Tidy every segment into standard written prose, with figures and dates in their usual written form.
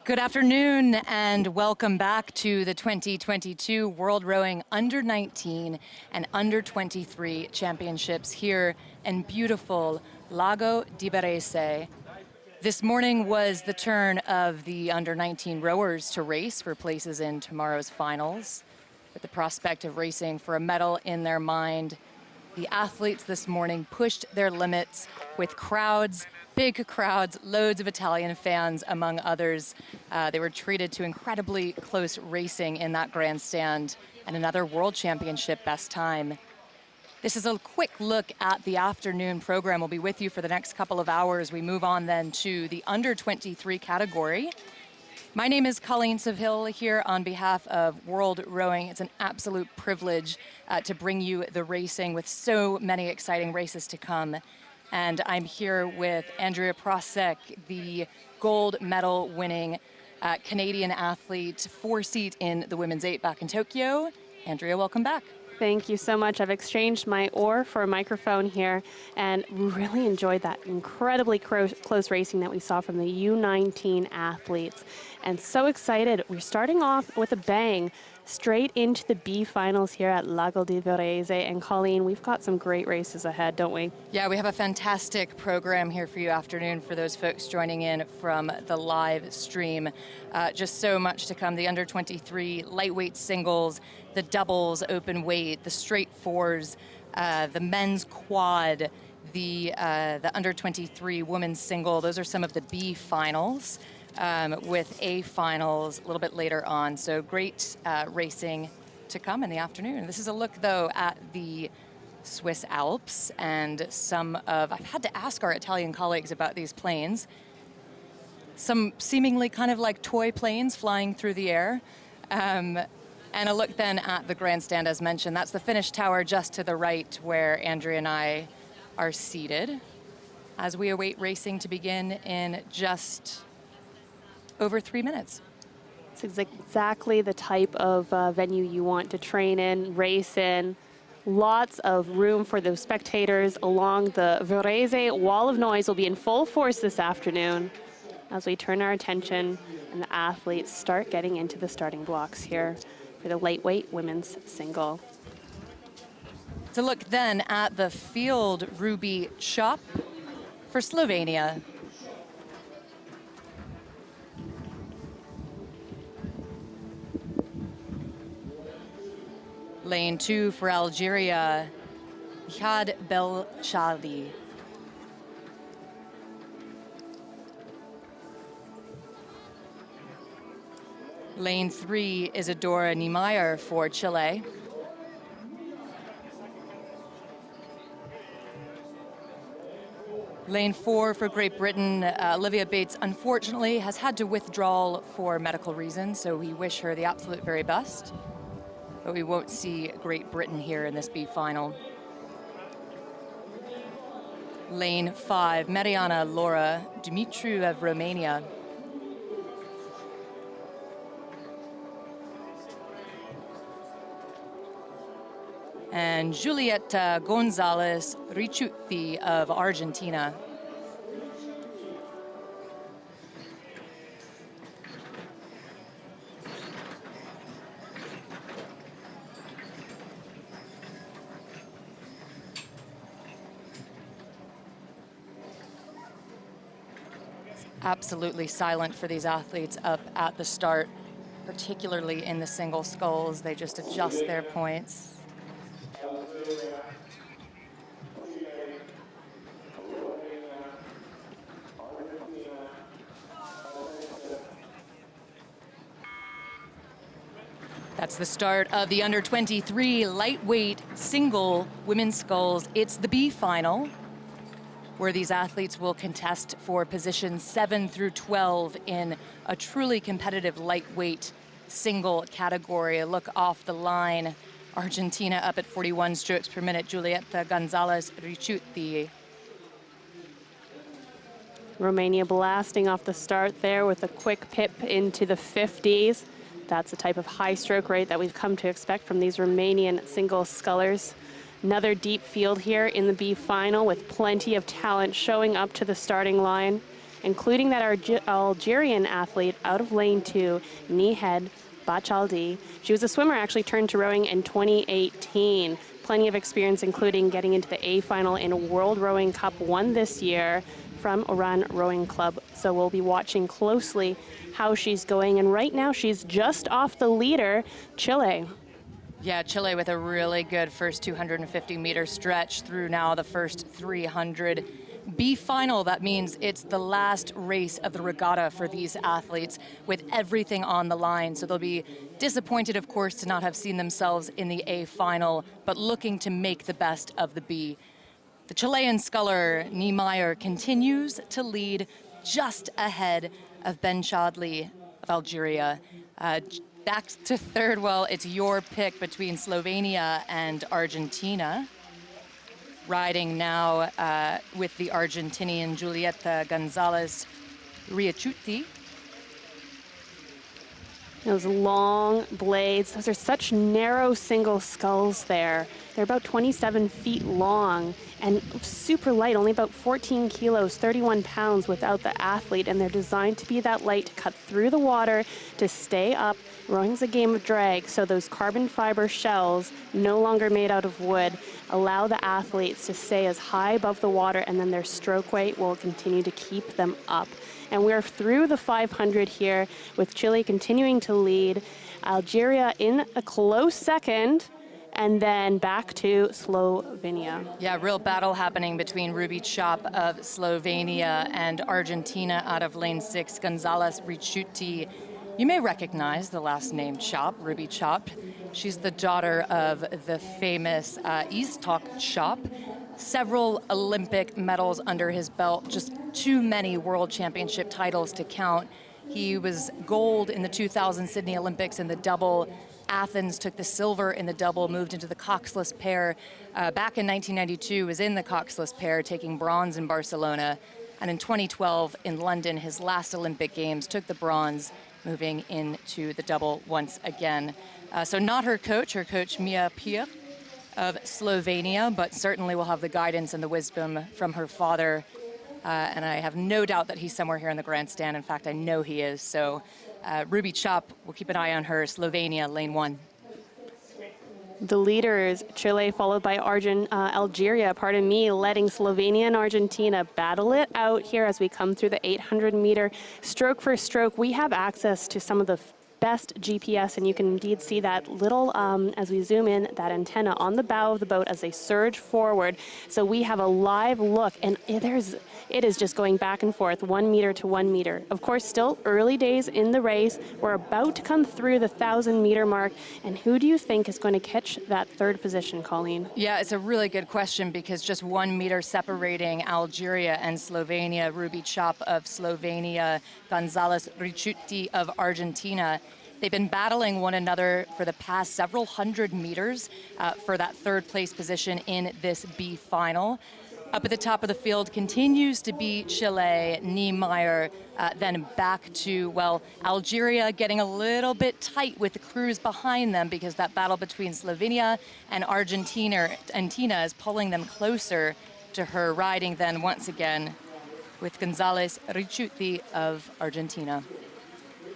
Good afternoon and welcome back to the 2022 World Rowing Under-19 and Under-23 Championships here in beautiful Lago di Varese. This morning was the turn of the Under-19 rowers to race for places in tomorrow's finals. With the prospect of racing for a medal in their mind, the athletes this morning pushed their limits with crowds, big crowds, loads of Italian fans among others. They were treated to incredibly close racing in that grandstand and another World Championship best time. This is a quick look at the afternoon program. We'll be with you for the next couple of hours. We move on then to the Under-23 category. My name is Colleen Seville here on behalf of World Rowing. It's an absolute privilege to bring you the racing with so many exciting races to come. And I'm here with Andrea Prosek, the gold medal winning Canadian athlete, 4-seat in the women's 8 back in Tokyo. Andrea, welcome back. Thank you so much. I've exchanged my oar for a microphone here and really enjoyed that incredibly close racing that we saw from the U19 athletes. And so excited. We're starting off with a bang, straight into the B finals here at Lago di Varese. And Colleen, we've got some great races ahead, don't we? Yeah, we have a fantastic program here for you afternoon for those folks joining in from the live stream. Just so much to come. The Under-23 lightweight singles, the doubles open weight, the straight fours, the men's quad, the Under-23 women's single. Those are some of the B finals. With A finals a little bit later on. So great racing to come in the afternoon. This is a look, though, at the Swiss Alps and some of, I've had to ask our Italian colleagues about these planes. Some seemingly kind of like toy planes flying through the air. And a look then at the grandstand, as mentioned. That's the finish tower just to the right where Andrea and I are seated as we await racing to begin in just over 3 minutes. It's exactly the type of venue you want to train in, race in. Lots of room for the spectators along the Varese wall of noise will be in full force this afternoon as we turn our attention and the athletes start getting into the starting blocks here for the lightweight women's single. To look then at the field Ruby Chop for Slovenia. Lane 2 for Algeria, Had Belchadi. Lane 3, Isadora Niemeyer for Chile. Lane 4 for Great Britain, Olivia Bates unfortunately has had to withdraw for medical reasons, so we wish her the absolute very best. But we won't see Great Britain here in this B final. Lane 5, Mariana Laura Dumitriu of Romania. And Julieta Gonzalez Richuti of Argentina. Absolutely silent for these athletes up at the start, particularly in the single sculls. They just adjust their points. That's the start of the Under-23 lightweight single women's sculls. It's the B final, where these athletes will contest for positions 7 through 12 in a truly competitive lightweight single category. A look off the line, Argentina up at 41 strokes per minute, Julieta Gonzalez Richuti. Romania blasting off the start there with a quick pip into the 50s. That's the type of high stroke rate that we've come to expect from these Romanian single scullers. Another deep field here in the B final with plenty of talent showing up to the starting line. including that Algerian athlete out of lane 2, Nihed Bachaldi. She was a swimmer, actually turned to rowing in 2018. Plenty of experience, including getting into the A final in a World Rowing Cup, won this year from Oran Rowing Club. So we'll be watching closely how she's going. And right now she's just off the leader, Chile. Yeah, Chile with a really good first 250-meter stretch through now the first 300. B final, that means it's the last race of the regatta for these athletes with everything on the line. So they'll be disappointed, of course, to not have seen themselves in the A final, but looking to make the best of the B. The Chilean sculler, Niemeyer, continues to lead just ahead of Ben Chadli of Algeria. Back to third, well, it's your pick between Slovenia and Argentina. Riding now with the Argentinian Julieta Gonzalez Riachuti. Those long blades, those are such narrow single sculls there. They're about 27 feet long and super light, only about 14 kilos, 31 pounds without the athlete, and they're designed to be that light to cut through the water, to stay up. Rowing's a game of drag, so those carbon fiber shells, no longer made out of wood, allow the athletes to stay as high above the water, and then their stroke weight will continue to keep them up. And we're through the 500 here, with Chile continuing to lead, Algeria in a close second, and then back to Slovenia. Yeah, real battle happening between Ruby Chop of Slovenia and Argentina out of lane 6, Gonzalez Richuti. You may recognize the last name Chop, Ruby Chop. She's the daughter of the famous Istok Chop. Several Olympic medals under his belt, just too many world championship titles to count. He was gold in the 2000 Sydney Olympics in the double. Athens took the silver in the double, moved into the coxless pair. Back in 1992, was in the coxless pair, taking bronze in Barcelona. And in 2012 in London, his last Olympic Games, took the bronze, moving into the double once again. So not her coach Mia Pier of Slovenia, but certainly will have the guidance and the wisdom from her father. And I have no doubt that he's somewhere here in the grandstand. In fact, I know he is. So Ruby Chop, we'll keep an eye on her. Slovenia, lane 1. The leaders, Chile, followed by Algeria, letting Slovenia and Argentina battle it out here as we come through the 800-meter. Stroke for stroke, we have access to some of the best GPS, and you can indeed see that little, as we zoom in, that antenna on the bow of the boat as they surge forward. So we have a live look, and it is just going back and forth, 1 meter to 1 meter. Of course, still early days in the race. We're about to come through the 1,000-meter mark, and who do you think is going to catch that third position, Colleen? Yeah, it's a really good question, because just 1 meter separating Algeria and Slovenia. Ruby Chop of Slovenia, Gonzalez Richuti of Argentina. They've been battling one another for the past several hundred meters for that third place position in this B final. Up at the top of the field continues to be Chile, Niemeyer, then back to, well, Algeria getting a little bit tight with the crews behind them, because that battle between Slovenia and Argentina is pulling them closer to her, riding then once again with Gonzalez Richuti of Argentina.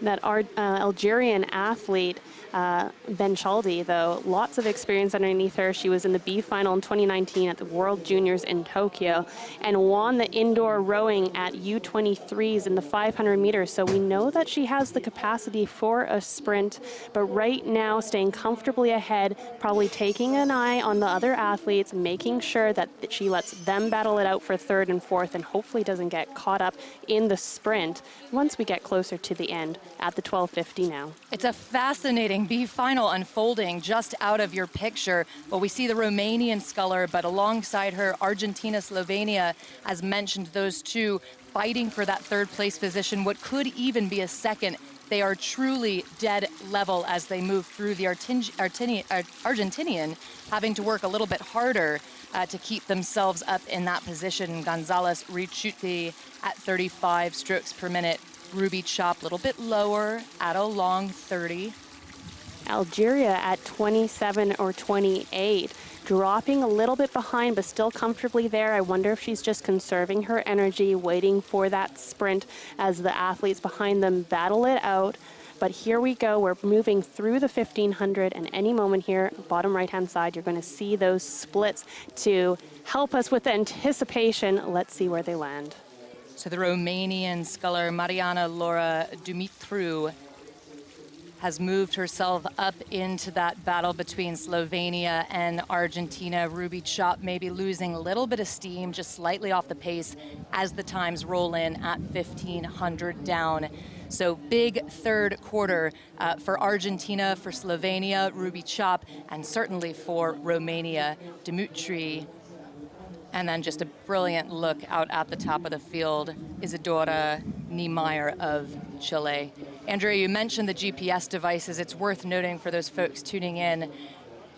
That Algerian athlete, Ben Chaldi, though, lots of experience underneath her. She was in the B final in 2019 at the World Juniors in Tokyo and won the indoor rowing at U23s in the 500 meters. So we know that she has the capacity for a sprint, but right now staying comfortably ahead, probably taking an eye on the other athletes, making sure that she lets them battle it out for third and fourth, and hopefully doesn't get caught up in the sprint once we get closer to the end at the 12:50 now. It's a fascinating B final unfolding just out of your picture. Well, we see the Romanian sculler, but alongside her, Argentina, Slovenia, as mentioned, those two fighting for that third place position, what could even be a second. They are truly dead level as they move through the Argentinian, having to work a little bit harder to keep themselves up in that position. Gonzalez Richuti at 35 strokes per minute. Ruby Chop a little bit lower at a long 30. Algeria at 27 or 28. Dropping a little bit behind, but still comfortably there. I wonder if she's just conserving her energy, waiting for that sprint as the athletes behind them battle it out. But here we go. We're moving through the 1500, and any moment here, bottom right-hand side, you're going to see those splits to help us with the anticipation. Let's see where they land. So the Romanian sculler Mariana Laura Dumitru has moved herself up into that battle between Slovenia and Argentina. Ruby Chop maybe losing a little bit of steam, just slightly off the pace as the times roll in at 1500 down. So big third quarter for Argentina, for Slovenia, Ruby Chop, and certainly for Romania, Dimitri. And then just a brilliant look out at the top of the field, Isadora Niemeyer of Chile. Andrea, you mentioned the GPS devices. It's worth noting for those folks tuning in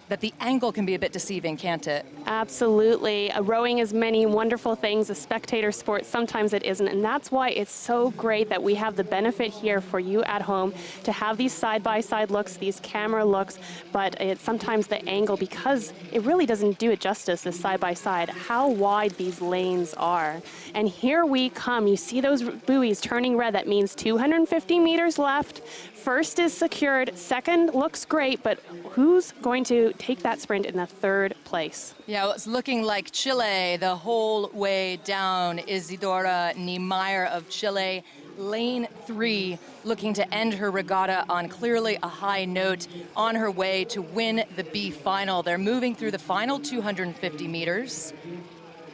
that the angle can be a bit deceiving, can't it? Absolutely. Rowing is many wonderful things. A spectator sport, sometimes it isn't. And that's why it's so great that we have the benefit here for you at home to have these side-by-side looks, these camera looks, but it's sometimes the angle, because it really doesn't do it justice, this side-by-side, how wide these lanes are. And here we come. You see those buoys turning red. That means 250 meters left. First is secured. Second looks great, but who's going to take that sprint in the third place? Yeah, well, it's looking like Chile the whole way down. Isadora Niemeyer of Chile, lane 3, looking to end her regatta on clearly a high note on her way to win the B final. They're moving through the final 250 meters.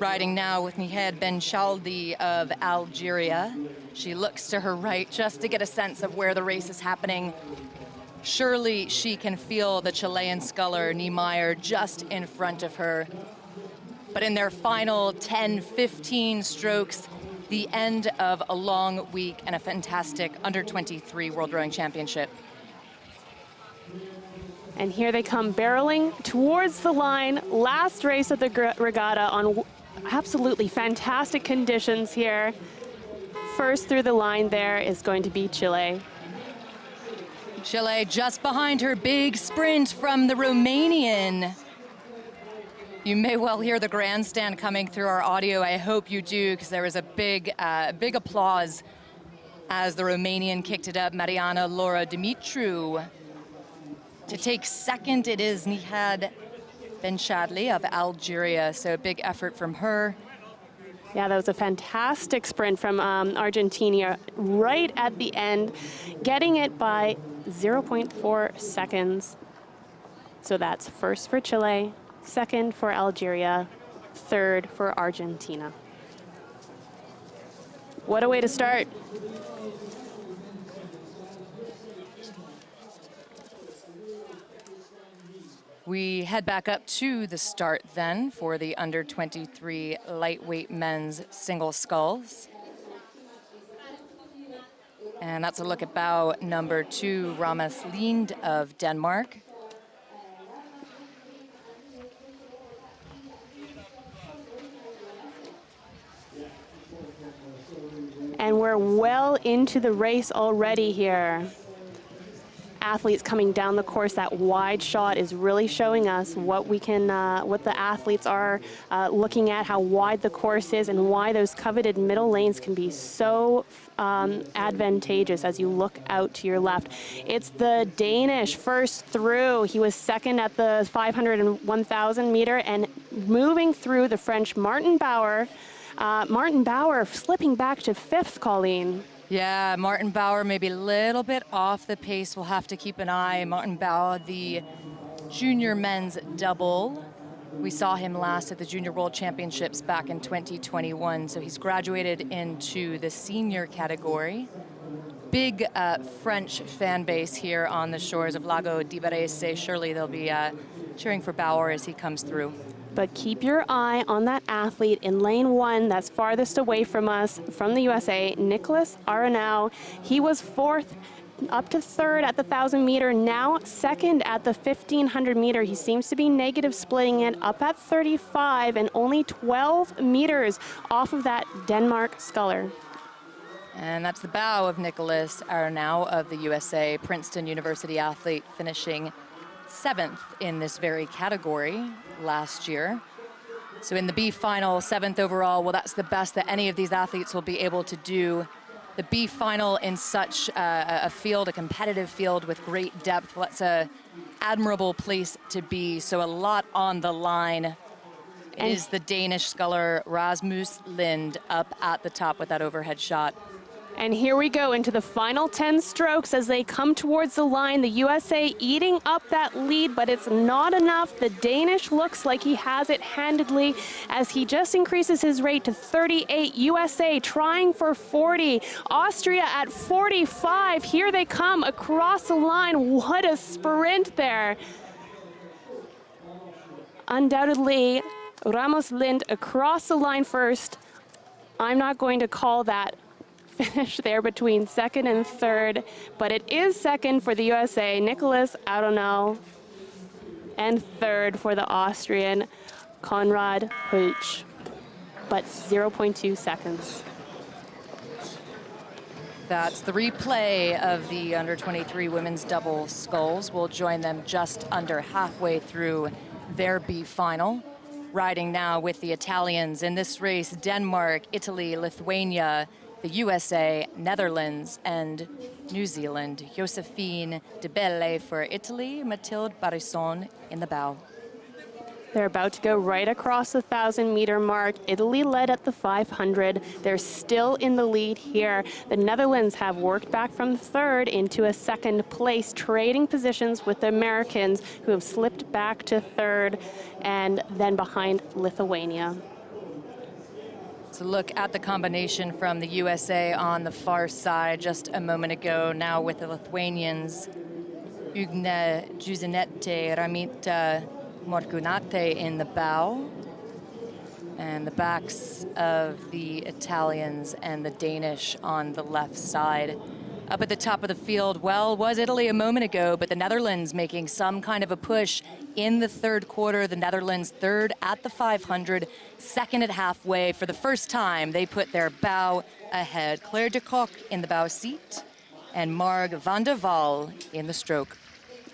Riding now with Nihed Ben Shaldi of Algeria. She looks to her right just to get a sense of where the race is happening. Surely she can feel the Chilean sculler Niemeyer just in front of her. But in their final 10, 15 strokes, the end of a long week and a fantastic under-23 World Rowing Championship. And here they come barreling towards the line. Last race of the regatta on absolutely fantastic conditions here. First through the line there is going to be Chile. Chile just behind her, big sprint from the Romanian. You may well hear the grandstand coming through our audio. I hope you do, because there was a big applause as the Romanian kicked it up. Mariana Laura Dumitru. To take second, it is Nihed Ben Shadli of Algeria, so a big effort from her. Yeah, that was a fantastic sprint from Argentina right at the end, getting it by 0.4 seconds. So that's first for Chile, second for Algeria, third for Argentina. What a way to start. We head back up to the start then for the under-23 lightweight men's single sculls. And that's a look at bow number 2, Ramas Lind of Denmark. And we're well into the race already here. Athletes coming down the course, that wide shot is really showing us what we can, what the athletes are looking at, how wide the course is, and why those coveted middle lanes can be so advantageous as you look out to your left. It's the Danish first through. He was second at the 500 and 1,000 meter, and moving through the French Martin Bauer. Martin Bauer slipping back to 5th, Colleen. Yeah, Martin Bauer maybe a little bit off the pace. We'll have to keep an eye. Martin Bauer, the junior men's double. We saw him last at the Junior World Championships back in 2021, so he's graduated into the senior category. Big French fan base here on the shores of Lago di Varese. Surely they'll be cheering for Bauer as he comes through. But keep your eye on that athlete in lane 1 that's farthest away from us, from the USA, Nicholas Arenau. He was 4th, up to 3rd at the 1,000 meter, now 2nd at the 1,500 meter. He seems to be negative splitting it up at 35 and only 12 meters off of that Denmark sculler. And that's the bow of Nicholas Arenau of the USA, Princeton University athlete, finishing 7th in this very category last year. So in the B final, 7th overall, well, that's the best that any of these athletes will be able to do. The B final in such a field, a competitive field with great depth, that's a admirable place to be. So a lot on the line. It is the Danish sculler Rasmus Lind up at the top with that overhead shot. And here we go into the final 10 strokes as they come towards the line. The USA eating up that lead, but it's not enough. The Danish looks like he has it handedly as he just increases his rate to 38. USA trying for 40. Austria at 45. Here they come across the line. What a sprint there. Undoubtedly, Rasmus Lind across the line first. I'm not going to call that finish there between second and third, but it is second for the USA, Nicholas Arenau, and third for the Austrian, Konrad Hütsch, but 0.2 seconds. That's the replay of the under-23 women's double sculls. We'll join them just under halfway through their B final. Riding now with the Italians in this race, Denmark, Italy, Lithuania, the USA, Netherlands, and New Zealand. Josephine De Belle for Italy, Mathilde Barisson in the bow. They're about to go right across the 1,000-meter mark. Italy led at the 500. They're still in the lead here. The Netherlands have worked back from third into a second place, trading positions with the Americans, who have slipped back to third, and then behind Lithuania. So look at the combination from the USA on the far side just a moment ago. Now with the Lithuanians, Ugne Juzinete, Ramita Morgunate in the bow. And the backs of the Italians and the Danish on the left side. Up at the top of the field, well, was Italy a moment ago, but the Netherlands making some kind of a push in the third quarter. The Netherlands third at the 500, second at halfway. For the first time, they put their bow ahead. Claire de Kock in the bow seat and Marg van der Waal in the stroke.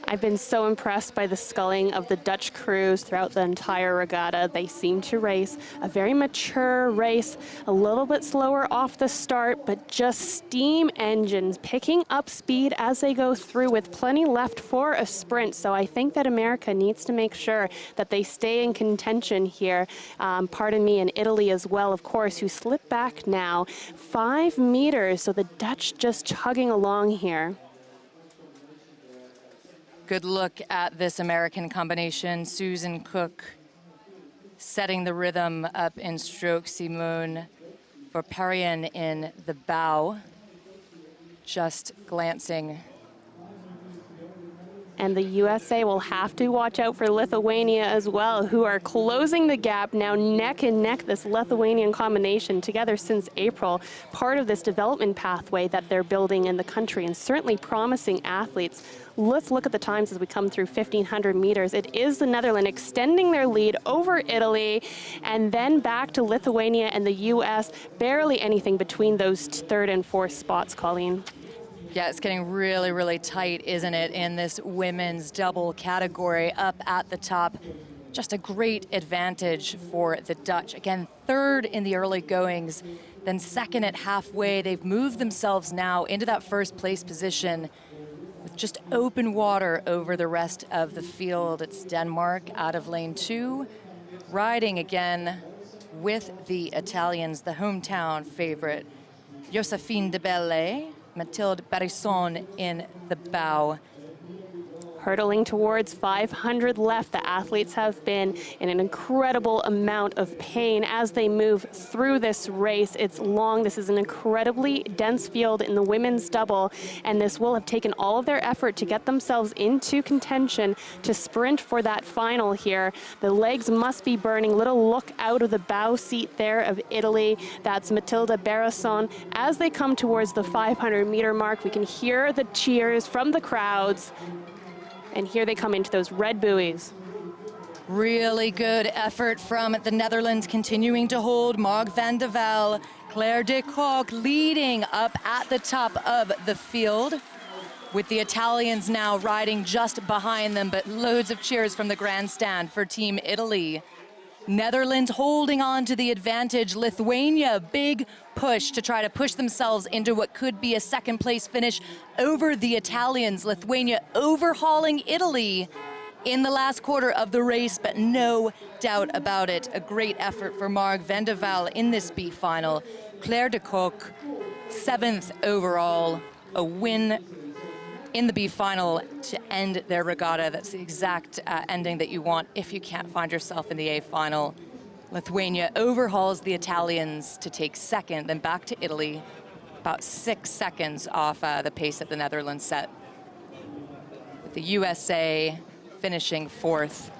I've been so impressed by the sculling of the Dutch crews throughout the entire regatta. They seem to race a very mature race, a little bit slower off the start, but just steam engines picking up speed as they go through with plenty left for a sprint. So I think that America needs to make sure that they stay in contention here. Pardon me, in Italy as well, of course, who slip back now 5 meters. So the Dutch just chugging along here. Good look at this American combination. Susan Cook setting the rhythm up in stroke. Simone Vorparian in the bow, just glancing. And the USA will have to watch out for Lithuania as well, who are closing the gap now neck and neck, this Lithuanian combination together since April, part of this development pathway that they're building in the country, and certainly promising athletes. Let's look at the times as we come through 1,500 meters. It is the Netherlands extending their lead over Italy and then back to Lithuania and the US. Barely anything between those third and fourth spots, Colleen. Yeah, it's getting really, really tight, isn't it, in this women's double category up at the top. Just a great advantage for the Dutch. Again, third in the early goings, then second at halfway. They've moved themselves now into that first place position with just open water over the rest of the field. It's Denmark out of lane 2, riding again with the Italians, the hometown favorite, Josephine De Belle, Mathilde Barisson in the bow. Hurtling towards 500 left. The athletes have been in an incredible amount of pain as they move through this race. It's long. This is an incredibly dense field in the women's double, and this will have taken all of their effort to get themselves into contention to sprint for that final here. The legs must be burning. Little look out of the bow seat there of Italy. That's Mathilde Barisson. As they come towards the 500-meter mark, we can hear the cheers from the crowds. And here they come into those red buoys. Really good effort from the Netherlands, continuing to hold. Marg van der Waal Claire de Kock leading up at the top of the field, with the Italians now riding just behind them, but loads of cheers from the grandstand for Team Italy. Netherlands holding on to the advantage. Lithuania, big push to try to push themselves into what could be a second place finish over the Italians. Lithuania overhauling Italy in the last quarter of the race, but no doubt about it, a great effort for Marg van der Waal in this B final. Claire de Kock, 7th overall, a win in the B final to end their regatta. That's the exact ending that you want if you can't find yourself in the A final. Lithuania overhauls the Italians to take 2nd, then back to Italy, about 6 seconds off the pace that the Netherlands set. With the USA finishing 4th.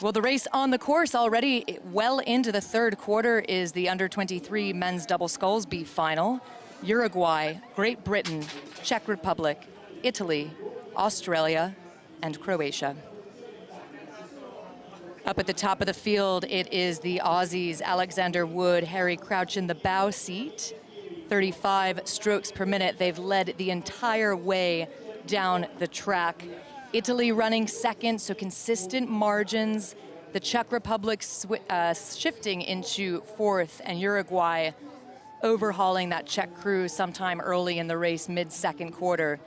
Well, the race on the course already well into the 3rd quarter is the under-23 men's double sculls B final. Uruguay, Great Britain, Czech Republic, Italy, Australia, and Croatia. Up at the top of the field, it is the Aussies, Alexander Wood, Harry Crouch in the bow seat. 35 strokes per minute. They've led the entire way down the track. Italy running 2nd, so consistent margins. The Czech Republic shifting into 4th, and Uruguay overhauling that Czech crew sometime early in the race, mid-2nd quarter.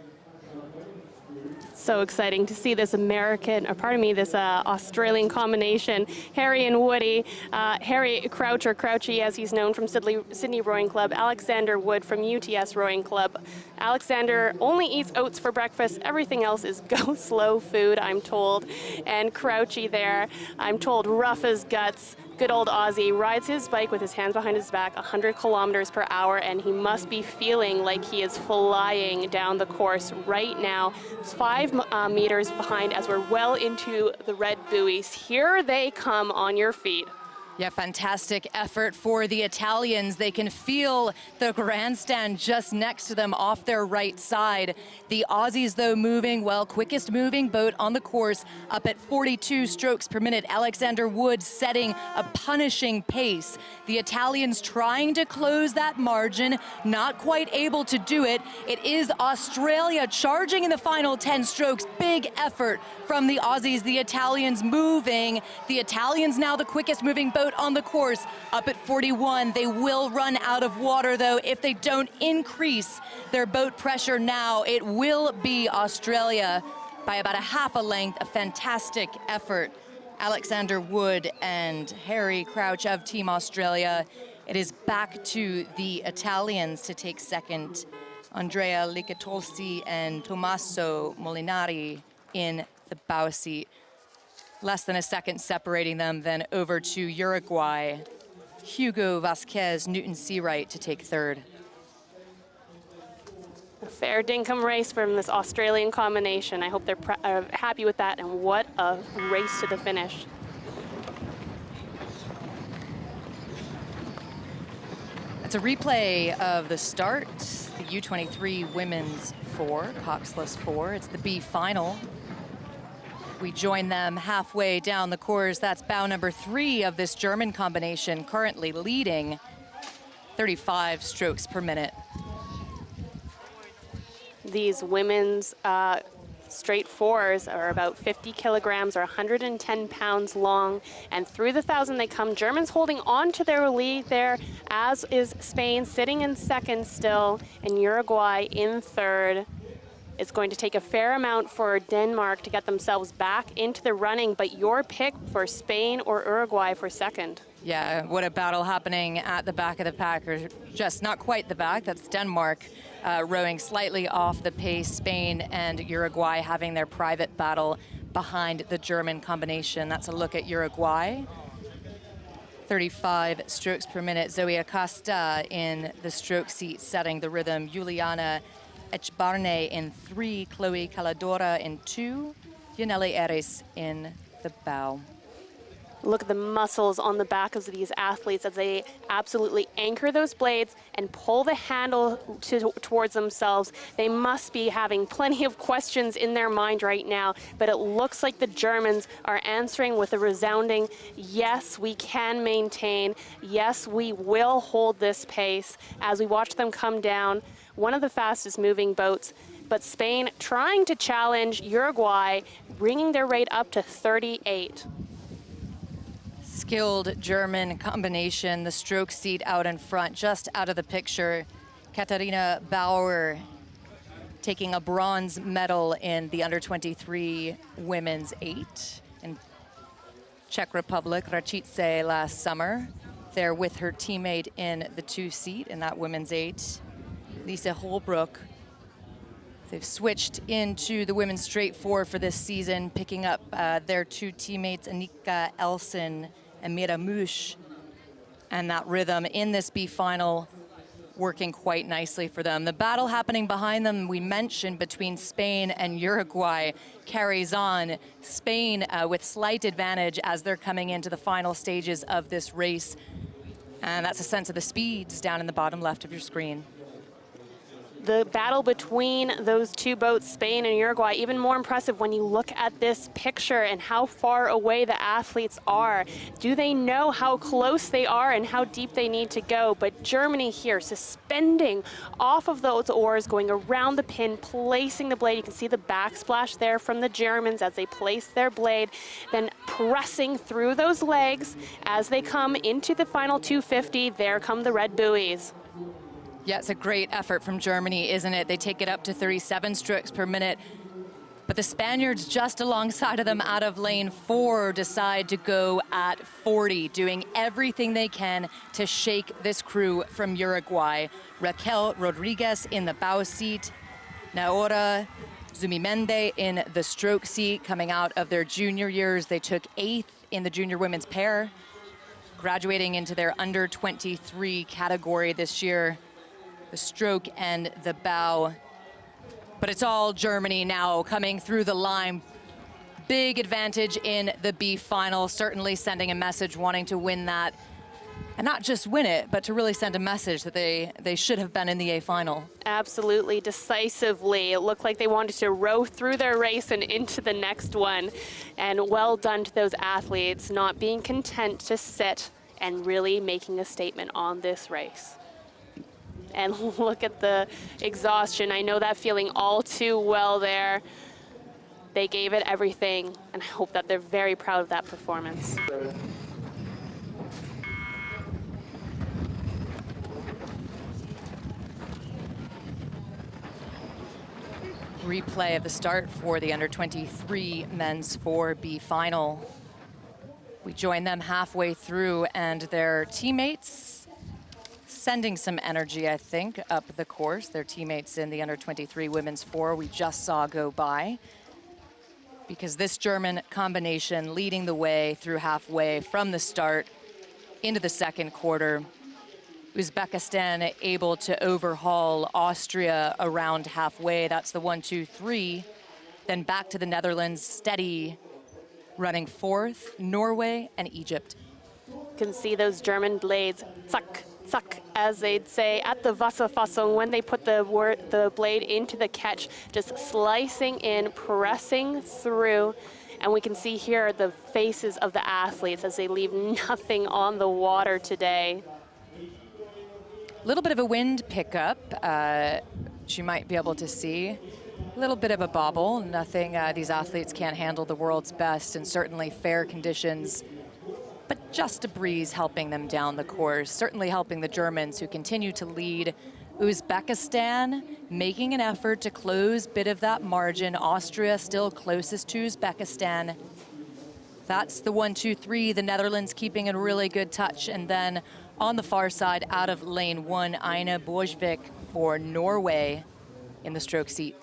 So exciting to see this this Australian combination, Harry and Woody. Harry Crouch, or Crouchy as he's known from Sydney Rowing Club, Alexander Wood from UTS Rowing Club. Alexander only eats oats for breakfast, everything else is go slow food, I'm told. And Crouchy there, I'm told rough as guts. Good old Aussie rides his bike with his hands behind his back, 100 kilometers per hour, and he must be feeling like he is flying down the course right now. 5 meters behind as we're well into the red buoys. Here they come on your feet. Yeah, fantastic effort for the Italians. They can feel the grandstand just next to them off their right side. The Aussies, though, moving, well, quickest moving boat on the course, up at 42 strokes per minute. Alexander Wood setting a punishing pace. The Italians trying to close that margin, not quite able to do it. It is Australia charging in the final 10 strokes. Big effort from the Aussies. The Italians moving. The Italians now the quickest moving boat on the course, up at 41. They will run out of water, though, if they don't increase their boat pressure now. It will be Australia by about a half a length. A fantastic effort. Alexander Wood and Harry Crouch of Team Australia. It is back to the Italians to take 2nd. Andrea Licatolsi and Tommaso Molinari in the bow seat. Less than a second separating them, then over to Uruguay. Hugo Vasquez, Newton Seawright to take 3rd. A fair dinkum race from this Australian combination. I hope they're happy with that, and what a race to the finish. It's a replay of the start, the U23 women's 4, Coxless 4. It's the B final. We join them halfway down the course. That's bow number 3 of this German combination, currently leading 35 strokes per minute. These women's straight 4s are about 50 kilograms or 110 pounds long, and through the 1,000 they come. Germans holding on to their lead there, as is Spain sitting in 2nd still, and Uruguay in 3rd. It's going to take a fair amount for Denmark to get themselves back into the running, but your pick for Spain or Uruguay for 2nd? Yeah, what a battle happening at the back of the pack, or just not quite the back. That's Denmark rowing slightly off the pace. Spain and Uruguay having their private battle behind the German combination. That's a look at Uruguay. 35 strokes per minute. Zoe Acosta in the stroke seat setting the rhythm. Juliana Echbarne in 3, Chloe Caladora in 2, Yaneli Eres in the bow. Look at the muscles on the back of these athletes as they absolutely anchor those blades and pull the handle towards themselves. They must be having plenty of questions in their mind right now, but it looks like the Germans are answering with a resounding, yes, we can maintain. Yes, we will hold this pace as we watch them come down. One of the fastest moving boats, but Spain trying to challenge Uruguay, bringing their rate up to 38. Skilled German combination, the stroke seat out in front, just out of the picture. Katharina Bauer taking a bronze medal in the under-23 women's 8 in Czech Republic, Račice, last summer. There with her teammate in the 2 seat in that women's 8, Lisa Holbrook. They've switched into the women's straight 4 for this season, picking up their 2 teammates, Annika Elson and Mira Mush. And that rhythm in this B final working quite nicely for them. The battle happening behind them, we mentioned, between Spain and Uruguay carries on. Spain with slight advantage as they're coming into the final stages of this race. And that's a sense of the speeds down in the bottom left of your screen. The battle between those 2 boats, Spain and Uruguay, even more impressive when you look at this picture and how far away the athletes are. Do they know how close they are and how deep they need to go? But Germany here suspending off of those oars, going around the pin, placing the blade. You can see the backsplash there from the Germans as they place their blade, then pressing through those legs as they come into the final 250. There come the red buoys. Yeah, it's a great effort from Germany, isn't it? They take it up to 37 strokes per minute. But the Spaniards just alongside of them out of lane 4 decide to go at 40, doing everything they can to shake this crew from Uruguay. Raquel Rodriguez in the bow seat, Naora Zumimende in the stroke seat, coming out of their junior years. They took 8th in the junior women's pair, graduating into their under-23 category this year. The stroke and the bow. But it's all Germany now coming through the line. Big advantage in the B final, certainly sending a message wanting to win that. And not just win it, but to really send a message that they should have been in the A final. Absolutely, decisively. It looked like they wanted to row through their race and into the next one. And well done to those athletes, not being content to sit and really making a statement on this race. And look at the exhaustion. I know that feeling all too well there. They gave it everything, and I hope that they're very proud of that performance. Replay of the start for the under-23 men's 4B final. We join them halfway through, and their teammates sending some energy, I think, up the course. Their teammates in the under-23 women's 4 we just saw go by. Because this German combination leading the way through halfway from the start into the second quarter. Uzbekistan able to overhaul Austria around halfway. That's the 1-2-3. Then back to the Netherlands, steady, running 4th, Norway and Egypt. You can see those German blades, zack, zack, as they'd say at the Wasserfassung when they put the blade into the catch, just slicing in, pressing through. And we can see here the faces of the athletes as they leave nothing on the water today. A little bit of a wind pickup, you might be able to see. A little bit of a bobble, nothing these athletes can't handle the world's best, and certainly fair conditions, but just a breeze helping them down the course, certainly helping the Germans who continue to lead. Uzbekistan making an effort to close a bit of that margin. Austria still closest to Uzbekistan. That's the 1-2-3, the Netherlands keeping a really good touch, and then on the far side, out of lane 1, Ina Bojvik for Norway in the stroke seat.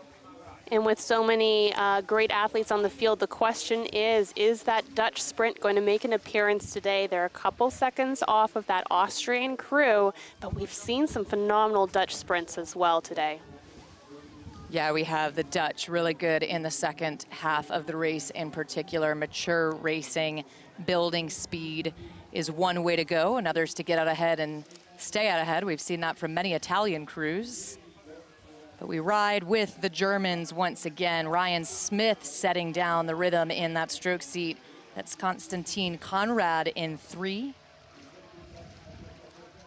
And with so many great athletes on the field, the question is that Dutch sprint going to make an appearance today? They're a couple seconds off of that Austrian crew, but we've seen some phenomenal Dutch sprints as well today. Yeah, we have the Dutch really good in the second half of the race in particular. Mature racing, building speed is one way to go, and others to get out ahead and stay out ahead. We've seen that from many Italian crews. But we ride with the Germans once again. Ryan Smith setting down the rhythm in that stroke seat. That's Konstantin Conrad in 3.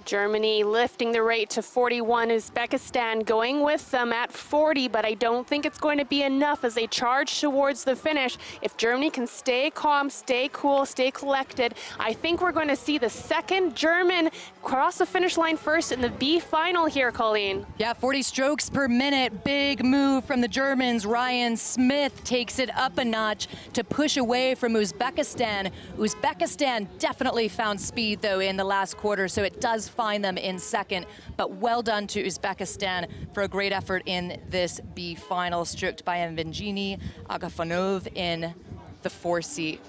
Germany lifting the rate to 41. Uzbekistan going with them at 40, but I don't think it's going to be enough as they charge towards the finish. If Germany can stay calm, stay cool, stay collected, I think we're going to see the second German cross the finish line first in the B final here, Colleen. Yeah, 40 strokes per minute. Big move from the Germans. Ryan Smith takes it up a notch to push away from Uzbekistan. Uzbekistan definitely found speed, though, in the last quarter, so it does find them in second. But well done to Uzbekistan for a great effort in this B final, stroked by Evgeny Agafonov in the 4 seat.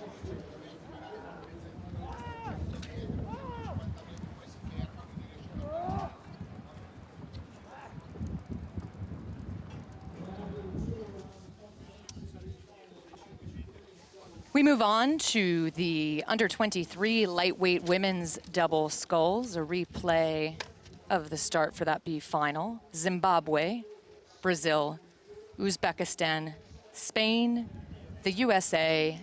We move on to the under-23 lightweight women's double sculls, a replay of the start for that B final. Zimbabwe, Brazil, Uzbekistan, Spain, the USA,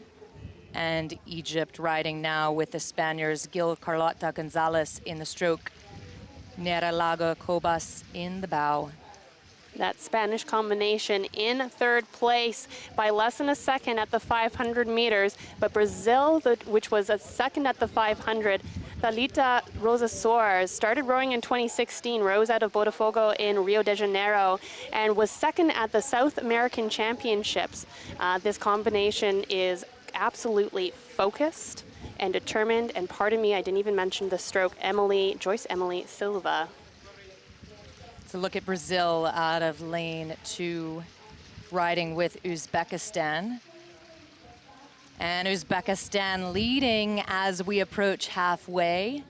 and Egypt riding now with the Spaniards Gil Carlota Gonzalez in the stroke, Nera Lago Cobas in the bow. That Spanish combination in third place by less than a second at the 500 meters, but Brazil, which was a second at the 500, Thalita Rosa Soares started rowing in 2016, rose out of Botafogo in Rio de Janeiro, and was second at the South American Championships. This combination is absolutely focused and determined, and pardon me, I didn't even mention the stroke, Joyce Emily Silva. So look at Brazil out of lane 2, riding with Uzbekistan. And Uzbekistan leading as we approach halfway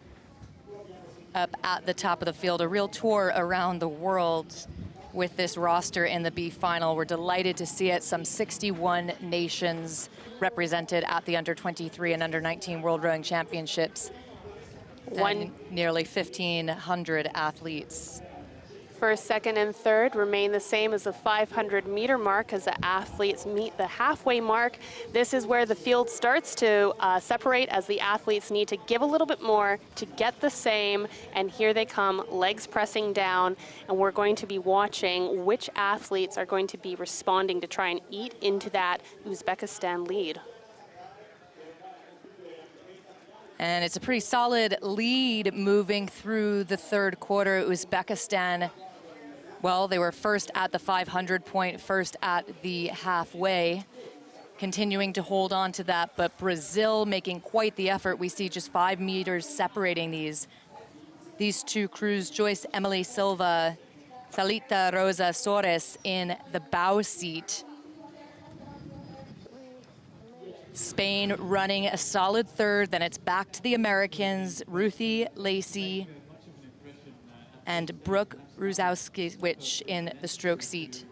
up at the top of the field. A real tour around the world with this roster in the B final. We're delighted to see it. Some 61 nations represented at the under-23 and under-19 World Rowing Championships. And nearly 1,500 athletes. First, second, and third remain the same as the 500-meter mark as the athletes meet the halfway mark. This is where the field starts to separate as the athletes need to give a little bit more to get the same. And here they come, legs pressing down. And we're going to be watching which athletes are going to be responding to try and eat into that Uzbekistan lead. And it's a pretty solid lead moving through the third quarter. Uzbekistan, well, they were first at the 500 point, first at the halfway, continuing to hold on to that. But Brazil making quite the effort. We see just 5 meters separating these two crews. Joyce Emily Silva, Thalita Rosa Soares in the bow seat. Spain running a solid third, then it's back to the Americans, Ruthie Lacey and Brooke Ruzowski-Wich in the stroke seat.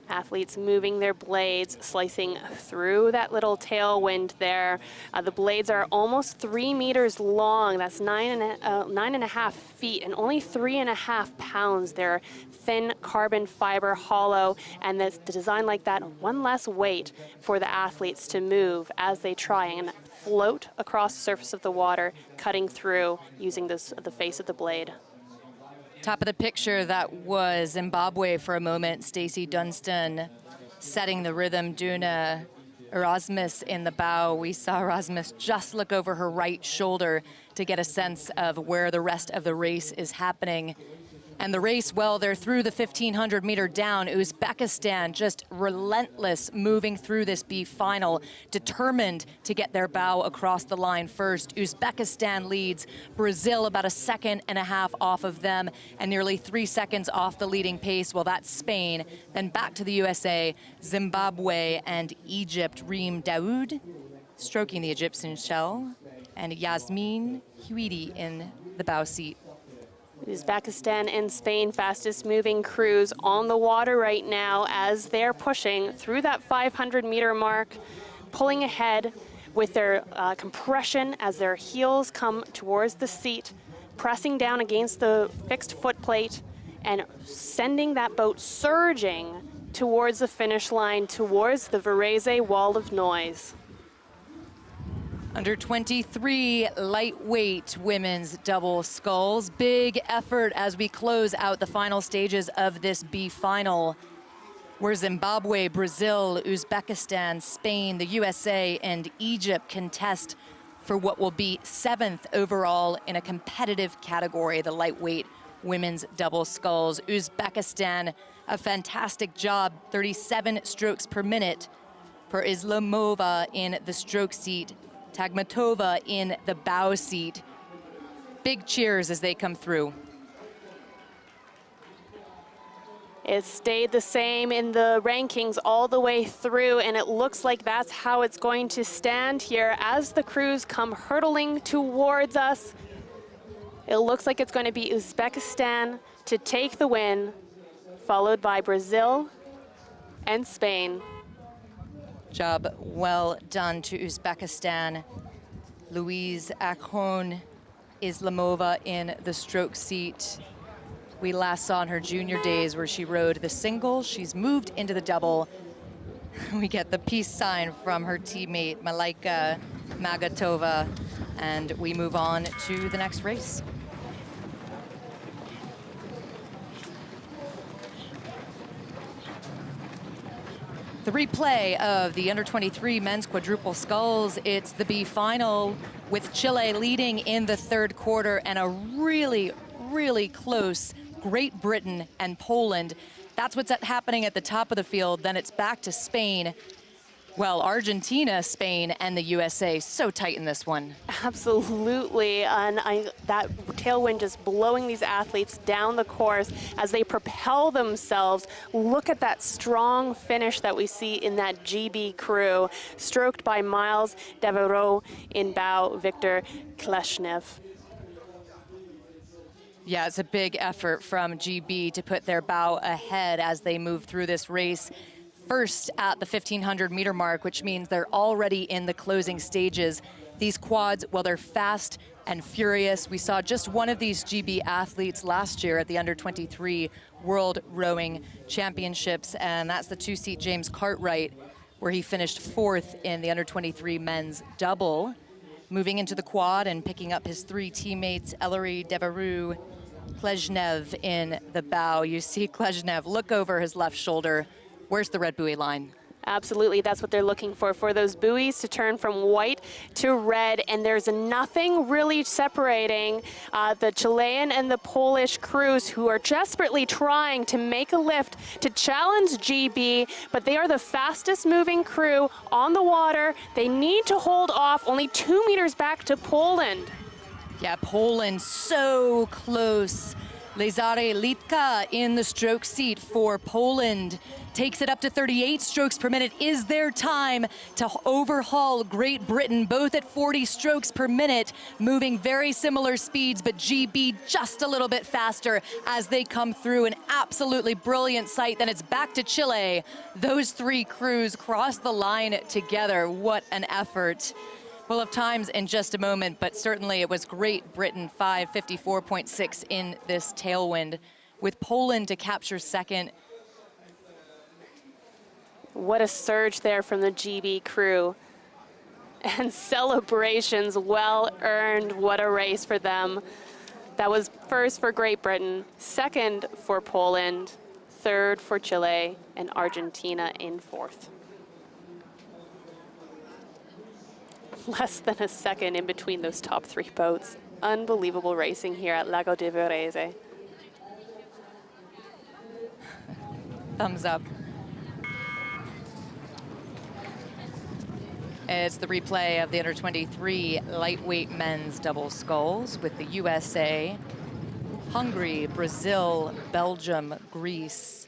Athletes moving their blades, slicing through that little tailwind there. The blades are almost 3 meters long. That's 9.5 feet and only 3.5 pounds. They're thin carbon fiber, hollow, and the design like that, one less weight for the athletes to move as they try and float across the surface of the water, cutting through using the face of the blade. Top of the picture, that was Zimbabwe for a moment. Stacey Dunstan setting the rhythm. Duna Erasmus in the bow. We saw Erasmus just look over her right shoulder to get a sense of where the rest of the race is happening. And the race, well, they're through the 1,500 meter down. Uzbekistan just relentless moving through this B final, determined to get their bow across the line first. Uzbekistan leads, Brazil about 1.5 seconds off of them and nearly 3 seconds off the leading pace. Well, that's Spain. Then back to the USA, Zimbabwe and Egypt. Reem Daoud stroking the Egyptian shell, and Yasmin Huidi in the bow seat. Uzbekistan and Spain, fastest moving crews on the water right now as they're pushing through that 500-meter mark, pulling ahead with their compression as their heels come towards the seat, pressing down against the fixed foot plate and sending that boat surging towards the finish line, towards the Varese wall of noise. Under 23 lightweight women's double sculls. Big effort as we close out the final stages of this B final, where Zimbabwe, Brazil, Uzbekistan, Spain, the USA, and Egypt contest for what will be 7th overall in a competitive category, the lightweight women's double sculls. Uzbekistan, a fantastic job, 37 strokes per minute for Islamova in the stroke seat, Tagmatova in the bow seat. Big cheers as they come through. It stayed the same in the rankings all the way through, and it looks like that's how it's going to stand here as the crews come hurtling towards us. It looks like it's going to be Uzbekistan to take the win, followed by Brazil and Spain. Job well done to Uzbekistan. Louise Akhon Islamova in the stroke seat. We last saw in her junior days where she rode the single. She's moved into the double. We get the peace sign from her teammate, Malaika Magatova, and we move on to the next race. The replay of the under-23 men's quadruple sculls. It's the B final with Chile leading in the third quarter and a really, really close Great Britain and Poland. That's what's happening at the top of the field. Then it's back to Spain. Well, Argentina, Spain, and the USA, so tight in this one. Absolutely, and that tailwind just blowing these athletes down the course as they propel themselves. Look at that strong finish that we see in that GB crew, stroked by Miles Devereaux in bow, Victor Kleshnev. Yeah, it's a big effort from GB to put their bow ahead as they move through this race. First at the 1,500-meter mark, which means they're already in the closing stages. These quads, well, they're fast and furious. We saw just one of these GB athletes last year at the under-23 World Rowing Championships, and that's the two-seat James Cartwright, where he finished 4th in the under-23 men's double. Moving into the quad and picking up his 3 teammates, Ellery Devereaux, Kleshnev in the bow. You see Kleshnev look over his left shoulder. Where's the red buoy line? Absolutely, that's what they're looking for those buoys to turn from white to red, and there's nothing really separating the Chilean and the Polish crews, who are desperately trying to make a lift to challenge GB, but they are the fastest moving crew on the water. They need to hold off, only 2 meters back to Poland. Yeah, Poland so close. Lazare Litka in the stroke seat for Poland. Takes it up to 38 strokes per minute. Is there time to overhaul Great Britain, both at 40 strokes per minute, moving very similar speeds, but GB just a little bit faster as they come through. An absolutely brilliant sight. Then it's back to Chile. Those 3 crews cross the line together. What an effort. We'll have times in just a moment, but certainly it was Great Britain 5:54.6 in this tailwind, with Poland to capture second. What a surge there from the GB crew. And celebrations well earned. What a race for them. That was first for Great Britain, second for Poland, third for Chile, and Argentina in 4th. Less than a second in between those top 3 boats. Unbelievable racing here at Lago di Varese. Thumbs up. It's the replay of the under-23 lightweight men's double sculls with the USA, Hungary, Brazil, Belgium, Greece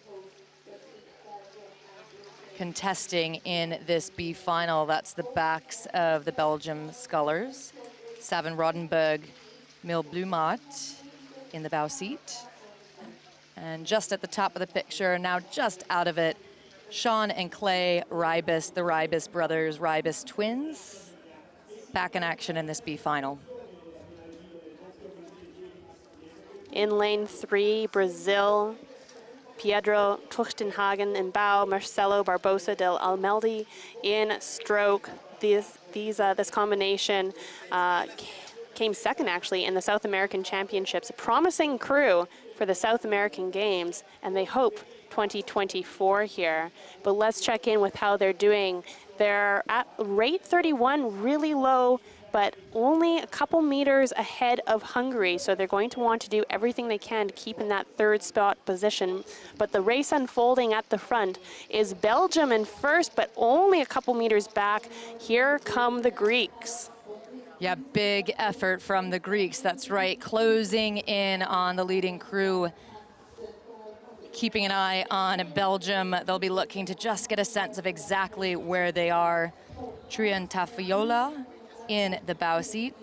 contesting in this B final. That's the backs of the Belgium scullers. Savin Rodenberg, Mil Blumat, in the bow seat. And just at the top of the picture, now just out of it, Sean and Clay Rybis, the Rybis brothers, Rybis twins, back in action in this B final. In lane 3, Brazil, Pedro Tuchtenhagen in bow, Marcelo Barbosa del Almeldi in stroke. This combination came second, actually, in the South American Championships. A promising crew for the South American Games, and they hope 2024 here. But let's check in with how they're doing. They're at rate 31, really low, but only a couple meters ahead of Hungary. So they're going to want to do everything they can to keep in that third spot position. But the race unfolding at the front is Belgium in first, but only a couple meters back. Here come the Greeks. Yeah, big effort from the Greeks, that's right. Closing in on the leading crew. Keeping an eye on Belgium. They'll be looking to just get a sense of exactly where they are. Triantafiola in the bow seat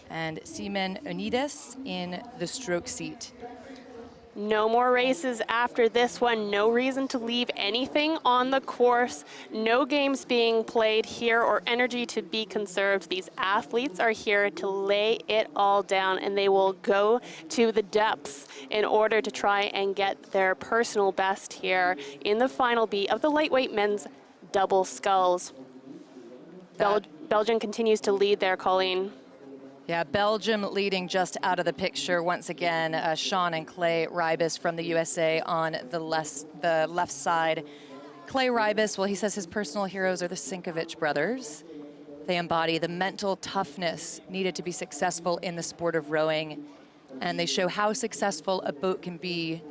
and Simon Unides in the stroke seat. No more races after this one. No reason to leave anything on the course. No games being played here or energy to be conserved. These athletes are here to lay it all down, and they will go to the depths in order to try and get their personal best here in the final B of the lightweight men's double sculls. Belgium continues to lead there, Colleen. Yeah, Belgium leading just out of the picture once again. Sean and Clay Rybis from the USA on the left side. Clay Rybis, well, he says his personal heroes are the Sinkovich brothers. They embody the mental toughness needed to be successful in the sport of rowing. And they show how successful a boat can be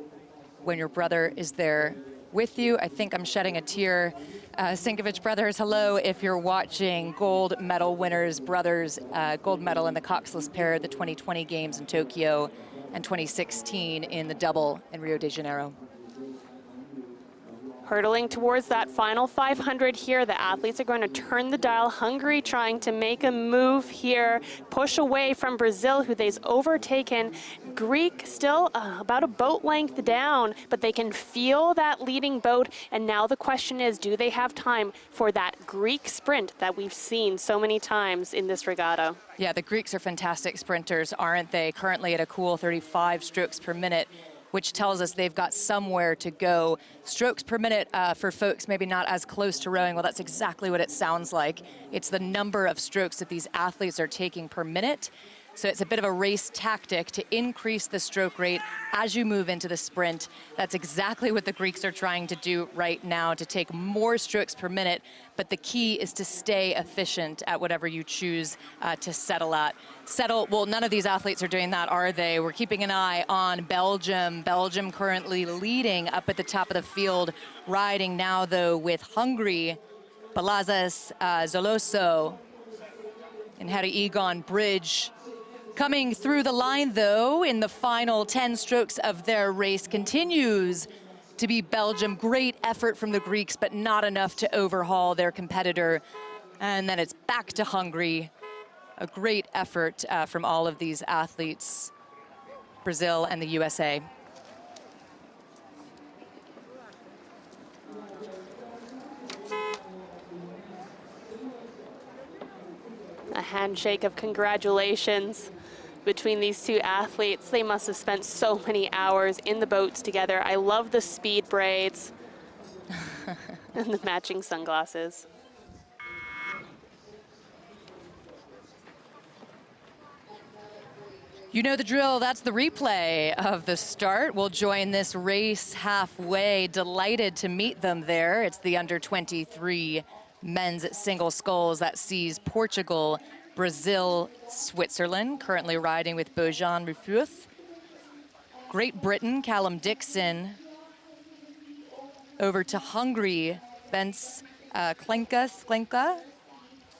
when your brother is there with you. I think I'm shedding a tear. Sinkovich brothers, hello, if you're watching gold medal winners, brothers, gold medal in the coxless pair at the 2020 games in Tokyo and 2016 in the double in Rio de Janeiro. Hurtling towards that final 500 here. The athletes are going to turn the dial. Hungary trying to make a move here, push away from Brazil, who they've overtaken. Greek still about a boat length down, but they can feel that leading boat. And now the question is, do they have time for that Greek sprint that we've seen so many times in this regatta? Yeah, the Greeks are fantastic sprinters, aren't they? Currently at a cool 35 strokes per minute, which tells us they've got somewhere to go. Strokes per minute for folks maybe not as close to rowing, well, that's exactly what it sounds like. It's the number of strokes that these athletes are taking per minute. So it's a bit of a race tactic to increase the stroke rate as you move into the sprint. That's exactly what the Greeks are trying to do right now, to take more strokes per minute. But the key is to stay efficient at whatever you choose to settle at. Well, none of these athletes are doing that, are they? We're keeping an eye on Belgium. Belgium currently leading up at the top of the field, riding now, though, with Hungary, Balazs Zoloso, and Harry Egon Bridge. Coming through the line, though, in the final 10 strokes of their race continues to be Belgium. Great effort from the Greeks, but not enough to overhaul their competitor. And then it's back to Hungary. A great effort from all of these athletes, Brazil and the USA. A handshake of congratulations between these two athletes. They must have spent so many hours in the boats together. I love the speed braids and the matching sunglasses. You know the drill, that's the replay of the start. We'll join this race halfway. Delighted to meet them there. It's the under-23 men's single sculls that sees Portugal, Brazil, Switzerland, currently riding with Bojan Rufuth. Great Britain, Callum Dixon. Over to Hungary, Bens Klenka.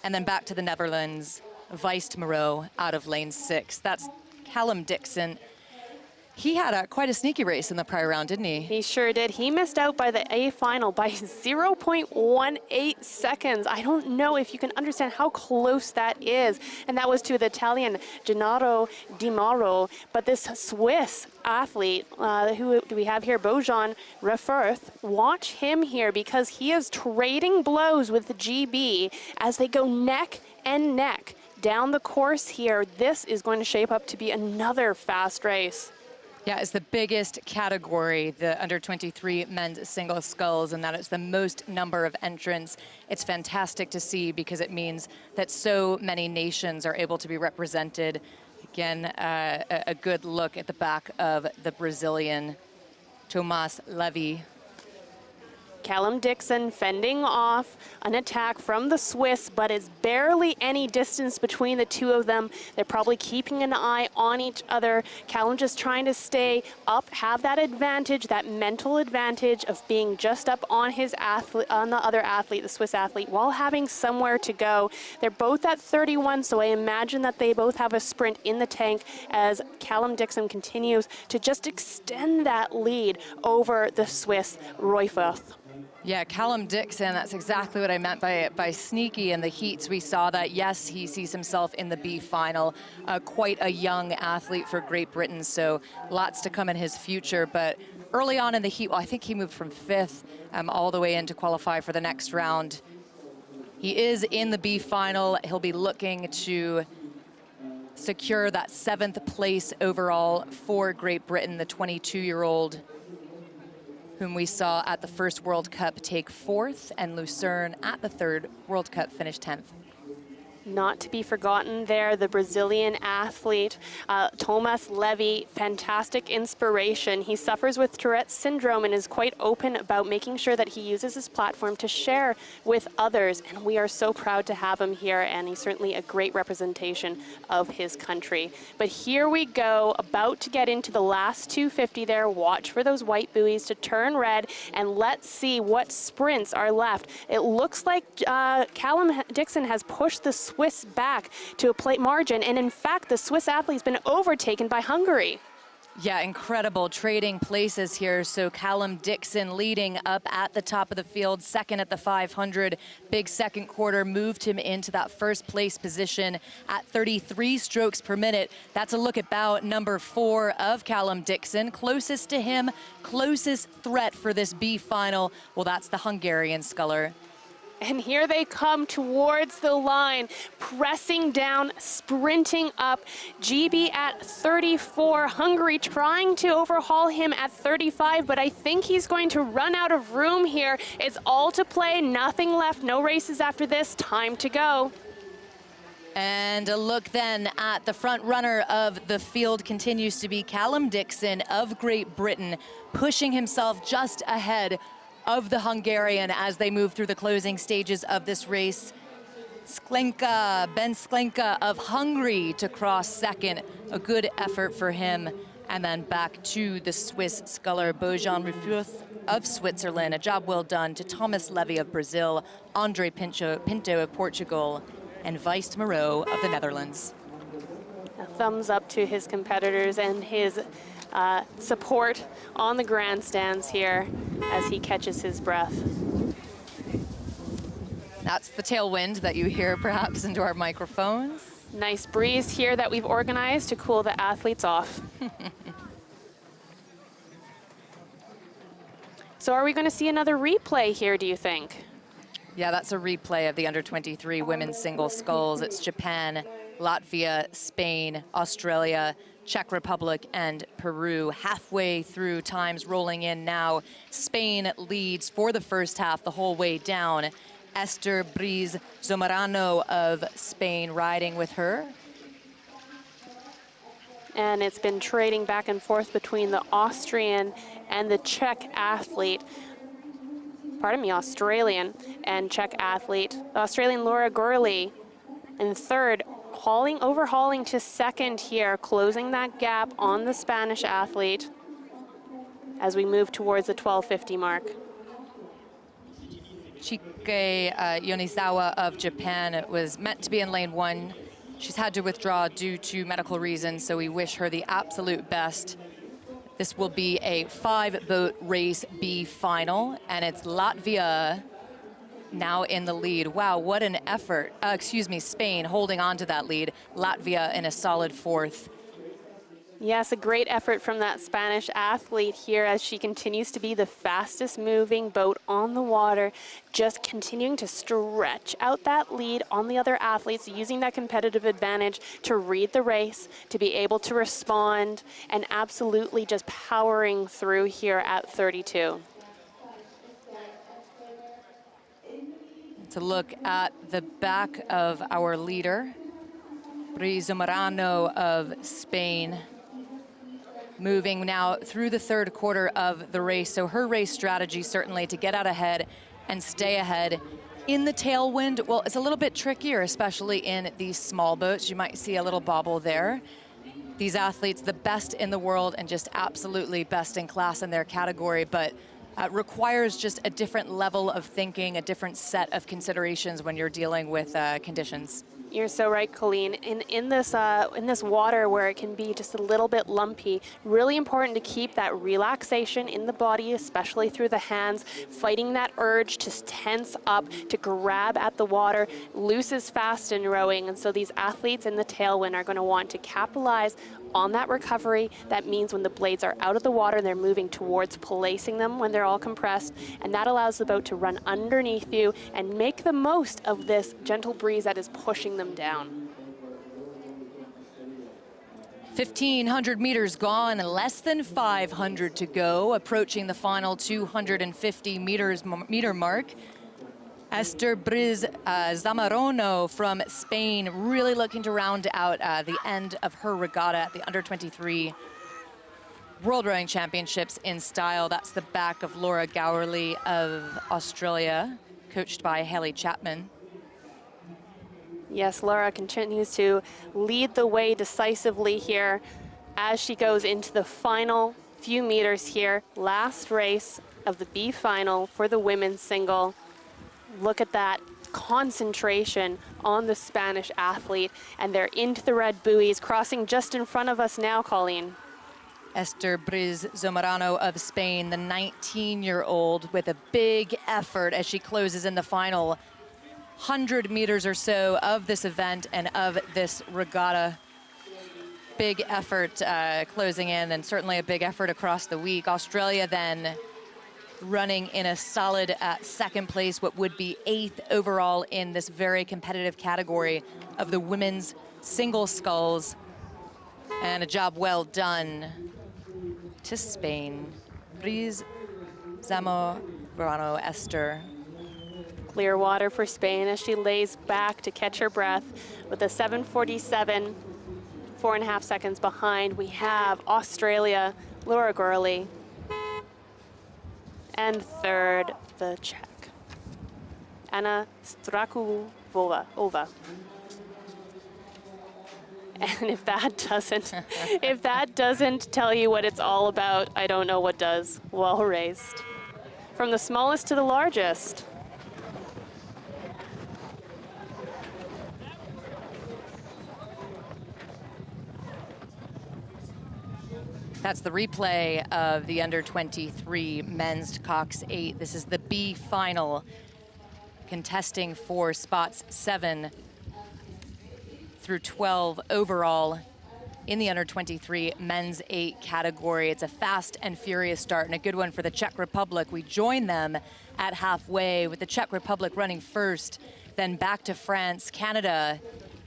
And then back to the Netherlands, Weist Moreau out of lane 6. That's Callum Dixon. He had quite a sneaky race in the prior round, didn't he? He sure did. He missed out by the A final by 0.18 seconds. I don't know if you can understand how close that is. And that was to the Italian Gennaro Di Mauro. But this Swiss athlete, who do we have here? Bojan Refurth. Watch him here because he is trading blows with the GB as they go neck and neck down the course here. This is going to shape up to be another fast race. Yeah, it's the biggest category, the under-23 men's single sculls, and that it's the most number of entrants. It's fantastic to see because it means that so many nations are able to be represented. Again, a good look at the back of the Brazilian Tomás Levy. Callum Dixon fending off an attack from the Swiss, but it's barely any distance between the two of them. They're probably keeping an eye on each other. Callum just trying to stay up, have that advantage, that mental advantage of being just up on his athlete, on the other athlete, the Swiss athlete, while having somewhere to go. They're both at 31, so I imagine that they both have a sprint in the tank as Callum Dixon continues to just extend that lead over the Swiss Royfuth. Yeah, Callum Dixon, that's exactly what I meant by sneaky in the heats. We saw that, yes, he sees himself in the B final. Quite a young athlete for Great Britain, so lots to come in his future. But early on in the heat, well, I think he moved from 5th all the way in to qualify for the next round. He is in the B final. He'll be looking to secure that 7th place overall for Great Britain, the 22-year-old whom we saw at the first World Cup take 4th, and Lucerne at the 3rd World Cup finished 10th. Not to be forgotten there, the Brazilian athlete, Tomás Levy, fantastic inspiration. He suffers with Tourette's syndrome and is quite open about making sure that he uses his platform to share with others. And we are so proud to have him here, and he's certainly a great representation of his country. But here we go, about to get into the last 250 there. Watch for those white buoys to turn red, and let's see what sprints are left. It looks like Callum Dixon has pushed the Swiss back to a plate margin, and in fact the Swiss athlete's been overtaken by Hungary. Yeah, incredible trading places here. So Callum Dixon leading up at the top of the field, second at the 500. Big second quarter moved him into that first place position at 33 strokes per minute. That's a look at bout number 4 of Callum Dixon. Closest to him, closest threat for this B final, well, that's the Hungarian sculler. And here they come towards the line, pressing down, sprinting up. GB at 34, Hungary trying to overhaul him at 35, but I think he's going to run out of room here. It's all to play, nothing left, no races after this, time to go. And a look then at the front runner of the field continues to be Callum Dixon of Great Britain, pushing himself just ahead of the Hungarian as they move through the closing stages of this race. Ben Sklenka of Hungary to cross second. A good effort for him. And then back to the Swiss sculler Bojan Refurth of Switzerland. A job well done to Tomás Levy of Brazil, Andre Pinto of Portugal, and Weist Moreau of the Netherlands. A thumbs up to his competitors and his support on the grandstands here as he catches his breath. That's the tailwind that you hear perhaps into our microphones. Nice breeze here that we've organized to cool the athletes off. So are we going to see another replay here, do you think? Yeah, that's a replay of the under-23 women's single sculls. It's Japan, Latvia, Spain, Australia, Czech Republic, and Peru. Halfway through, times rolling in now. Spain leads for the first half the whole way down. Esther Briz Zomarano of Spain riding with her. And it's been trading back and forth between the Austrian and the Czech athlete. Pardon me, Australian and Czech athlete. The Australian Laura Gurley in third, overhauling to second here, closing that gap on the Spanish athlete as we move towards the 12:50 mark. Chike Yonizawa of Japan was meant to be in lane 1. She's had to withdraw due to medical reasons, so we wish her the absolute best. This will be a 5-boat race B final, and it's Latvia now in the lead. Wow, what an effort. Spain holding on to that lead. Latvia in a solid 4th. Yes, a great effort from that Spanish athlete here as she continues to be the fastest moving boat on the water, just continuing to stretch out that lead on the other athletes, using that competitive advantage to read the race, to be able to respond, and absolutely just powering through here at 32. To look at the back of our leader, Zamorano of Spain, moving now through the 3rd quarter of the race. So her race strategy certainly to get out ahead and stay ahead. In the tailwind, well, it's a little bit trickier, especially in these small boats. You might see a little bobble there. These athletes, the best in the world and just absolutely best in class in their category, but requires just a different level of thinking, a different set of considerations when you're dealing with conditions. You're so right, Colleen. In this water where it can be just a little bit lumpy, really important to keep that relaxation in the body, especially through the hands, fighting that urge to tense up, to grab at the water. Loose is fast in rowing, and so these athletes in the tailwind are going to want to capitalize on that recovery. That means when the blades are out of the water, they're moving towards placing them when they're all compressed, and that allows the boat to run underneath you and make the most of this gentle breeze that is pushing them down. 1,500 meters gone, less than 500 to go, approaching the final 250 meter mark. Esther Briz Zamorano from Spain really looking to round out the end of her regatta at the Under-23 World Rowing Championships in style. That's the back of Laura Gowerly of Australia, coached by Haley Chapman. Yes, Laura continues to lead the way decisively here as she goes into the final few meters here. Last race of the B final for the women's single. Look at that concentration on the Spanish athlete, and they're into the red buoys, crossing just in front of us now, Colleen. Esther Briz Zamorano of Spain, the 19-year-old, with a big effort as she closes in the final 100 meters or so of this event and of this regatta. Big effort closing in, and certainly a big effort across the week. Australia then running in a solid 2nd place, what would be 8th overall in this very competitive category of the women's single sculls. And a job well done to Spain. Briz Zamorano Esther. Clear water for Spain as she lays back to catch her breath with a 7:47, 4.5 seconds behind. We have Australia, Laura Gurley, and 3rd, the Czech, Anna Strakuvova. And if that doesn't tell you what it's all about, I don't know what does. Well raced. From the smallest to the largest. That's the replay of the Under-23 men's Cox 8. This is the B final, contesting for spots 7 through 12 overall in the Under-23 men's 8 category. It's a fast and furious start and a good one for the Czech Republic. We join them at halfway with the Czech Republic running first, then back to France, Canada,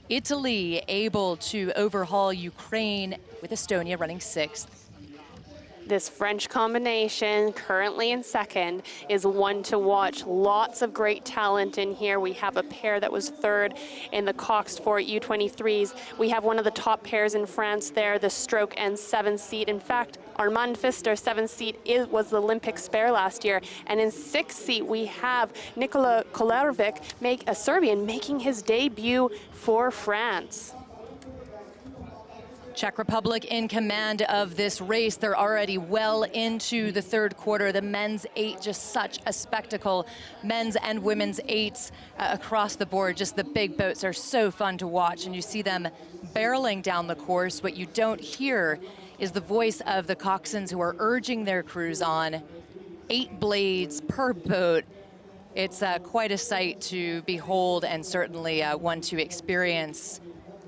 Italy able to overhaul Ukraine, with Estonia running 6th. This French combination, currently in 2nd, is one to watch. Lots of great talent in here. We have a pair that was 3rd in the Cox 4 U23s. We have one of the top pairs in France there, the stroke and 7th seat. In fact, Armand Pfister, 7th seat, was the Olympic spare last year. And in 6th seat, we have Nikola Kolerovic, a Serbian, making his debut for France. Czech Republic in command of this race. They're already well into the 3rd quarter. The men's 8, just such a spectacle. Men's and women's 8s across the board. Just the big boats are so fun to watch, and you see them barreling down the course. What you don't hear is the voice of the coxswains who are urging their crews on. 8 blades per boat. It's quite a sight to behold, and certainly one to experience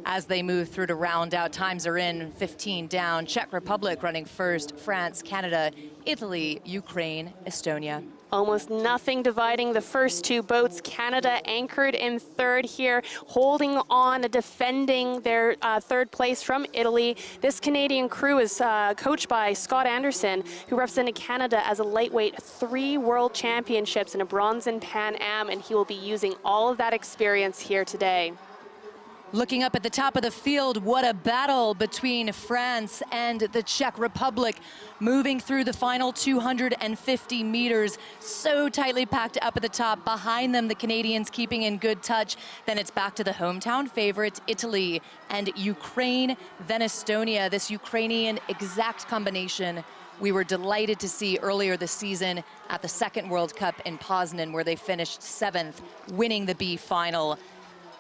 as they move through to round out. Times are in, 15 down. Czech Republic running first, France, Canada, Italy, Ukraine, Estonia. Almost nothing dividing the first 2 boats. Canada anchored in third here, holding on, defending their third place from Italy. This Canadian crew is coached by Scott Anderson, who represented Canada as a lightweight 3 world championships and a bronze in Pan Am, and he will be using all of that experience here today. Looking up at the top of the field, what a battle between France and the Czech Republic, moving through the final 250 meters, so tightly packed up at the top. Behind them, the Canadians keeping in good touch. Then it's back to the hometown favorites, Italy and Ukraine, then Estonia. This Ukrainian exact combination we were delighted to see earlier this season at the second World Cup in Poznan, where they finished 7th, winning the B final.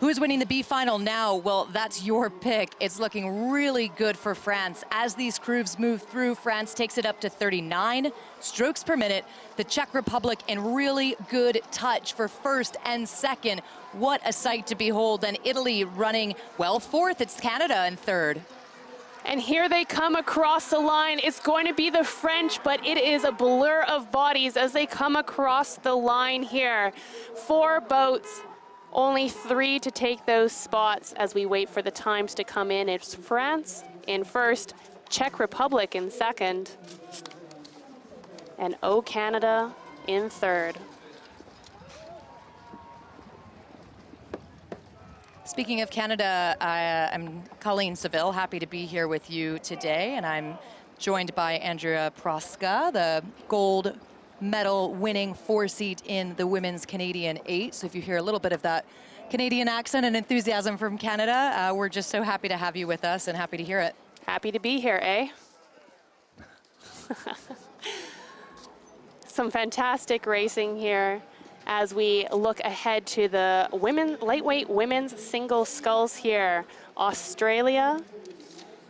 Who's winning the B final now? Well, that's your pick. It's looking really good for France. As these crews move through, France takes it up to 39 strokes per minute. The Czech Republic in really good touch for first and second. What a sight to behold. And Italy running, well, fourth. It's Canada in third. And here they come across the line. It's going to be the French, but it is a blur of bodies as they come across the line here. 4 boats. Only 3 to take those spots as we wait for the times to come in. It's France in first, Czech Republic in second, and Canada in third. Speaking of Canada, I'm Colleen Seville, happy to be here with you today, and I'm joined by Andrea Proska, the gold medal winning 4-seat in the women's Canadian 8. So if you hear a little bit of that Canadian accent and enthusiasm from Canada, we're just so happy to have you with us and happy to hear it. Happy to be here, eh? Some fantastic racing here as we look ahead to the lightweight women's single sculls here. Australia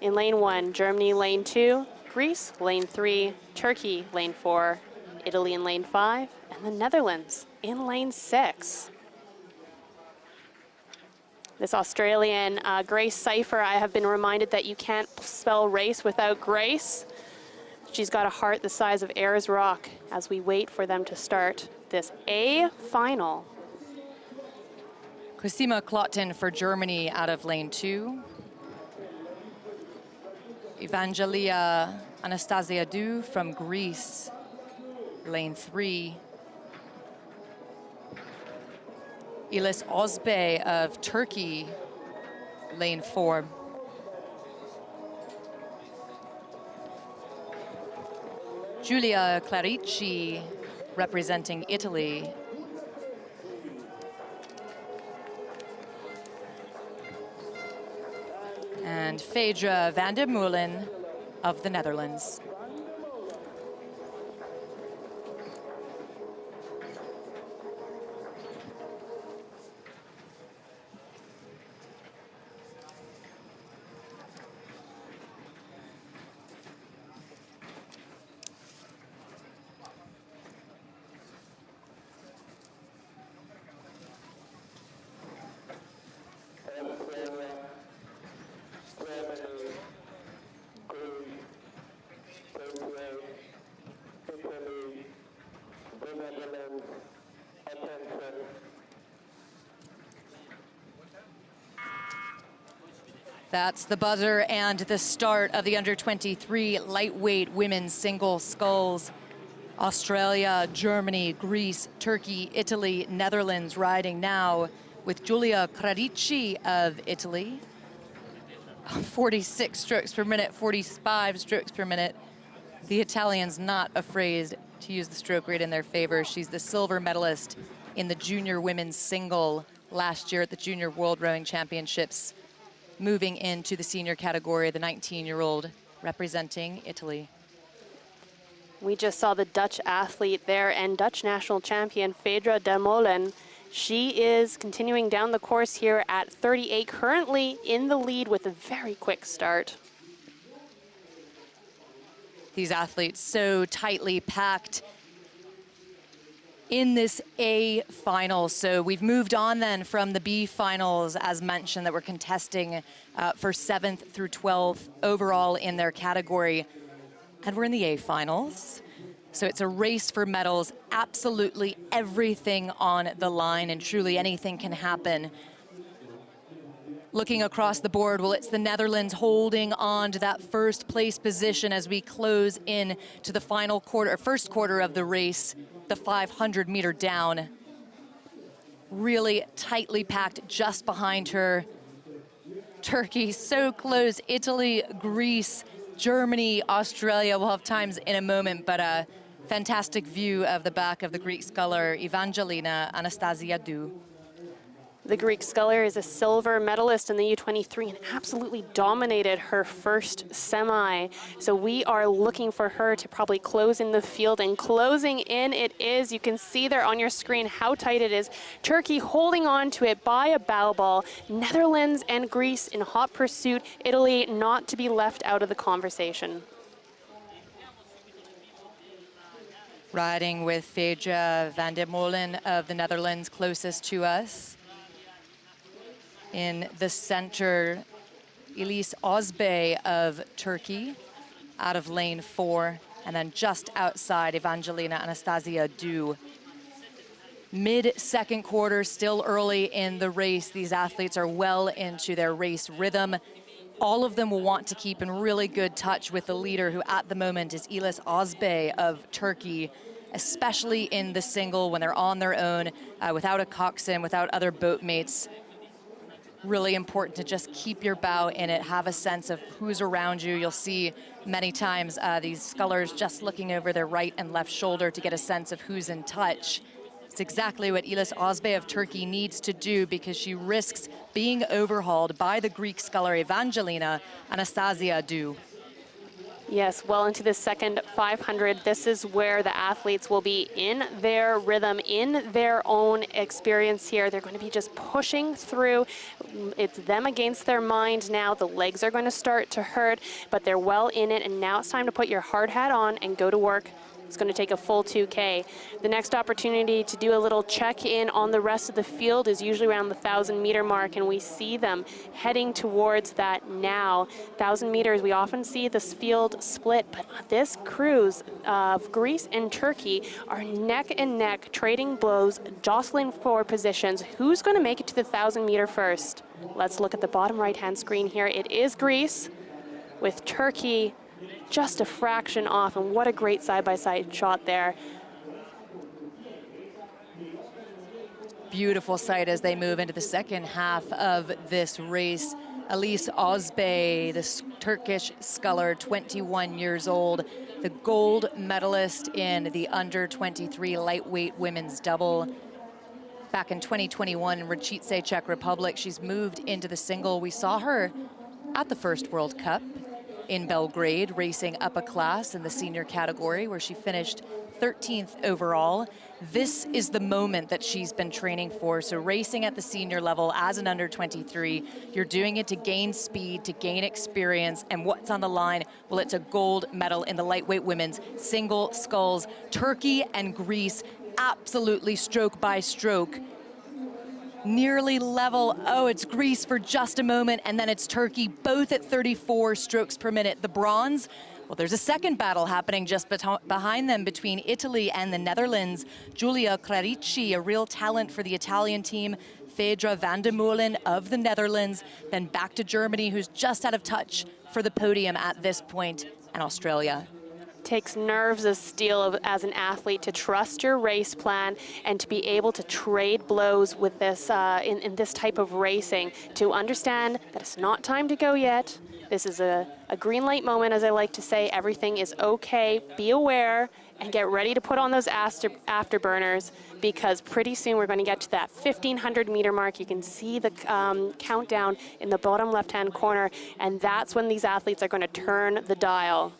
in lane 1, Germany lane 2, Greece lane 3, Turkey lane 4, Italy in lane 5, and the Netherlands in lane 6. This Australian Grace Cypher, I have been reminded that you can't spell race without grace. She's got a heart the size of Ayers Rock as we wait for them to start this A final. Cosima Klotten for Germany out of lane 2. Evangelia Anastasiadou from Greece, lane 3. Ilis Ozbey of Turkey, lane 4. Giulia Clarici representing Italy. And Phaedra van der Meulen of the Netherlands. That's the buzzer and the start of the under-23 lightweight women's single sculls. Australia, Germany, Greece, Turkey, Italy, Netherlands riding now with Giulia Clarici of Italy. 46 strokes per minute, 45 strokes per minute. The Italians not afraid to use the stroke rate in their favor. She's the silver medalist in the junior women's single last year at the Junior World Rowing Championships. Moving into the senior category, the 19-year-old representing Italy. We just saw the Dutch athlete there and Dutch national champion Phaedra van der Meulen. She is continuing down the course here at 38, currently in the lead with a very quick start. These athletes so tightly packed in this A final. So we've moved on then from the B finals, as mentioned, that we're contesting for 7th through 12th overall in their category. And we're in the A finals. So it's a race for medals, absolutely everything on the line, and truly anything can happen. Looking across the board, well, it's the Netherlands holding on to that first place position as we close in to the final quarter, first quarter of the race, the 500 meter down. Really tightly packed just behind her. Turkey so close, Italy, Greece, Germany, Australia. We'll have times in a moment, but a fantastic view of the back of the Greek sculler, Evangelina Anastasiadou. The Greek sculler is a silver medalist in the U23 and absolutely dominated her first semi. So we are looking for her to probably close in the field, and closing in it is. You can see there on your screen how tight it is. Turkey holding on to it by a bow ball. Netherlands and Greece in hot pursuit. Italy not to be left out of the conversation. Riding with Phaedra van der Molen of the Netherlands closest to us. In the center, Elise Ozbey of Turkey out of lane 4, and then just outside Evangelina Anastasiadou. Mid-second quarter, still early in the race. These athletes are well into their race rhythm. All of them will want to keep in really good touch with the leader, who at the moment is Elise Ozbey of Turkey, especially in the single when they're on their own, without a coxswain, without other boatmates. Really important to just keep your bow in it, have a sense of who's around you. You'll see many times these scullers just looking over their right and left shoulder to get a sense of who's in touch. It's exactly what Elise Ozbey of Turkey needs to do, because she risks being overhauled by the Greek sculler Evangelina Anastasiadou. Yes, well into the second 500. This is where the athletes will be in their rhythm, in their own experience here. They're going to be just pushing through. It's them against their mind now. The legs are going to start to hurt, but they're well in it, and now it's time to put your hard hat on and go to work. It's going to take a full 2K. The next opportunity to do a little check-in on the rest of the field is usually around the 1,000-meter mark, and we see them heading towards that now. 1,000 meters, we often see this field split, but this cruise of Greece and Turkey are neck and neck, trading blows, jostling for positions. Who's going to make it to the 1,000-meter first? Let's look at the bottom right-hand screen here. It is Greece, with Turkey just a fraction off, and what a great side-by-side shot there. Beautiful sight as they move into the second half of this race. Elise Ozbey, the Turkish sculler, 21 years old, the gold medalist in the under-23 lightweight women's double. Back in 2021 in Varese, Czech Republic, she's moved into the single. We saw her at the first World Cup in Belgrade, racing up a class in the senior category, where she finished 13th overall. This is the moment that she's been training for. So racing at the senior level as an under-23, you're doing it to gain speed, to gain experience, and what's on the line? Well, it's a gold medal in the lightweight women's single sculls. Turkey and Greece absolutely stroke by stroke, nearly level. Oh, it's Greece for just a moment, and then it's Turkey, both at 34 strokes per minute. The bronze, well, there's a second battle happening just behind them between Italy and the Netherlands. Giulia Clarici, a real talent for the Italian team. Phaedra van der Molen of the Netherlands. Then back to Germany, who's just out of touch for the podium at this point, and Australia. Takes nerves of steel as an athlete to trust your race plan and to be able to trade blows with this in this type of racing, to understand that it's not time to go yet. This is a green light moment, as I like to say. Everything is okay. Be aware and get ready to put on those afterburners, because pretty soon we're going to get to that 1,500 meter mark. You can see the countdown in the bottom left-hand corner, and that's when these athletes are going to turn the dial.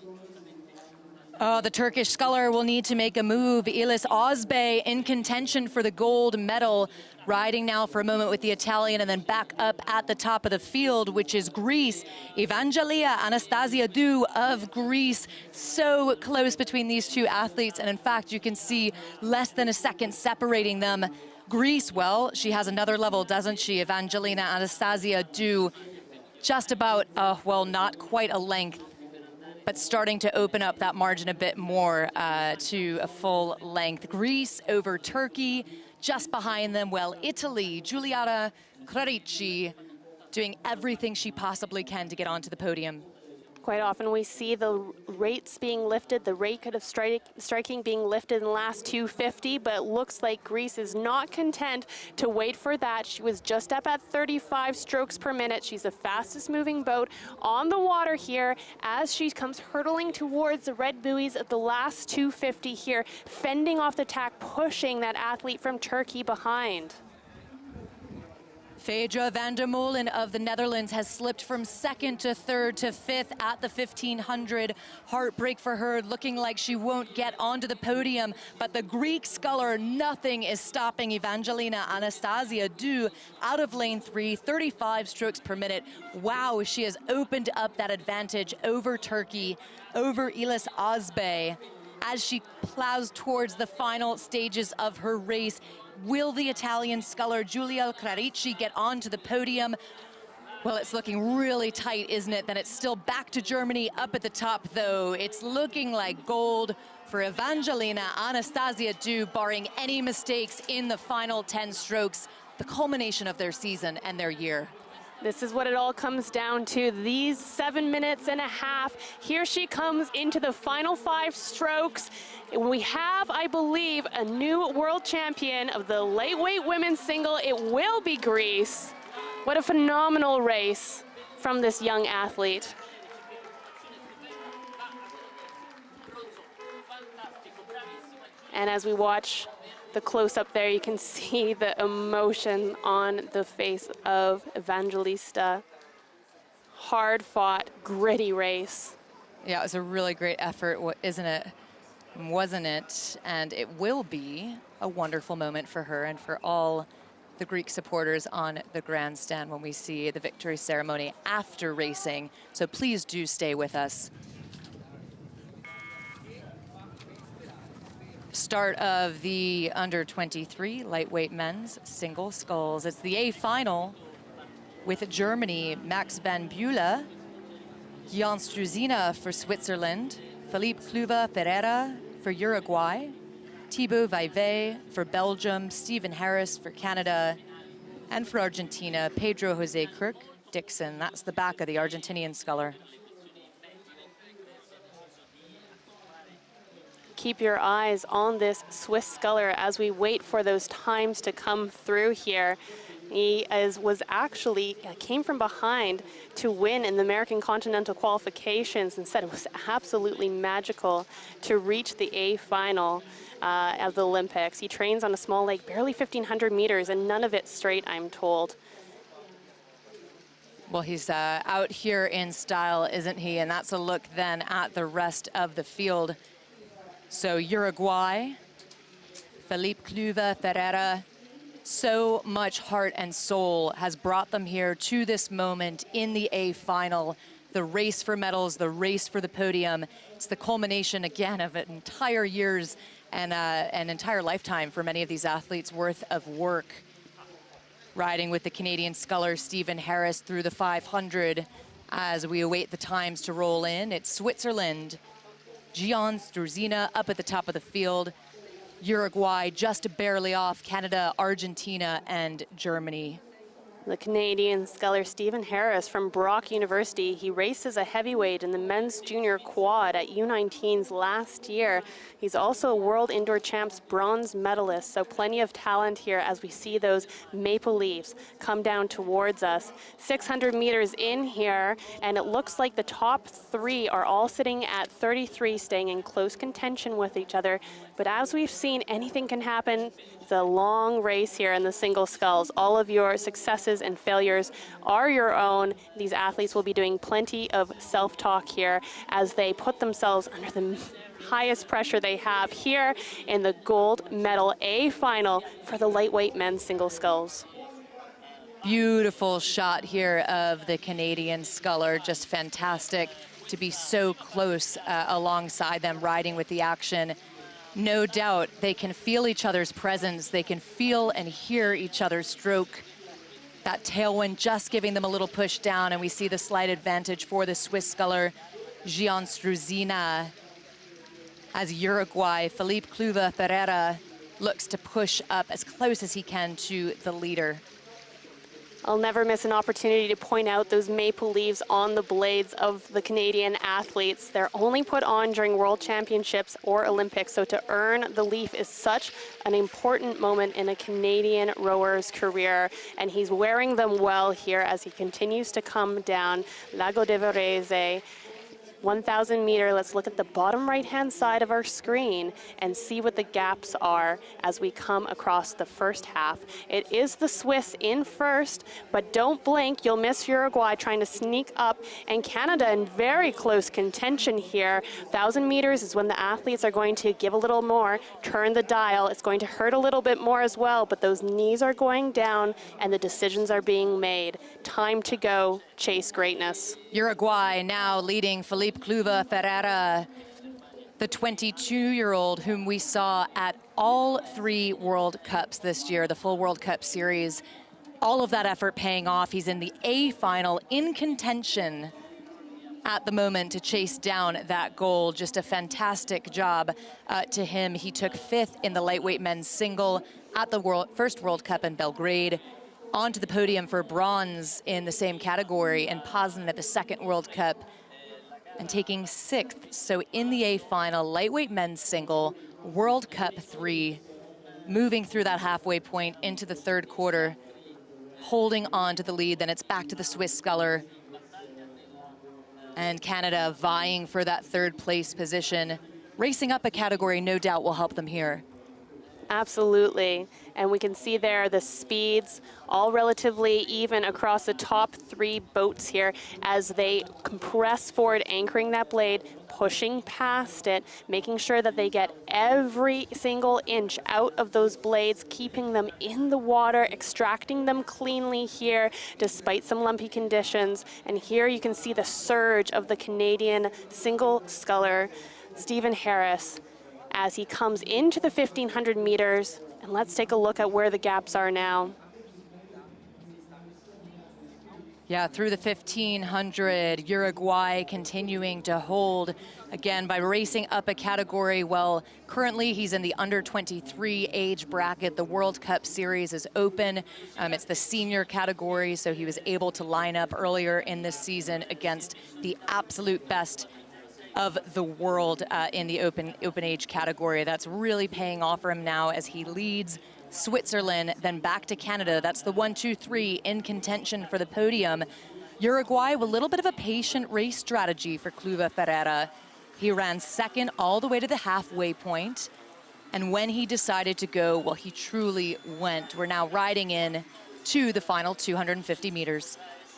Oh, the Turkish sculler will need to make a move. Ilis Ozbey in contention for the gold medal. Riding now for a moment with the Italian and then back up at the top of the field, which is Greece. Evangelia Anastasiadou of Greece. So close between these two athletes. And in fact, you can see less than a second separating them. Greece, well, she has another level, doesn't she? Evangelina Anastasiadou, just about, well, not quite a length, but starting to open up that margin a bit more to a full length. Greece over Turkey, just behind them, well, Italy, Giuliana Clarici, doing everything she possibly can to get onto the podium. Quite often we see the rates being lifted, the rate of striking being lifted in the last 250, but it looks like Greece is not content to wait for that. She was just up at 35 strokes per minute. She's the fastest moving boat on the water here as she comes hurtling towards the red buoys of the last 250 here, fending off the tack, pushing that athlete from Turkey behind. Phaedra van der Molen of the Netherlands has slipped from second to third to fifth at the 1500. Heartbreak for her, looking like she won't get onto the podium. But the Greek sculler, nothing is stopping Evangelina Anastasiadou out of lane 3, 35 strokes per minute. Wow, she has opened up that advantage over Turkey, over Ilis Ozbey, as she plows towards the final stages of her race. Will the Italian sculler Giulia Clarici get onto the podium? Well, it's looking really tight, isn't it? Then it's still back to Germany up at the top, though. It's looking like gold for Evangelina Anastasiadou, barring any mistakes in the final 10 strokes, the culmination of their season and their year. This is what it all comes down to, these 7 minutes and a half. Here she comes into the final 5 strokes. We have, I believe, a new world champion of the lightweight women's single. It will be Greece. What a phenomenal race from this young athlete. And as we watch the close-up there, you can see the emotion on the face of Evangelista. Hard-fought, gritty race. Yeah, it was a really great effort, isn't it? Wasn't it? And it will be a wonderful moment for her and for all the Greek supporters on the grandstand when we see the victory ceremony after racing. So please do stay with us. Start of the under-23 lightweight men's single sculls. It's the A final with Germany, Max van Bühler, Jan Struzina for Switzerland, Philippe Cluva-Ferreira for Uruguay, Thibaut Vaivet for Belgium, Stephen Harris for Canada, and for Argentina, Pedro Jose Kirk Dixon. That's the back of the Argentinian sculler. Keep your eyes on this Swiss sculler as we wait for those times to come through here. He came from behind to win in the American Continental qualifications and said it was absolutely magical to reach the A final of the Olympics. He trains on a small lake, barely 1,500 meters, and none of it straight, I'm told. Well, he's out here in style, isn't he? And that's a look then at the rest of the field. So Uruguay, Philippe Cluva-Ferreira, so much heart and soul has brought them here to this moment in the A final. The race for medals, the race for the podium. It's the culmination, again, of an entire year's and an entire lifetime for many of these athletes worth of work. Riding with the Canadian sculler Stephen Harris through the 500 as we await the times to roll in. It's Switzerland, Jan Struzina up at the top of the field. Uruguay just barely off, Canada, Argentina, and Germany. The Canadian sculler Stephen Harris from Brock University. He raced as a heavyweight in the men's junior quad at U19s last year. He's also a World Indoor Champs bronze medalist, so plenty of talent here as we see those maple leaves come down towards us. 600 meters in here, and it looks like the top 3 are all sitting at 33, staying in close contention with each other. But as we've seen, anything can happen. It's a long race here in the single sculls. All of your successes and failures are your own. These athletes will be doing plenty of self-talk here as they put themselves under the highest pressure they have here in the gold medal A final for the lightweight men's single sculls. Beautiful shot here of the Canadian sculler, just fantastic to be so close alongside them, riding with the action. No doubt they can feel each other's presence, they can feel and hear each other's stroke. That tailwind just giving them a little push down, and we see the slight advantage for the Swiss sculler, Gian Struzina, as Uruguay, Felipe Cluva Ferreira looks to push up as close as he can to the leader. I'll never miss an opportunity to point out those maple leaves on the blades of the Canadian athletes. They're only put on during World Championships or Olympics, so to earn the leaf is such an important moment in a Canadian rower's career, and he's wearing them well here as he continues to come down Lago de Varese. 1,000 meter, let's look at the bottom right-hand side of our screen and see what the gaps are as we come across the first half. It is the Swiss in first, but don't blink, you'll miss Uruguay trying to sneak up, and Canada in very close contention here. 1,000 meters is when the athletes are going to give a little more, turn the dial. It's going to hurt a little bit more as well, but those knees are going down and the decisions are being made. Time to go chase greatness. Uruguay now leading Felipe Cluva Ferreira, the 22-year-old whom we saw at all 3 World Cups this year, the full World Cup series. All of that effort paying off. He's in the A final in contention at the moment to chase down that goal. Just a fantastic job to him. He took 5th in the lightweight men's single at the first World Cup in Belgrade, onto the podium for bronze in the same category in Poznan at the second World Cup, and taking 6th. So in the A final, lightweight men's single, World Cup 3, moving through that halfway point into the third quarter, holding on to the lead. Then it's back to the Swiss sculler, and Canada vying for that third place position. Racing up a category no doubt will help them here. Absolutely, and we can see there the speeds all relatively even across the top 3 boats here as they compress forward, anchoring that blade, pushing past it, making sure that they get every single inch out of those blades, keeping them in the water, extracting them cleanly here despite some lumpy conditions. And here you can see the surge of the Canadian single sculler, Stephen Harris, as he comes into the 1,500 meters. And let's take a look at where the gaps are now. Yeah, through the 1,500, Uruguay continuing to hold, again, by racing up a category. Well, currently he's in the under 23 age bracket. The World Cup series is open. It's the senior category, so he was able to line up earlier in this season against the absolute best of the world in the open age category. That's really paying off for him now as he leads Switzerland, then back to Canada. That's the 1, 2, 3 in contention for the podium. Uruguay with a little bit of a patient race strategy for Cluva Ferreira. He ran 2nd all the way to the halfway point, and when he decided to go, well, he truly went. We're now riding in to the final 250 meters.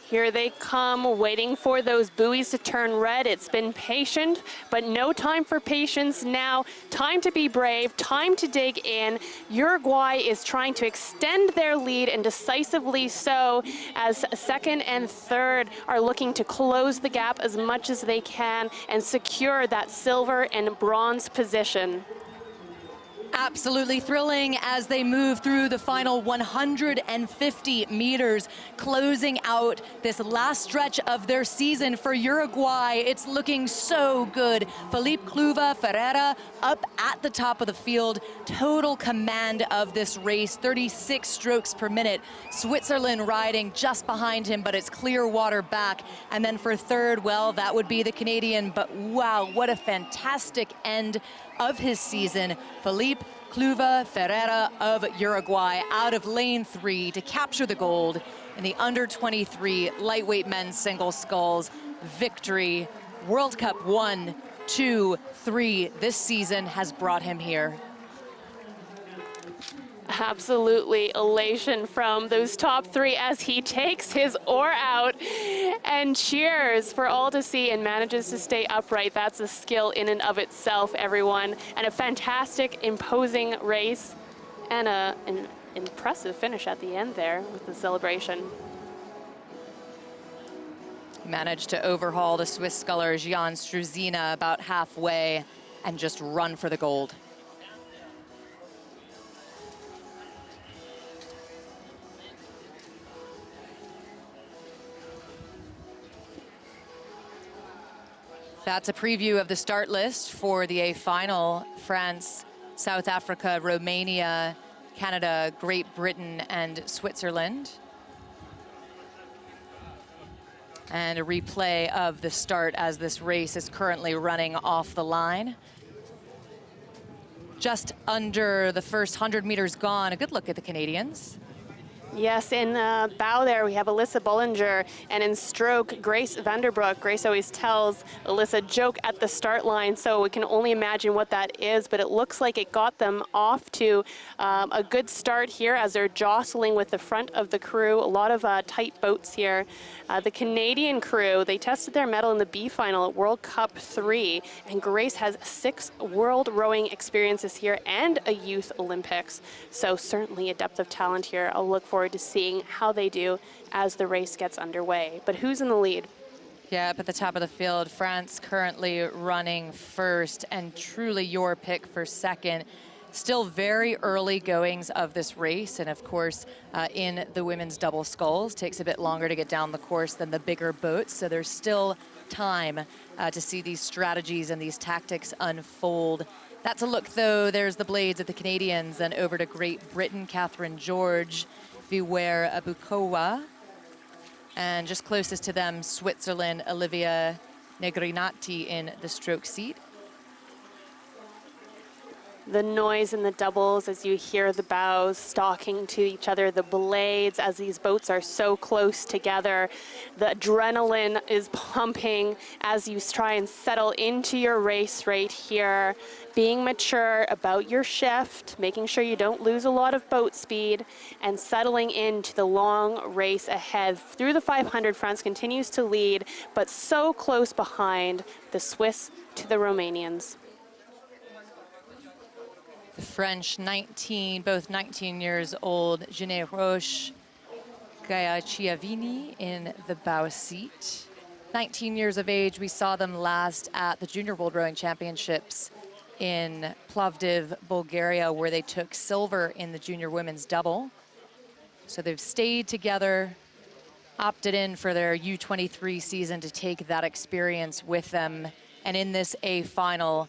Here they come, waiting for those buoys to turn red. It's been patient, but no time for patience now. Time to be brave, time to dig in. Uruguay is trying to extend their lead, and decisively so, as 2nd and 3rd are looking to close the gap as much as they can and secure that silver and bronze position. Absolutely thrilling as they move through the final 150 meters, closing out this last stretch of their season for Uruguay. It's looking so good. Felipe Cluva Ferreira up at the top of the field, total command of this race, 36 strokes per minute. Switzerland riding just behind him, but it's clear water back. And then for 3rd, well, that would be the Canadian, but wow, what a fantastic end of his season. Felipe Cluva Ferreira of Uruguay out of lane 3 to capture the gold in the under 23 lightweight men's single sculls victory. World Cup 1 2, 3 this season has brought him here. Absolutely elation from those top 3 as he takes his oar out and cheers for all to see and manages to stay upright. That's a skill in and of itself, everyone. And a fantastic, imposing race and an impressive finish at the end there with the celebration. Managed to overhaul the Swiss sculler Gian Struzina about halfway and just run for the gold. That's a preview of the start list for the A final. France, South Africa, Romania, Canada, Great Britain, and Switzerland. And a replay of the start as this race is currently running off the line. Just under the first 100 meters gone. A good look at the Canadians. Yes, in bow there we have Alyssa Bollinger, and in stroke, Grace Vanderbroek. Grace always tells Alyssa joke at the start line, so we can only imagine what that is, but it looks like it got them off to a good start here as they're jostling with the front of the crew. A lot of tight boats here. The Canadian crew, they tested their mettle in the B final at World Cup 3, and Grace has 6 world rowing experiences here and a Youth Olympics, so certainly a depth of talent here. I'll look forward to seeing how they do as the race gets underway. But who's in the lead? Yeah, up at the top of the field, France currently running first, and truly your pick for second. Still very early goings of this race, and of course, in the women's double sculls, takes a bit longer to get down the course than the bigger boats, so there's still time to see these strategies and these tactics unfold. That's a look, though. There's the blades of the Canadians, then over to Great Britain, Catherine George, Viware Abukowa, and just closest to them, Switzerland, Olivia Negrinati in the stroke seat. The noise in the doubles as you hear the bows stalking to each other, the blades as these boats are so close together. The adrenaline is pumping as you try and settle into your race right here. Being mature about your shift, making sure you don't lose a lot of boat speed, and settling into the long race ahead. Through the 500, France continues to lead, but so close behind the Swiss to the Romanians. The French, 19, both 19 years old, Jeanne Roche, Gaia Chiavini in the bow seat. 19 years of age, we saw them last at the Junior World Rowing Championships in Plovdiv, Bulgaria, where they took silver in the junior women's double. So they've stayed together, opted in for their U23 season to take that experience with them. And in this A final,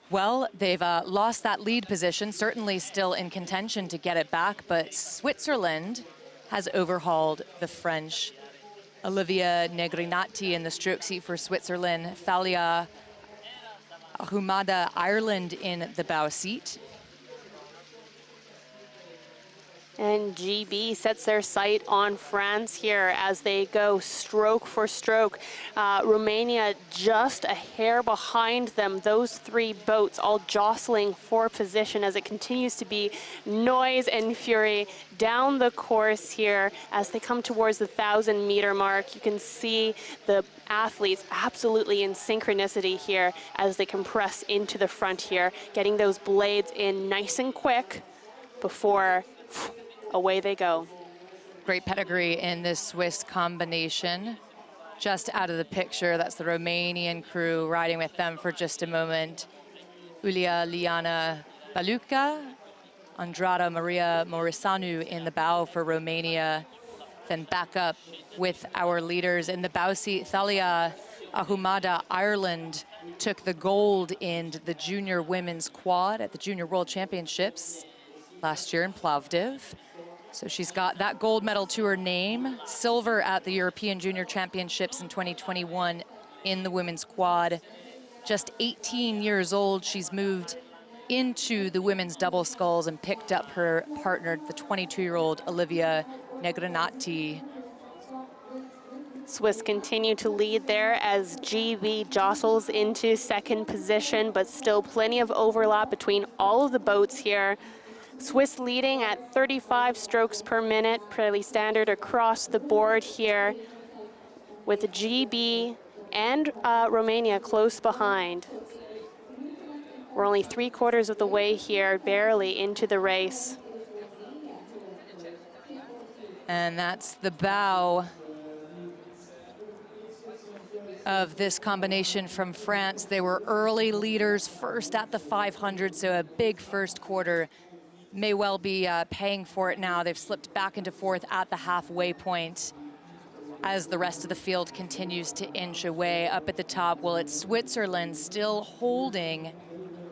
well, they've lost that lead position, certainly still in contention to get it back, but Switzerland has overhauled the French. Olivia Negrinati in the stroke seat for Switzerland, Thalia Ahumada, Ireland in the bow seat. And GB sets their sight on France here as they go stroke for stroke. Romania just a hair behind them. Those 3 boats all jostling for position as it continues to be noise and fury down the course here as they come towards the 1,000-meter mark. You can see the athletes absolutely in synchronicity here as they compress into the front here, getting those blades in nice and quick before away they go. Great pedigree in this Swiss combination. Just out of the picture, that's the Romanian crew riding with them for just a moment. Ulia Liana Baluca, Andrada Maria Morisanu in the bow for Romania. Then back up with our leaders in the bow seat. Thalia Ahumada, Ireland, took the gold in the junior women's quad at the Junior World Championships last year in Plovdiv. So she's got that gold medal to her name. Silver at the European Junior Championships in 2021 in the women's quad. Just 18 years old, she's moved into the women's double sculls and picked up her partner, the 22-year-old Olivia Negrinati. Swiss continue to lead there as GB jostles into second position, but still plenty of overlap between all of the boats here. Swiss leading at 35 strokes per minute, pretty standard across the board here, with GB and Romania close behind. We're only 3/4 of the way here, barely into the race. And that's the bow of this combination from France. They were early leaders, first at the 500, so a big first quarter. May well be paying for it now. They've slipped back into fourth at the halfway point as the rest of the field continues to inch away. Up at the top, well, it's Switzerland still holding.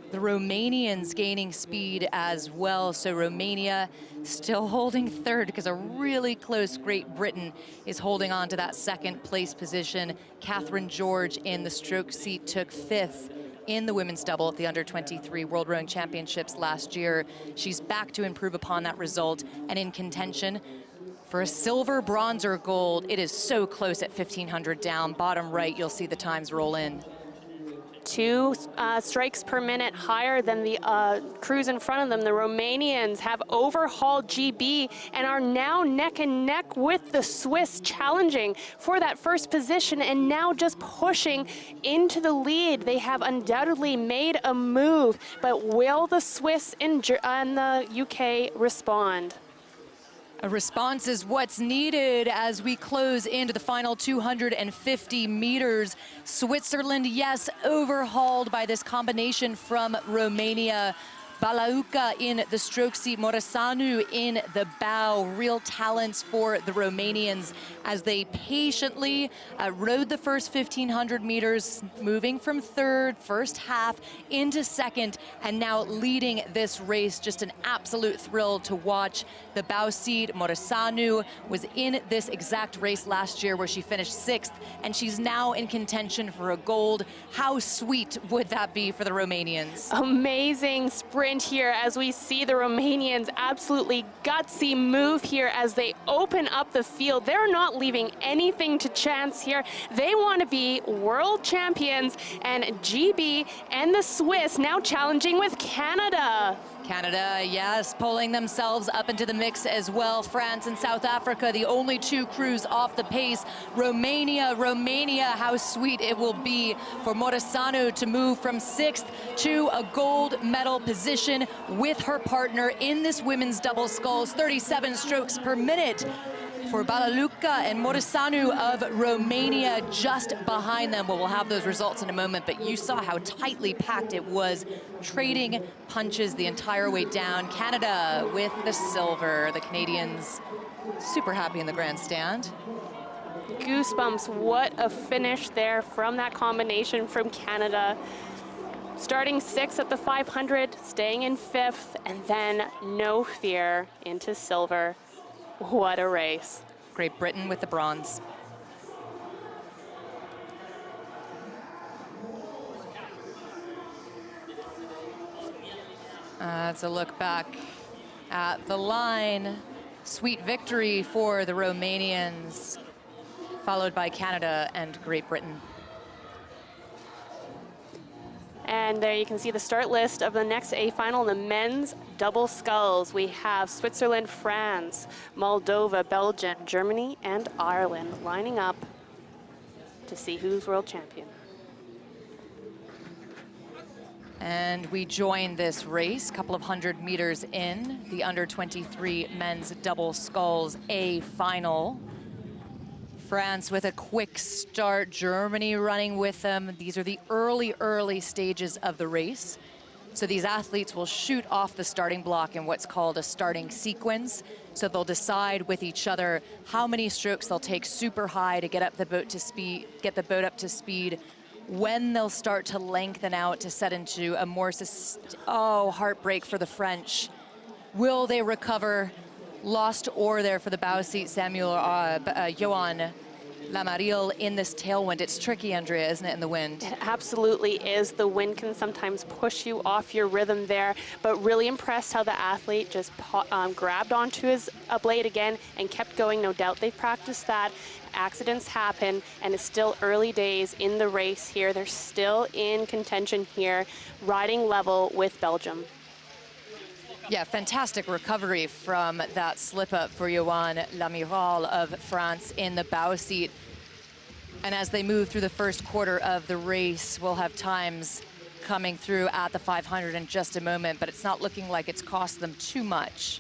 The Romanians gaining speed as well. So Romania still holding third because a really close Great Britain is holding on to that second place position. Catherine George in the stroke seat took fifth in the women's double at the under-23 World Rowing Championships last year. She's back to improve upon that result and in contention for a silver, bronze, or gold. It is so close at 1,500 down. Bottom right, you'll see the times roll in. 2 strikes per minute higher than the crews in front of them. The Romanians have overhauled GB and are now neck and neck with the Swiss, challenging for that first position and now just pushing into the lead. They have undoubtedly made a move, but will the Swiss and the UK respond? A response is what's needed as we close into the final 250 meters. Switzerland, yes, overhauled by this combination from Romania. Balauca in the stroke seat, Morisanu in the bow. Real talents for the Romanians as they patiently rode the first 1,500 meters, moving from third, first half, into second, and now leading this race. Just an absolute thrill to watch. The bow seat, Morisanu, was in this exact race last year where she finished sixth, and she's now in contention for a gold. How sweet would that be for the Romanians? Amazing sprint here as we see the Romanians absolutely gutsy move here as they open up the field. They're not leaving anything to chance here. They want to be world champions, and GB and the Swiss now challenging with Canada. Canada, yes, pulling themselves up into the mix as well. France and South Africa, the only two crews off the pace. Romania, how sweet it will be for Morisanu to move from sixth to a gold medal position with her partner in this women's double sculls. 37 strokes per minute for Balauca and Morisanu of Romania just behind them. Well, we'll have those results in a moment, but you saw how tightly packed it was, trading punches the entire way down. Canada with the silver. The Canadians super happy in the grandstand. Goosebumps, what a finish there from that combination from Canada. Starting sixth at the 500, staying in fifth, and then no fear into silver. What a race. Great Britain with the bronze. It's a look back at the line. Sweet victory for the Romanians, followed by Canada and Great Britain. And there you can see the start list of the next A final, the men's double sculls. We have Switzerland, France, Moldova, Belgium, Germany, and Ireland lining up to see who's world champion. And we join this race, a couple of 100 meters in, the under-23 men's double sculls A final. France with a quick start, Germany running with them. These are the early stages of the race. So these athletes will shoot off the starting block in what's called a starting sequence. So they'll decide with each other how many strokes they'll take super high to get the boat up to speed, when they'll start to lengthen out to set into a more, heartbreak for the French. Will they recover? Lost oar there for the bow seat, Johan Lamarille in this tailwind. It's tricky, Andrea, isn't it, in the wind? It absolutely is. The wind can sometimes push you off your rhythm there, but really impressed how the athlete just grabbed onto his blade again and kept going. No doubt they practiced that accidents happen, and it's still early days in the race here. They're still in contention here, riding level with Belgium. Yeah, fantastic recovery from that slip-up for Johan L'Amiral of France in the bow seat. And as they move through the first quarter of the race, we'll have times coming through at the 500 in just a moment, but it's not looking like it's cost them too much.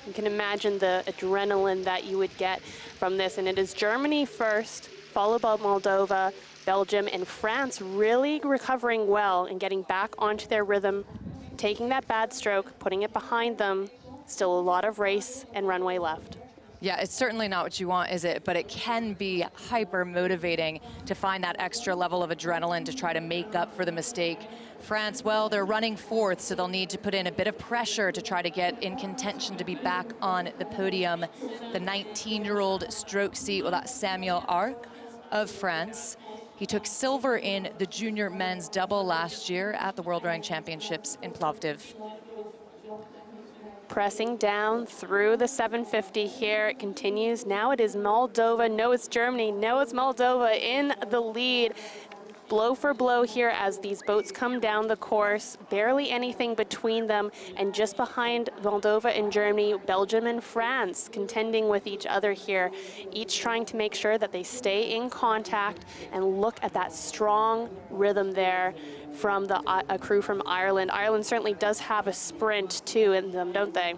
You can imagine the adrenaline that you would get from this, and it is Germany first, followed by Moldova, Belgium, and France really recovering well and getting back onto their rhythm, taking that bad stroke, putting it behind them. Still a lot of race and runway left. Yeah, it's certainly not what you want, is it? But it can be hyper motivating to find that extra level of adrenaline to try to make up for the mistake. France, well, they're running fourth, so they'll need to put in a bit of pressure to try to get in contention to be back on the podium. The 19-year-old stroke seat, well, that's Samuel Arc of France. He took silver in the junior men's double last year at the World Rowing Championships in Plovdiv. Pressing down through the 750 here. It continues. Now it is Moldova. No, it's Germany. No, it's Moldova in the lead. Blow for blow here as these boats come down the course. Barely anything between them. And just behind Moldova and Germany, Belgium and France contending with each other here. Each trying to make sure that they stay in contact and look at that strong rhythm there from the crew from Ireland. Ireland certainly does have a sprint too in them, don't they?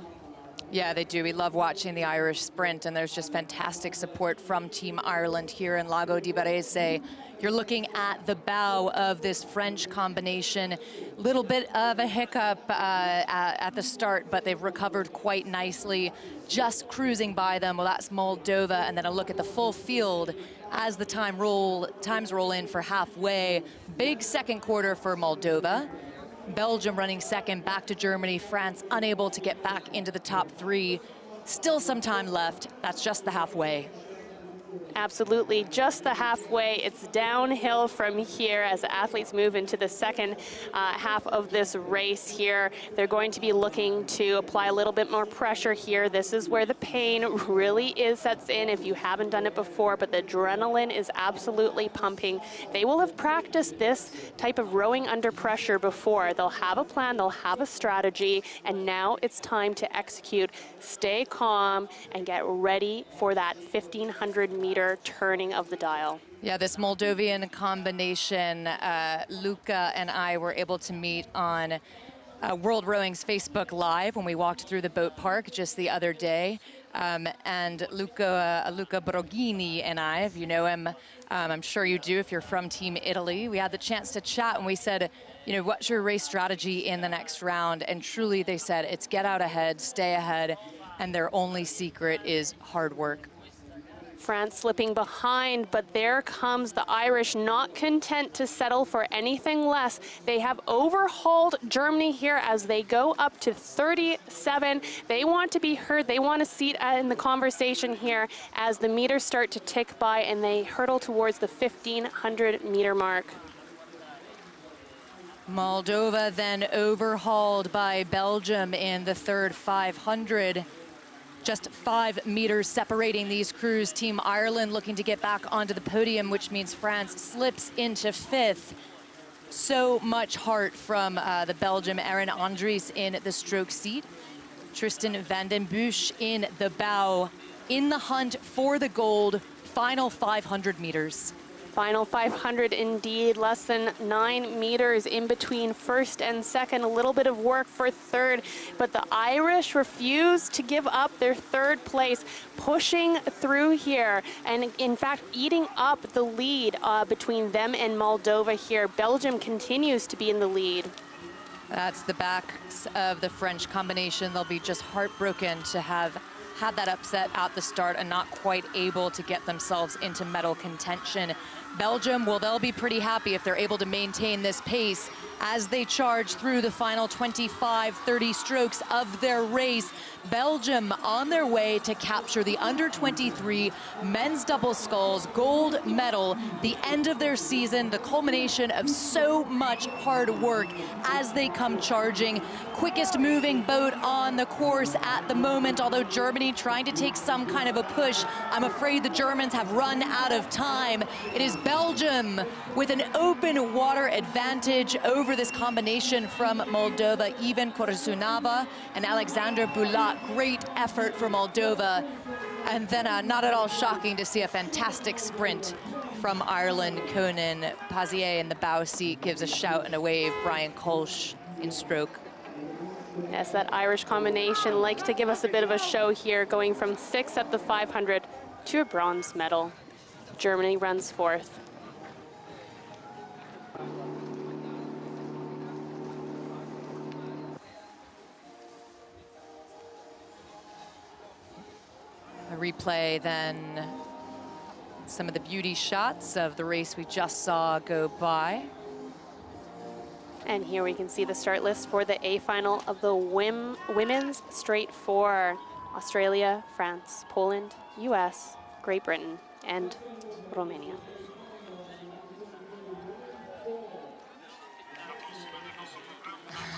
Yeah, they do. We love watching the Irish sprint, and there's just fantastic support from Team Ireland here in Lago di Varese. You're looking at the bow of this French combination. Little bit of a hiccup at the start, but they've recovered quite nicely. Just cruising by them. Well, that's Moldova, and then a look at the full field as the times roll in for halfway. Big second quarter for Moldova. Belgium running second, back to Germany. France unable to get back into the top three. Still some time left. That's just the halfway. Absolutely, just the halfway. It's downhill from here as the athletes move into the second half of this race here. They're going to be looking to apply a little bit more pressure here. This is where the pain really sets in if you haven't done it before, but the adrenaline is absolutely pumping. They will have practiced this type of rowing under pressure before. They'll have a plan, they'll have a strategy, and now it's time to execute. Stay calm and get ready for that 1,500-meter turning of the dial. Yeah, this Moldovan combination, Luca and I were able to meet on World Rowing's Facebook Live when we walked through the boat park just the other day. And Luca Broghini and I, if you know him, I'm sure you do if you're from Team Italy, we had the chance to chat and we said, you know, what's your race strategy in the next round? And truly they said, it's get out ahead, stay ahead, and their only secret is hard work. France slipping behind, but there comes the Irish, not content to settle for anything less. They have overhauled Germany here as they go up to 37. They want to be heard. They want a seat in the conversation here as the meters start to tick by and they hurtle towards the 1,500-meter mark. Moldova then overhauled by Belgium in the third 500. Just 5 meters separating these crews. Team Ireland looking to get back onto the podium, which means France slips into fifth. So much heart from the Belgium, Aaron Andries in the stroke seat. Tristan van den Busch in the bow, in the hunt for the gold. Final 500 meters. Final 500 indeed, less than 9 meters in between first and second. A little bit of work for third, but the Irish refuse to give up their third place, pushing through here and in fact eating up the lead between them and Moldova here. Belgium continues to be in the lead. That's the backs of the French combination. They'll be just heartbroken to have had that upset at the start and not quite able to get themselves into medal contention. Belgium, well, they'll be pretty happy if they're able to maintain this pace as they charge through the final 25-30 strokes of their race. Belgium on their way to capture the under-23 men's double sculls gold medal, the end of their season, the culmination of so much hard work as they come charging. Quickest moving boat on the course at the moment, although Germany Germany trying to take some kind of a push. I'm afraid the Germans have run out of time. It is Belgium with an open water advantage over this combination from Moldova. Ivan Korsunava and Alexander Bulat. Great effort for Moldova. And then not at all shocking to see a fantastic sprint from Ireland. Conan Pazier in the bow seat gives a shout and a wave. Brian Kolsch in stroke. Yes, that Irish combination likes to give us a bit of a show here, going from 6th at the 500 to a bronze medal. Germany runs 4th. A replay then, some of the beauty shots of the race we just saw go by. And here we can see the start list for the A final of the women's straight four. Australia, France, Poland, US, Great Britain, and Romania.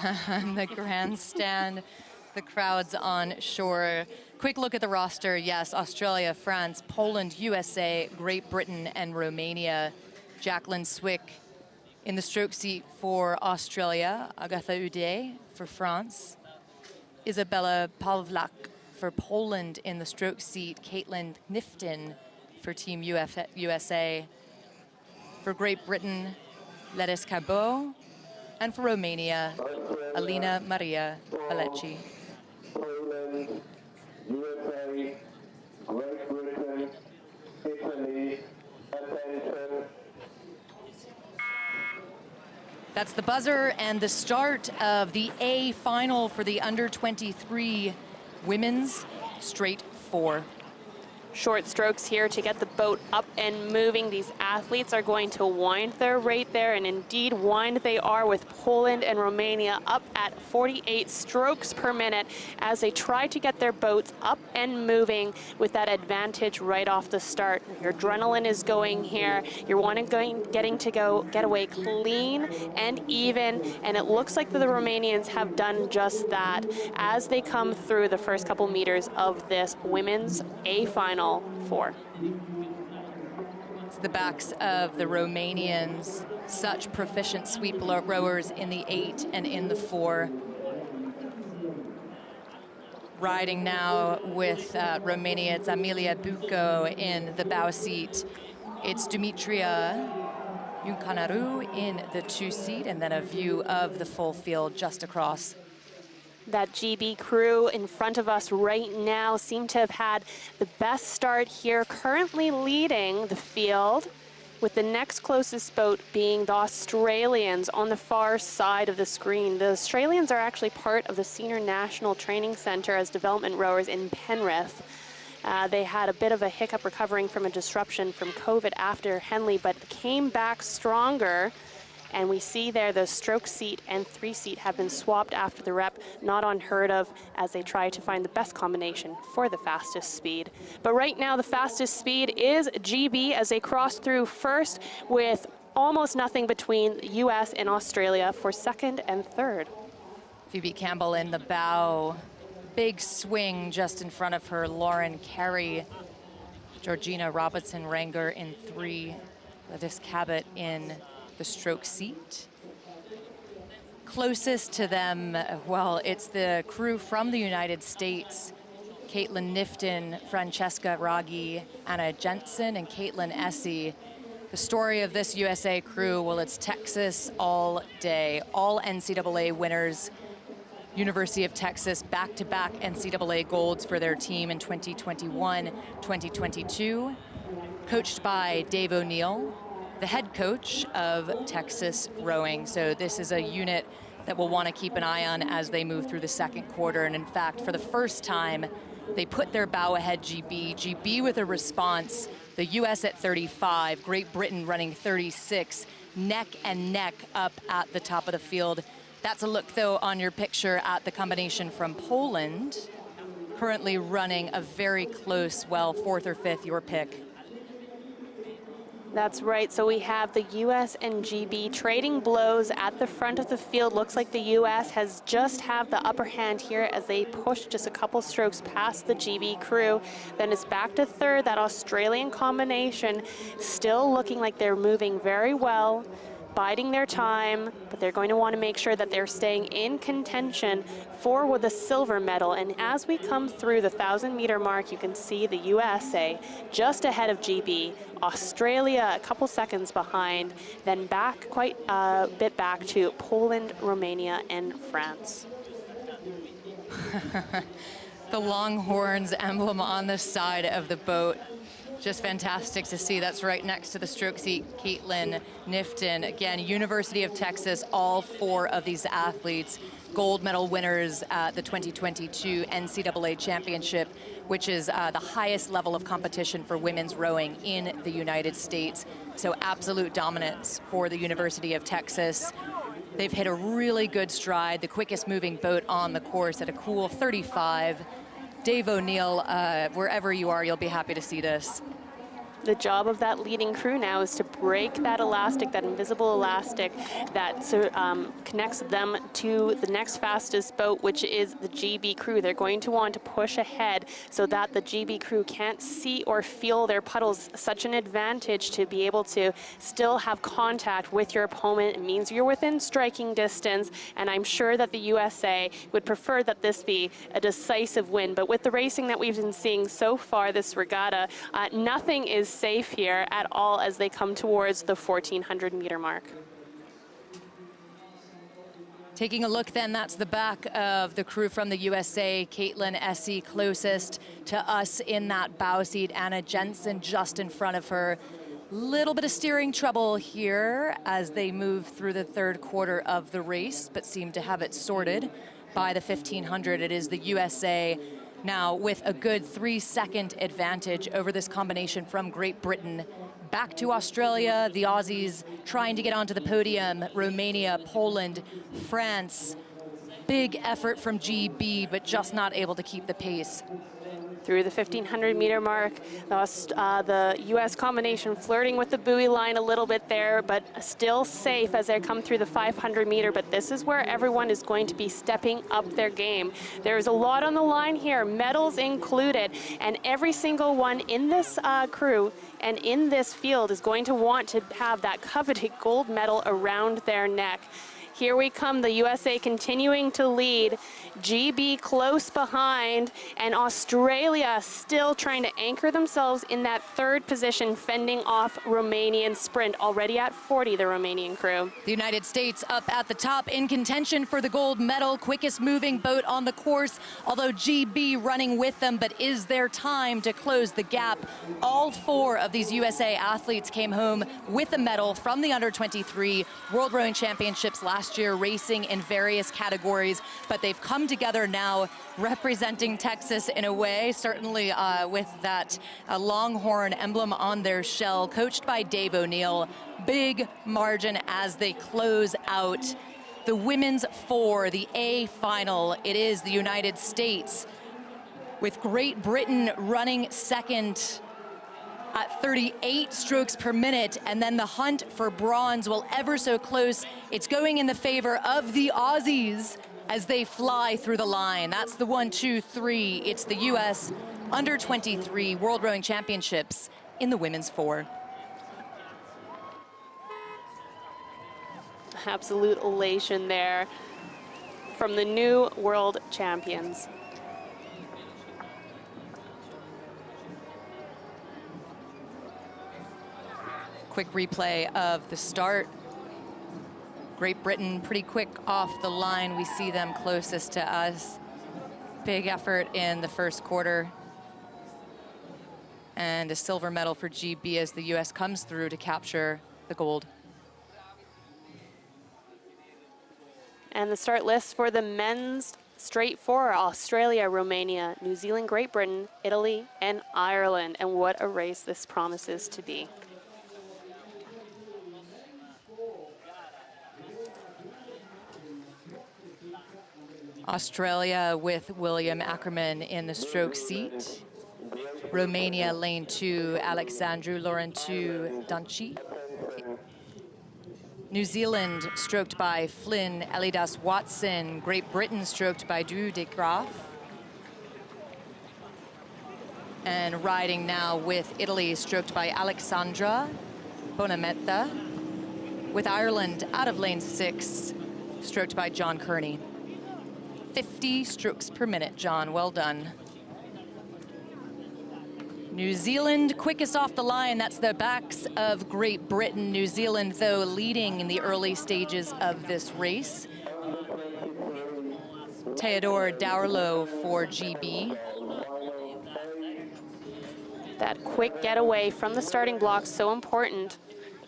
The grandstand, the crowds on shore. Quick look at the roster. Yes, Australia, France, Poland, USA, Great Britain, and Romania. Jacqueline Swick in the stroke seat for Australia. Agatha Uday for France. Isabella Pavlak for Poland in the stroke seat. Caitlin Knifton for Team USA. For Great Britain, Ledis Cabot. And for Romania, Alina Maria Valeci. Poland, USA, Great Britain, Italy, attention. That's the buzzer and the start of the A final for the under-23 women's straight four. Short strokes here to get the boat up and moving. These athletes are going to wind their rate there, and indeed wind they are, with Poland and Romania up at 48 strokes per minute as they try to get their boats up and moving with that advantage right off the start. Your adrenaline is going here. You're getting to get away clean and even, and it looks like the Romanians have done just that as they come through the first couple meters of this women's A final four. It's the backs of the Romanians, such proficient sweep rowers in the 8 and in the 4. Riding now with Romania, it's Amelia Buco in the bow seat. It's Dumitria Yuncanaru in the 2 seat, and then a view of the full field just across. That GB crew in front of us right now seem to have had the best start here, currently leading the field, with the next closest boat being the Australians on the far side of the screen. The Australians are actually part of the Senior National Training Center as development rowers in Penrith. They had a bit of a hiccup recovering from a disruption from COVID after Henley, but came back stronger. And we see there the stroke seat and 3 seat have been swapped after the rep, not unheard of, as they try to find the best combination for the fastest speed. But right now the fastest speed is GB as they cross through first, with almost nothing between US and Australia for second and third. Phoebe Campbell in the bow. Big swing just in front of her, Lauren Carey. Georgina Robertson-Ranger in 3. Ledis Cabot in the stroke seat. Closest to them, well, it's the crew from the United States. Caitlin Knifton, Francesca Raggi, Anna Jensen, and Caitlin Essie. The story of this USA crew, well, it's Texas all day. All NCAA winners. University of Texas back-to-back NCAA golds for their team in 2021, 2022. Coached by Dave O'Neill, the head coach of Texas rowing. So this is a unit that we'll want to keep an eye on as they move through the second quarter. And in fact, for the first time, they put their bow ahead GB. GB with a response, the US at 35, Great Britain running 36, neck and neck up at the top of the field. That's a look, though, on your picture at the combination from Poland, currently running a very close, well, 4th or 5th, your pick. That's right. So we have the US and GB trading blows at the front of the field. Looks like the US has just have the upper hand here as they push just a couple strokes past the GB crew. Then it's back to third. That Australian combination still looking like they're moving very well, biding their time, but they're going to want to make sure that they're staying in contention for the silver medal. And as we come through the 1,000-meter mark, you can see the USA just ahead of GB, Australia a couple seconds behind, then back quite a bit back to Poland, Romania, and France. The Longhorns emblem on the side of the boat. Just fantastic to see. That's right next to the stroke seat, Caitlin Nifton. Again, University of Texas, all four of these athletes, gold medal winners at the 2022 NCAA Championship, which is the highest level of competition for women's rowing in the United States. So absolute dominance for the University of Texas. They've hit a really good stride, the quickest moving boat on the course at a cool 35. Dave O'Neill, wherever you are, you'll be happy to see this. The job of that leading crew now is to break that elastic, that invisible elastic that connects them to the next fastest boat, which is the GB crew. They're going to want to push ahead so that the GB crew can't see or feel their puddles. Such an advantage to be able to still have contact with your opponent. It means you're within striking distance, and I'm sure that the USA would prefer that this be a decisive win. But with the racing that we've been seeing so far this regatta, nothing is safe here at all as they come towards the 1,400-meter mark. Taking a look then, that's the back of the crew from the USA. Caitlin Essie closest to us in that bow seat. Anna Jensen just in front of her. Little bit of steering trouble here as they move through the third quarter of the race, but seem to have it sorted by the 1,500. It is the USA now with a good 3-second advantage over this combination from Great Britain. Back to Australia, the Aussies trying to get onto the podium, Romania, Poland, France. Big effort from GB, but just not able to keep the pace. Through the 1,500-meter mark, the U.S. combination flirting with the buoy line a little bit there, but still safe as they come through the 500-meter. But this is where everyone is going to be stepping up their game. There's a lot on the line here, medals included, and every single one in this crew and in this field is going to want to have that coveted gold medal around their neck. Here we come, the USA continuing to lead, GB close behind, and Australia still trying to anchor themselves in that third position, fending off Romanian sprint, already at 40, the Romanian crew. The United States up at the top in contention for the gold medal, quickest moving boat on the course, although GB running with them, but is there time to close the gap? All four of these USA athletes came home with a medal from the under-23 World Rowing Championships last year, racing in various categories, but they've come together now representing Texas in a way, certainly with that Longhorn emblem on their shell, coached by Dave O'Neill. Big margin as they close out the women's four, the A final. It is the United States with Great Britain running second at 38 strokes per minute, and then the hunt for bronze, will ever so close. It's going in the favor of the Aussies as they fly through the line. That's the 1, 2, 3. It's the US under-23 World Rowing Championships in the women's four. Absolute elation there from the new world champions. Quick replay of the start. Great Britain pretty quick off the line. We see them closest to us. Big effort in the first quarter. And a silver medal for GB as the US comes through to capture the gold. And the start list for the men's straight four: Australia, Romania, New Zealand, Great Britain, Italy, and Ireland. And what a race this promises to be. Australia with William Ackerman in the stroke seat. Romania, lane 2, Alexandru Laurentu Danci. New Zealand, stroked by Flynn Elidas Watson. Great Britain, stroked by Drew de Graaf. And riding now with Italy, stroked by Alexandra Bonametta. With Ireland, out of lane 6, stroked by John Kearney. 50 strokes per minute, John, well done. New Zealand quickest off the line. That's the backs of Great Britain. New Zealand, though, leading in the early stages of this race. Theodore Dourlo for GB. That quick getaway from the starting block, so important.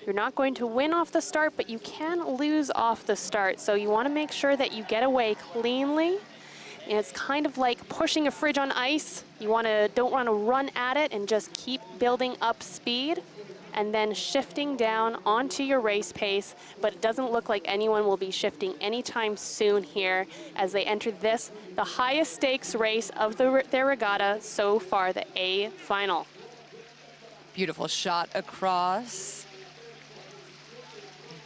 You're not going to win off the start, but you can lose off the start. So you want to make sure that you get away cleanly. And it's kind of like pushing a fridge on ice. You don't want to run at it and just keep building up speed and then shifting down onto your race pace. But it doesn't look like anyone will be shifting anytime soon here as they enter this, the highest stakes race of their regatta so far, the A final. Beautiful shot across,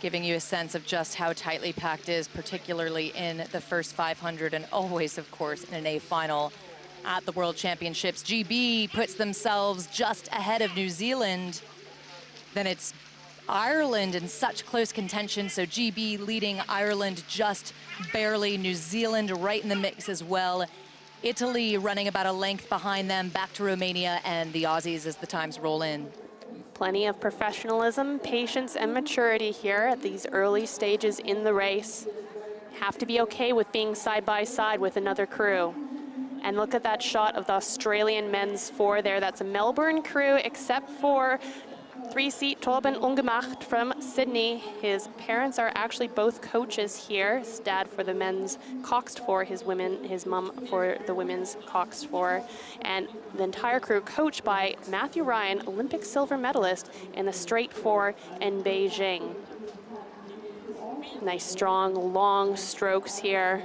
giving you a sense of just how tightly packed is, particularly in the first 500 and always, of course, in an A final at the World Championships. GB puts themselves just ahead of New Zealand. Then it's Ireland in such close contention, so GB leading Ireland just barely. New Zealand right in the mix as well. Italy running about a length behind them, back to Romania and the Aussies as the times roll in. Plenty of professionalism, patience, and maturity here at these early stages in the race. Have to be okay with being side by side with another crew. And look at that shot of the Australian men's 4 there. That's a Melbourne crew, except for 3-seat Torben Ungemacht from Sydney. His parents are actually both coaches here. His dad for the men's coxed 4, his mum for the women's coxed 4. And the entire crew coached by Matthew Ryan, Olympic silver medalist in the straight 4 in Beijing. Nice, strong, long strokes here.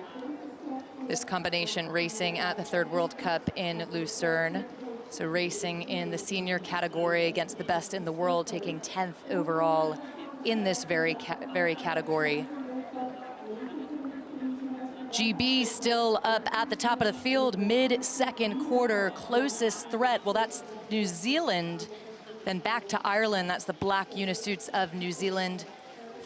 This combination racing at the 3rd World Cup in Lucerne. So racing in the senior category against the best in the world, taking 10th overall in this very category. GB still up at the top of the field, mid-second quarter, closest threat. Well, that's New Zealand, then back to Ireland. That's the black unisuits of New Zealand.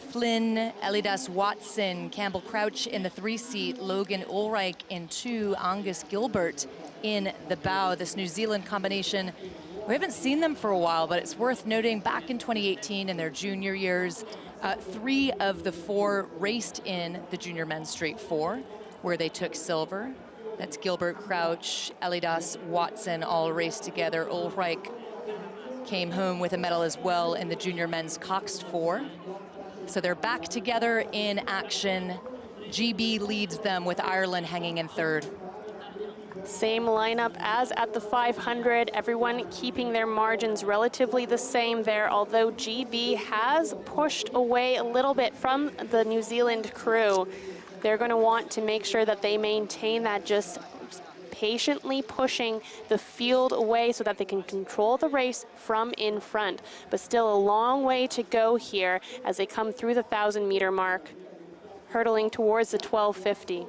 Flynn, Elidas Watson, Campbell Crouch in the 3-seat, Logan Ulrich in 2, Angus Gilbert in the bow. This New Zealand combination, we haven't seen them for a while, but it's worth noting back in 2018 in their junior years, 3 of the 4 raced in the junior men's straight 4, where they took silver. That's Gilbert, Crouch, Elidas Watson all raced together. Ulrich came home with a medal as well in the junior men's coxed 4. So they're back together in action. GB leads them with Ireland hanging in 3rd. Same lineup as at the 500, everyone keeping their margins relatively the same there, although GB has pushed away a little bit from the New Zealand crew. They're going to want to make sure that they maintain that, just patiently pushing the field away so that they can control the race from in front. But still a long way to go here as they come through the 1,000-meter mark, hurtling towards the 1250.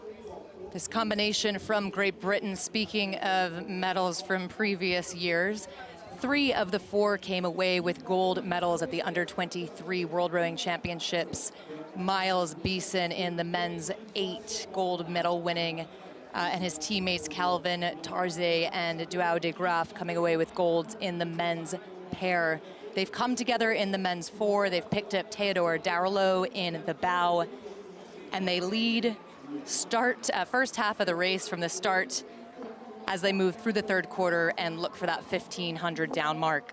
This combination from Great Britain, speaking of medals from previous years, 3 of the 4 came away with gold medals at the Under-23 World Rowing Championships. Miles Beeson in the men's 8 gold medal winning, and his teammates Calvin Tarze and Duau de Graaf coming away with golds in the men's pair. They've come together in the men's 4. They've picked up Theodore Dourlo in the bow, and they lead first half of the race from the start as they move through the 3rd quarter and look for that 1,500 down mark.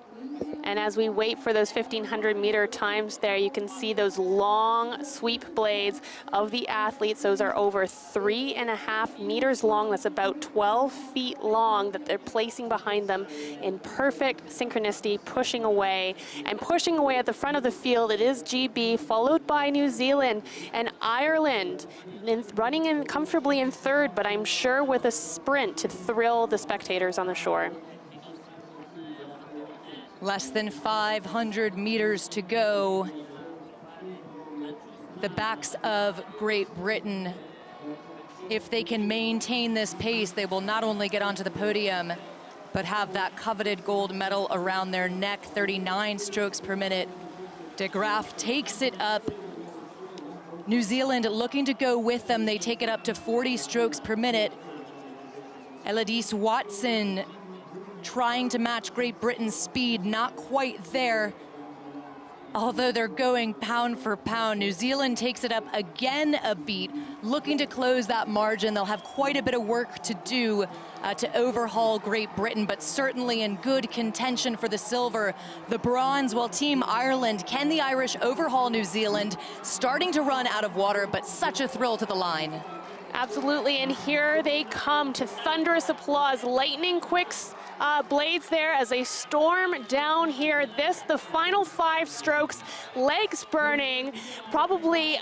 And as we wait for those 1,500-meter times there, you can see those long sweep blades of the athletes. Those are over 3.5 meters long. That's about 12 feet long that they're placing behind them in perfect synchronicity, pushing away. And pushing away at the front of the field, it is GB, followed by New Zealand and Ireland, running in comfortably in 3rd, but I'm sure with a sprint to thrill the spectators on the shore. Less than 500 meters to go. The backs of Great Britain, if they can maintain this pace, they will not only get onto the podium, but have that coveted gold medal around their neck. 39 strokes per minute. De Graaf takes it up. New Zealand looking to go with them. They take it up to 40 strokes per minute. Elodie Watson trying to match Great Britain's speed, not quite there. Although they're going pound for pound, New Zealand takes it up again a beat, looking to close that margin. They'll have quite a bit of work to do to overhaul Great Britain, but certainly in good contention for the silver. The bronze, well, Team Ireland, can the Irish overhaul New Zealand? Starting to run out of water, but such a thrill to the line. Absolutely, and here they come to thunderous applause. Lightning quick blades there as they storm down here. The final 5 strokes, legs burning, probably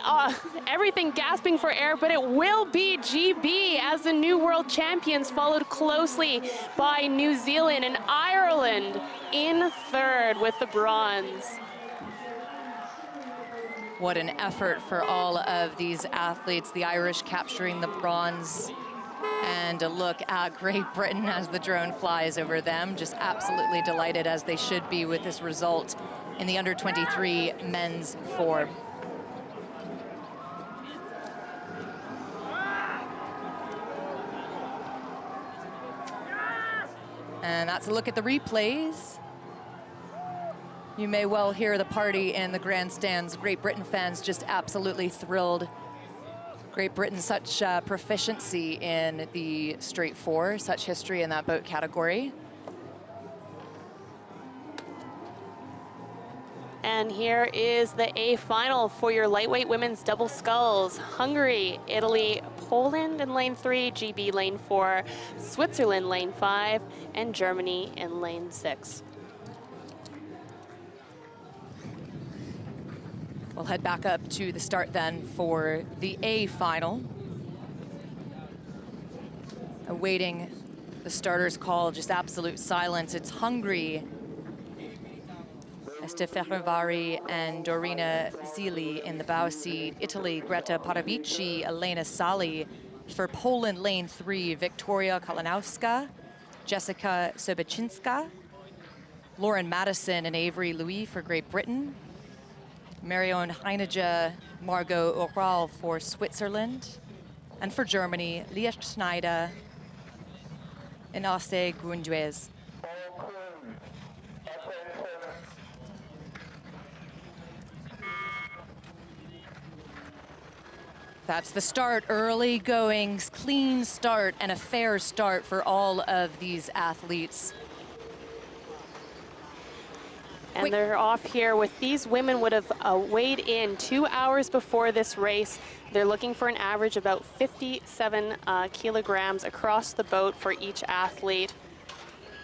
everything gasping for air, but it will be GB as the new world champions, followed closely by New Zealand and Ireland in third with the bronze. What an effort for all of these athletes. The Irish capturing the bronze. And a look at Great Britain as the drone flies over them. Just absolutely delighted, as they should be, with this result in the under-23 men's 4. And that's a look at the replays. You may well hear the party in the grandstands. Great Britain fans just absolutely thrilled. Great Britain, such proficiency in the straight 4, such history in that boat category. And here is the A final for your lightweight women's double sculls. Hungary, Italy, Poland in lane 3, GB lane 4, Switzerland lane 5, and Germany in lane 6. We'll head back up to the start then for the A final. Awaiting the starter's call, just absolute silence. It's Hungary, Este Ferrovari and Dorina Zili in the bow seat. Italy, Greta Paravici, Elena Sali. For Poland, lane 3, Victoria Kalinowska, Jessica Sobeczynska, Lauren Madison and Avery Louis for Great Britain. Marion Heineja, Margot Oral for Switzerland. And for Germany, Lia Schneider and Aste Grunduez. That's the start, early goings, clean start, and a fair start for all of these athletes. And they're off here with these women would have weighed in 2 hours before this race. They're looking for an average about 57 kilograms across the boat for each athlete.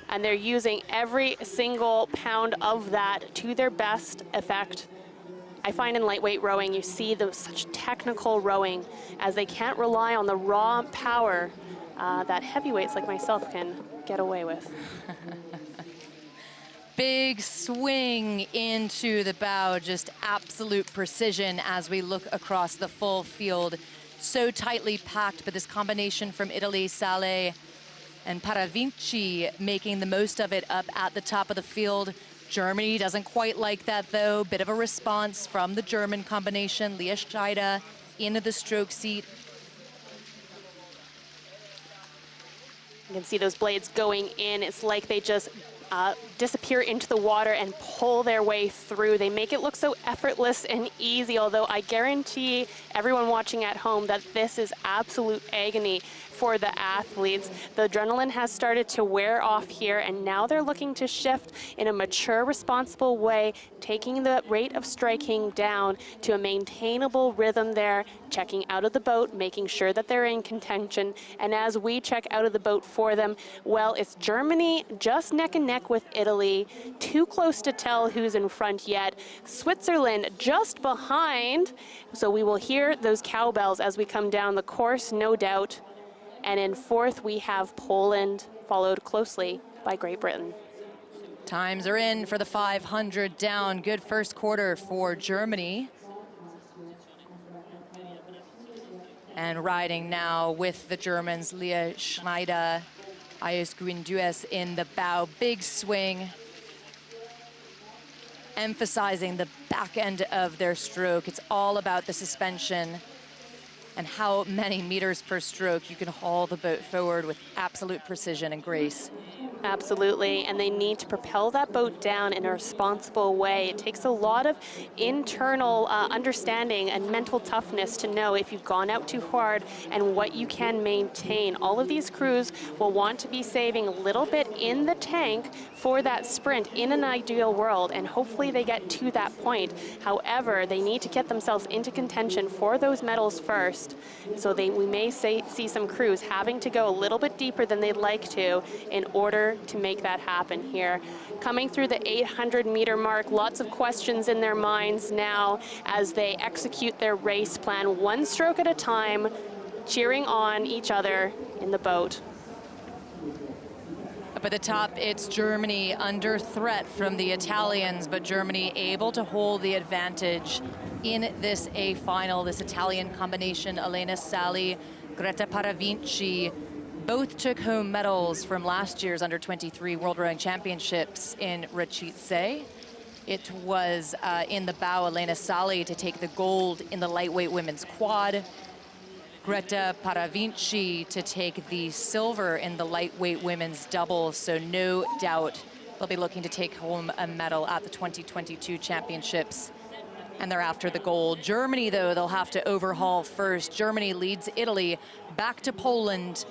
And they're using every single pound of that to their best effect. I find in lightweight rowing, you see such technical rowing as they can't rely on the raw power that heavyweights like myself can get away with. Big swing into the bow, just absolute precision as we look across the full field. So tightly packed, but this combination from Italy, Sale and Paravici making the most of it up at the top of the field. Germany doesn't quite like that though. Bit of a response from the German combination. Lia Schneider into the stroke seat. You can see those blades going in. It's like they just disappear into the water and pull their way through. They make it look so effortless and easy, although I guarantee everyone watching at home that this is absolute agony for the athletes. The adrenaline has started to wear off here, and now they're looking to shift in a mature, responsible way, taking the rate of striking down to a maintainable rhythm there, checking out of the boat, making sure that they're in contention. And as we check out of the boat for them, well, it's Germany just neck and neck with Italy, too close to tell who's in front yet. Switzerland just behind, so we will hear those cowbells as we come down the course, no doubt. And in fourth, we have Poland, followed closely by Great Britain. Times are in for the 500 down. Good first quarter for Germany. And riding now with the Germans, Leah Schneider, Ayes Guindues in the bow. Big swing, emphasizing the back end of their stroke. It's all about the suspension and how many meters per stroke you can haul the boat forward with absolute precision and grace. Absolutely, and they need to propel that boat down in a responsible way. It takes a lot of internal understanding and mental toughness to know if you've gone out too hard and what you can maintain. All of these crews will want to be saving a little bit in the tank for that sprint in an ideal world, and hopefully they get to that point. However, they need to get themselves into contention for those medals first. So we may see some crews having to go a little bit deeper than they'd like to in order to make that happen here. Coming through the 800-meter mark, lots of questions in their minds now as they execute their race plan, one stroke at a time, cheering on each other in the boat. Up at the top, it's Germany under threat from the Italians, but Germany able to hold the advantage in this A final. This Italian combination, Elena Sali, Greta Paravinci, both took home medals from last year's under-23 World Rowing Championships in Varese. It was in the bow, Elena Sali to take the gold in the lightweight women's quad. Greta Paravinci to take the silver in the lightweight women's double, so no doubt they'll be looking to take home a medal at the 2022 championships. And they're after the gold. Germany, though, they'll have to overhaul first. Germany leads Italy, back to Poland,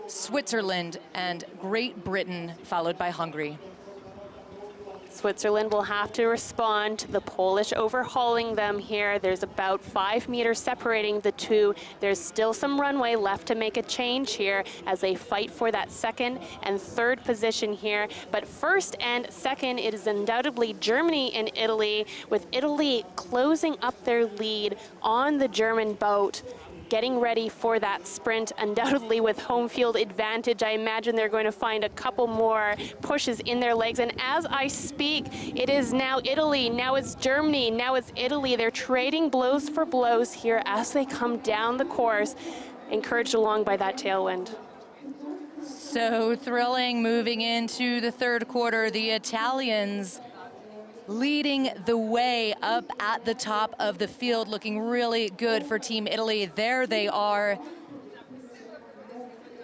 Switzerland, and Great Britain, followed by Hungary. Switzerland will have to respond to the Polish overhauling them here. There's about 5 meters separating the two. There's still some runway left to make a change here as they fight for that second and third position here. But first and second, it is undoubtedly Germany and Italy, with Italy closing up their lead on the German boat, getting ready for that sprint, undoubtedly with home field advantage. I imagine they're going to find a couple more pushes in their legs. And as I speak, it is now Italy, now it's Germany, now it's Italy. They're trading blows for blows here as they come down the course, encouraged along by that tailwind. So thrilling moving into the third quarter. The Italians leading the way up at the top of the field, looking really good for Team Italy. There they are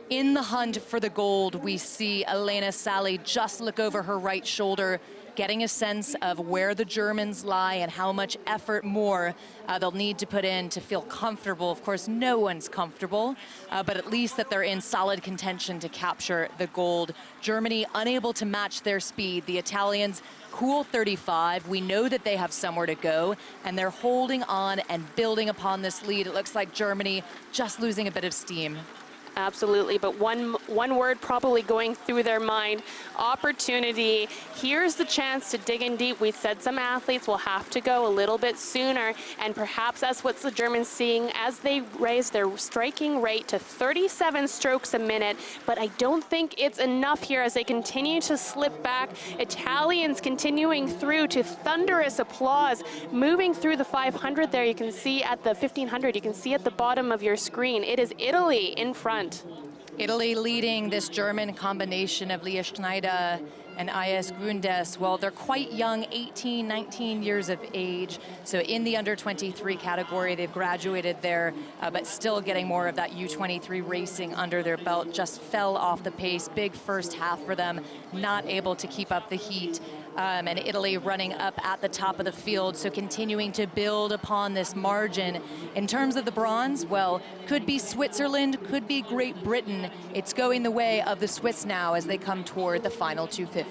in the hunt for the gold. We see Elena Sali just look over her right shoulder, getting a sense of where the Germans lie and how much effort more they'll need to put in to feel comfortable. Of course, no one's comfortable, but at least that they're in solid contention to capture the gold. Germany unable to match their speed. The Italians, cool 35. We know that they have somewhere to go, and they're holding on and building upon this lead. It looks like Germany just losing a bit of steam. Absolutely, but one word probably going through their mind: opportunity. Here's the chance to dig in deep. We said some athletes will have to go a little bit sooner, and perhaps that's what the Germans seeing as they raise their striking rate to 37 strokes a minute. But I don't think it's enough here as they continue to slip back. Italians continuing through to thunderous applause, moving through the 500 there. You can see at the 1500, you can see at the bottom of your screen, it is Italy in front. Italy leading this German combination of Leah Schneider and Ayes Guindues. Well, they're quite young, 18, 19 years of age. So in the under-23 category, they've graduated there, but still getting more of that U23 racing under their belt. Just fell off the pace. Big first half for them, not able to keep up the heat. And Italy running up at the top of the field, so continuing to build upon this margin. In terms of the bronze, well, could be Switzerland, could be Great Britain. It's going the way of the Swiss now as they come toward the final 250.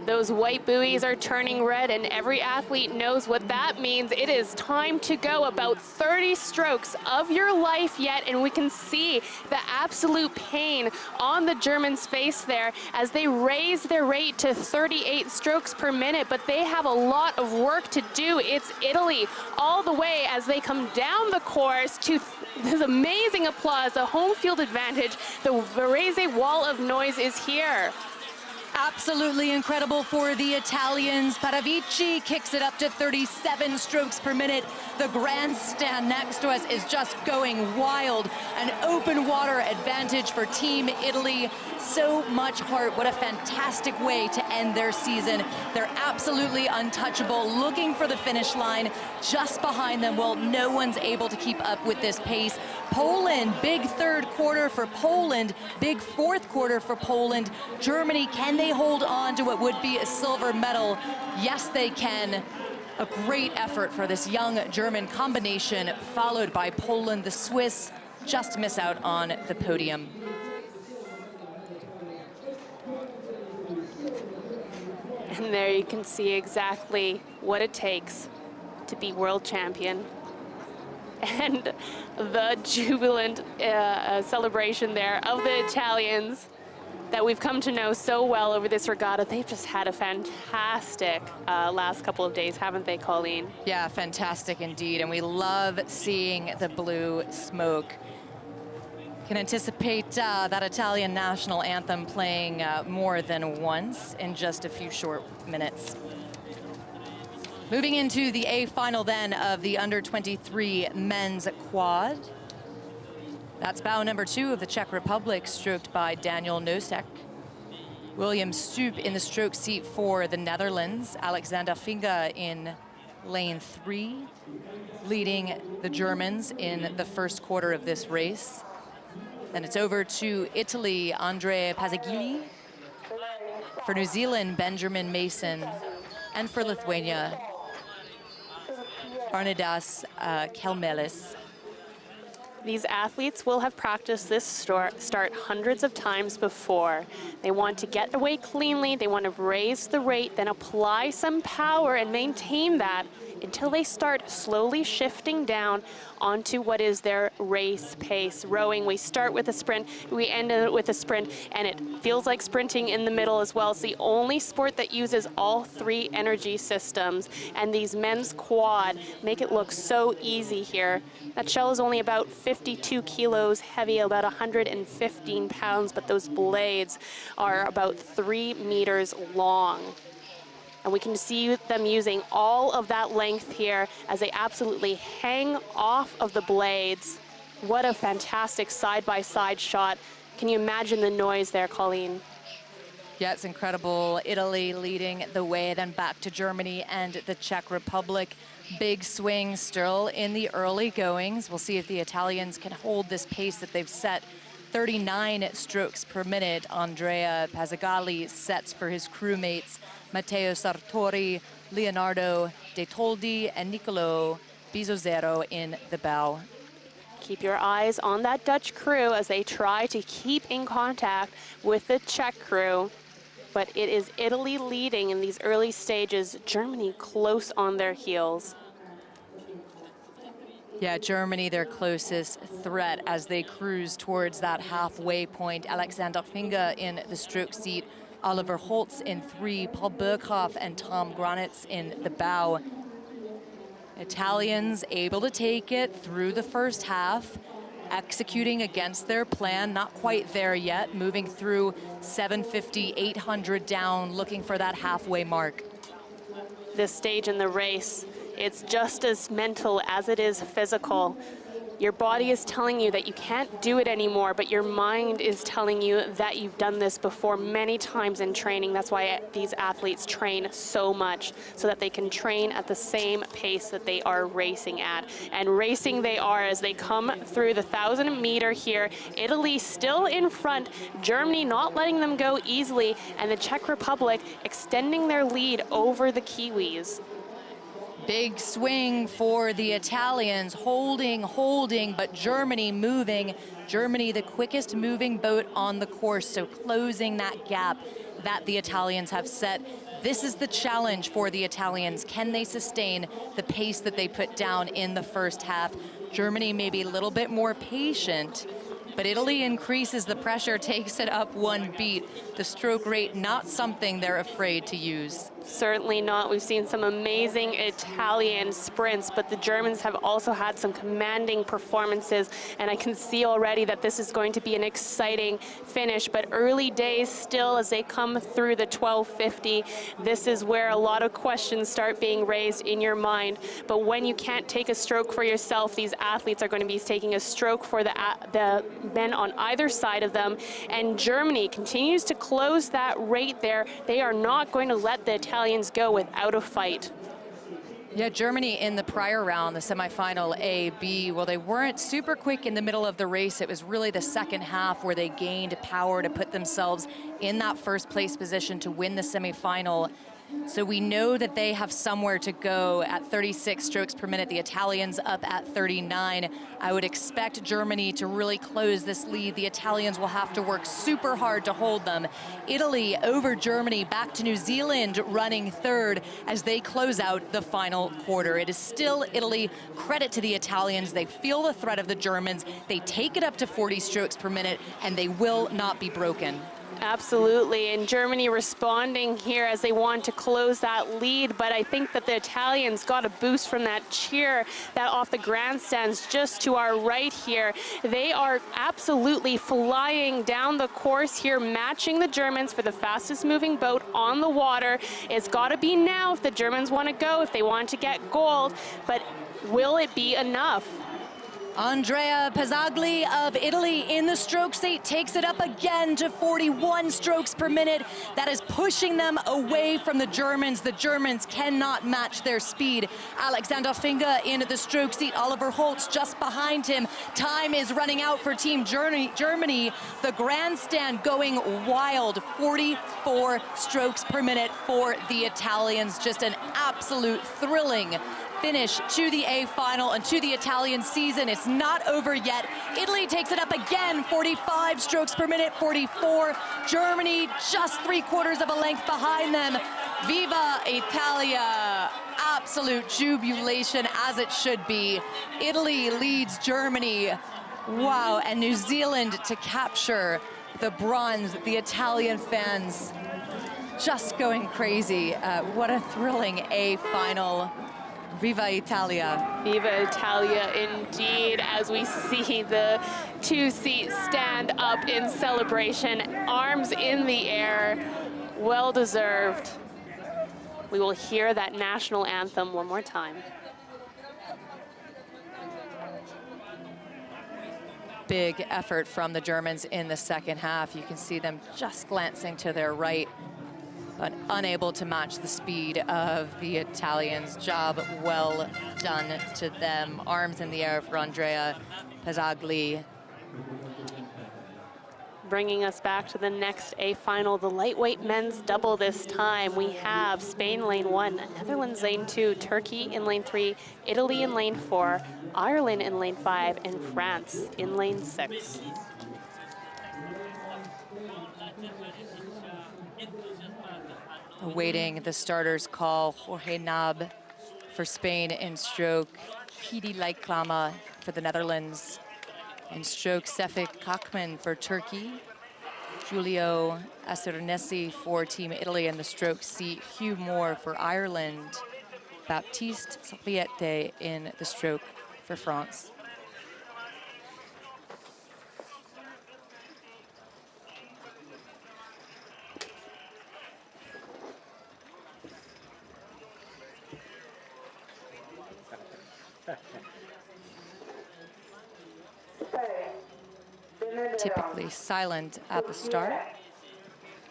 Those white buoys are turning red, and every athlete knows what that means. It is time to go. About 30 strokes of your life yet, and we can see the absolute pain on the Germans' face there as they raise their rate to 38 strokes per minute, but they have a lot of work to do. It's Italy all the way as they come down the course to this amazing applause, the home field advantage. The Varese wall of noise is here. Absolutely incredible for the Italians. Paravici kicks it up to 37 strokes per minute. The grandstand next to us is just going wild. An open water advantage for Team Italy. So much heart. What a fantastic way to end their season. They're absolutely untouchable, looking for the finish line. Just behind them, well, no one's able to keep up with this pace. Poland, big third quarter for Poland, big fourth quarter for Poland. Germany, can they hold on to what would be a silver medal? Yes, they can. A great effort for this young German combination, followed by Poland. The Swiss just miss out on the podium. And there you can see exactly what it takes to be world champion. And the jubilant celebration there of the Italians that we've come to know so well over this regatta. They've just had a fantastic last couple of days, haven't they, Colleen? Yeah, fantastic indeed. And we love seeing the blue smoke. Can anticipate that Italian national anthem playing more than once in just a few short minutes. Moving into the A final then of the under-23 men's quad. That's bow number 2 of the Czech Republic, stroked by Daniel Nosek. William Stoop in the stroke seat for the Netherlands. Alexander Finger in lane 3, leading the Germans in the first quarter of this race. Then it's over to Italy, Andre Pazzagili. For New Zealand, Benjamin Mason. And for Lithuania, Arnidas Kelmelis. These athletes will have practiced this start hundreds of times before. They want to get away cleanly, they want to raise the rate, then apply some power and maintain that until they start slowly shifting down onto what is their race pace. Rowing, we start with a sprint, we end it with a sprint, and it feels like sprinting in the middle as well. It's the only sport that uses all 3 energy systems, and these men's quad make it look so easy here. That shell is only about 52 kilos heavy, about 115 pounds, but those blades are about 3 meters long. And we can see them using all of that length here as they absolutely hang off of the blades. What a fantastic side-by-side shot. Can you imagine the noise there, Colleen? Yeah, it's incredible. Italy leading the way, then back to Germany and the Czech Republic. Big swing still in the early goings. We'll see if the Italians can hold this pace that they've set. 39 strokes per minute. Andrea Pazzagalli sets for his crewmates. Matteo Sartori, Leonardo De Toldi, and Nicolo Bizzozero in the bow. Keep your eyes on that Dutch crew as they try to keep in contact with the Czech crew. But it is Italy leading in these early stages, Germany close on their heels. Yeah, Germany, their closest threat as they cruise towards that halfway point. Alexander Finger in the stroke seat. Oliver Holtz in 3, Paul Berghoff and Tom Granitz in the bow. Italians able to take it through the first half, executing against their plan, not quite there yet, moving through 750, 800 down, looking for that halfway mark. This stage in the race, it's just as mental as it is physical. Your body is telling you that you can't do it anymore, but your mind is telling you that you've done this before many times in training. That's why these athletes train so much, so that they can train at the same pace that they are racing at. And racing they are as they come through the 1,000-meter here. Italy still in front, Germany not letting them go easily, and the Czech Republic extending their lead over the Kiwis. Big swing for the Italians, holding, but Germany moving. Germany, the quickest moving boat on the course, so closing that gap that the Italians have set. This is the challenge for the Italians. Can they sustain the pace that they put down in the first half? Germany may be a little bit more patient, but Italy increases the pressure, takes it up 1 beat. The stroke rate, not something they're afraid to use. Certainly not. We've seen some amazing Italian sprints, but the Germans have also had some commanding performances, and I can see already that this is going to be an exciting finish. But early days still as they come through the 1250, this is where a lot of questions start being raised in your mind. But when you can't take a stroke for yourself, these athletes are going to be taking a stroke for the men on either side of them. And Germany continues to close that rate there. They are not going to let the Italians go without a fight. Yeah, Germany in the prior round, the semifinal A, B, well, they weren't super quick in the middle of the race. It was really the second half where they gained power to put themselves in that first place position to win the semifinal. So we know that they have somewhere to go at 36 strokes per minute. The Italians up at 39. I would expect Germany to really close this lead. The Italians will have to work super hard to hold them. Italy over Germany, back to New Zealand running third as they close out the final quarter. It is still Italy. Credit to the Italians. They feel the threat of the Germans. They take it up to 40 strokes per minute, and they will not be broken. Absolutely, and Germany responding here as they want to close that lead, but I think that the Italians got a boost from that cheer that off the grandstands just to our right here. They are absolutely flying down the course here, matching the Germans for the fastest moving boat on the water. It's got to be now if the Germans want to go, if they want to get gold, but will it be enough? Andrea Pezzagli of Italy in the stroke seat takes it up again to 41 strokes per minute. That is pushing them away from the Germans. The Germans cannot match their speed. Alexander Finger in the stroke seat. Oliver Holtz just behind him. Time is running out for Team Germany. The grandstand going wild. 44 strokes per minute for the Italians. Just an absolute thrilling finish to the A final and to the Italian season. It's not over yet. Italy takes it up again, 45 strokes per minute, 44. Germany just 3/4 of a length behind them. Viva Italia! Absolute jubilation as it should be. Italy leads Germany. Wow, and New Zealand to capture the bronze. The Italian fans just going crazy. What a thrilling A final. Viva Italia. Viva Italia indeed, as we see the two-seat stand up in celebration, arms in the air, well deserved. We will hear that national anthem one more time. Big effort from the Germans in the second half. You can see them just glancing to their right, but unable to match the speed of the Italians. Job well done to them. Arms in the air for Andrea Pezzagli. Bringing us back to the next A final, the lightweight men's double this time. We have Spain lane 1, Netherlands lane 2, Turkey in lane 3, Italy in lane 4, Ireland in lane 5, and France in lane 6. Awaiting the starters call, Jorge Nab for Spain in stroke, Hidi Lijklama for the Netherlands. In stroke, Sefik Kakman for Turkey, Giulio Acernesi for Team Italy in the stroke seat, Hugh Moore for Ireland, Baptiste Sabriette in the stroke for France. Typically silent at the start.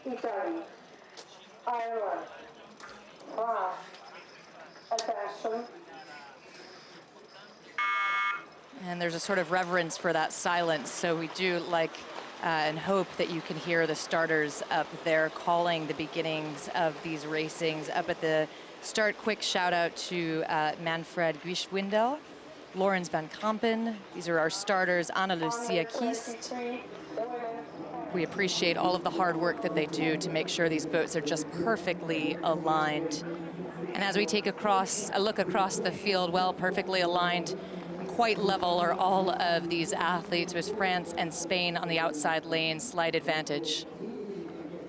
Italy, Ireland, France, attention. And there's a sort of reverence for that silence, so we do like and hope that you can hear the starters up there calling the beginnings of these racings. Up at the start, quick shout out to Manfred Guischwindel, Lawrence Van Kampen. These are our starters, Ana Lucia Kiest. We appreciate all of the hard work that they do to make sure these boats are just perfectly aligned. And as we take a look across the field, well, perfectly aligned, quite level are all of these athletes, with France and Spain on the outside lane, slight advantage.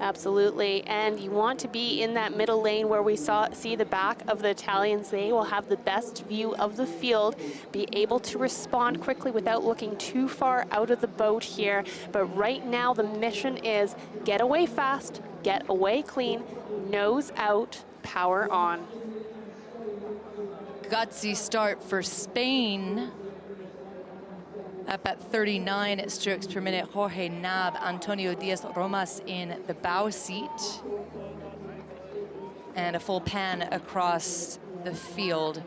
Absolutely, and you want to be in that middle lane where we see the back of the Italians. They will have the best view of the field, be able to respond quickly without looking too far out of the boat here. But right now the mission is get away fast, get away clean, nose out, power on. Gutsy start for Spain. Up at 39 strokes per minute, Jorge Nab, Antonio Diaz-Romas in the bow seat. And a full pan across the field.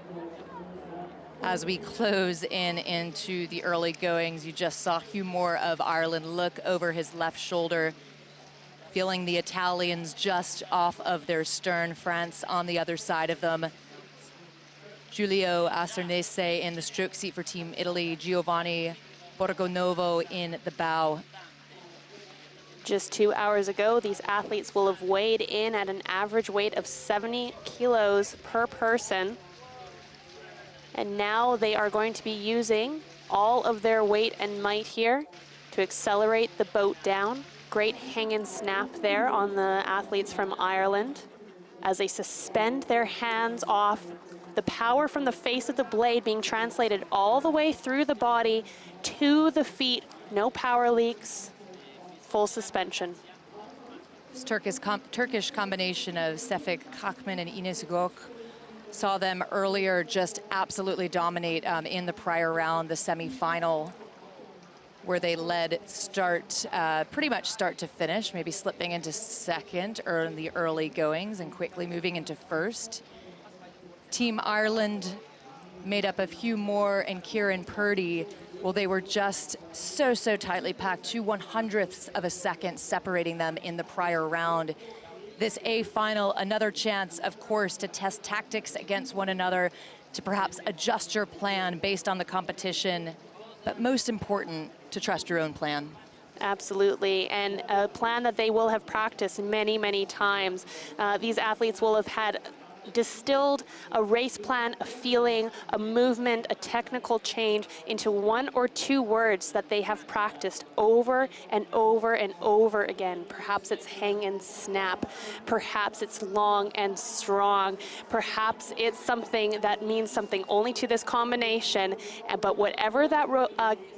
As we close in into the early goings, you just saw Hugh Moore of Ireland look over his left shoulder, feeling the Italians just off of their stern, France on the other side of them. Giulio Acernese in the stroke seat for Team Italy, Giovanni Borgonovo in the bow. Just 2 hours ago, these athletes will have weighed in at an average weight of 70 kilos per person. And now they are going to be using all of their weight and might here to accelerate the boat down. Great hang and snap there on the athletes from Ireland as they suspend their hands off. The power from the face of the blade being translated all the way through the body to the feet. No power leaks, full suspension. This Turkish combination of Sefik Kakman and Ines Gök. Saw them earlier just absolutely dominate in the prior round, the semifinal, where they led pretty much start to finish, maybe slipping into second or in the early goings and quickly moving into first. Team Ireland, made up of Hugh Moore and Kieran Purdy, well, they were just so tightly packed, 2/100ths of a second separating them in the prior round. This A final, another chance, of course, to test tactics against one another, to perhaps adjust your plan based on the competition, but most important, to trust your own plan. Absolutely, and a plan that they will have practiced many times. These athletes will have had distilled a race plan, a feeling, a movement, a technical change into 1 or 2 words that they have practiced over and over and over again. Perhaps it's hang and snap. Perhaps it's long and strong. Perhaps it's something that means something only to this combination. But whatever that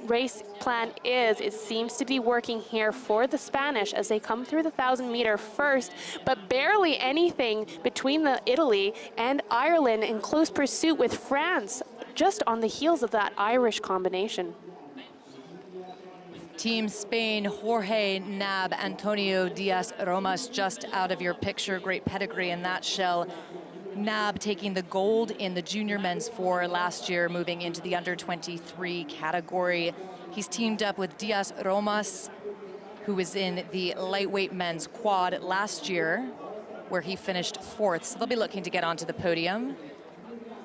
race plan is, it seems to be working here for the Spanish as they come through the 1,000-meter first, but barely anything between the Italy and Ireland in close pursuit with France, just on the heels of that Irish combination. Team Spain, Jorge Nab, Antonio Diaz-Romas, just out of your picture. Great pedigree in that shell. Nab taking the gold in the junior men's 4 last year, moving into the under-23 category. He's teamed up with Diaz-Romas, who was in the lightweight men's quad last year, where he finished 4th. So they'll be looking to get onto the podium.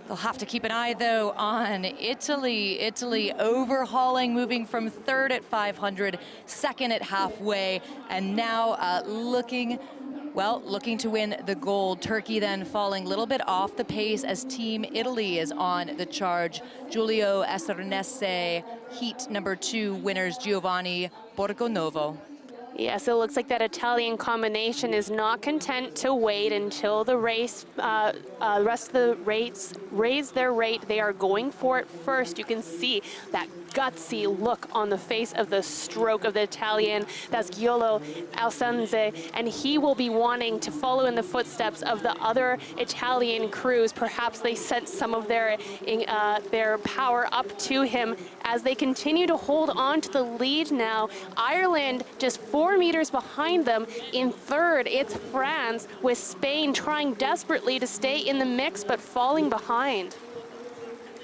They'll have to keep an eye, though, on Italy. Italy overhauling, moving from 3rd at 500, 2nd at halfway, and now looking to win the gold. Turkey then falling a little bit off the pace as Team Italy is on the charge. Giulio Acernese, heat number 2 winners Giovanni Borgonovo. Yes, it looks like that Italian combination is not content to wait until the race, rest of the rates raise their rate. They are going for it first. You can see that gutsy look on the face of the stroke of the Italian. That's Giulio Acernese, and he will be wanting to follow in the footsteps of the other Italian crews. Perhaps they sent some of their power up to him as they continue to hold on to the lead now. Ireland just 4 meters behind them in 3rd. It's France, with Spain trying desperately to stay in the mix but falling behind.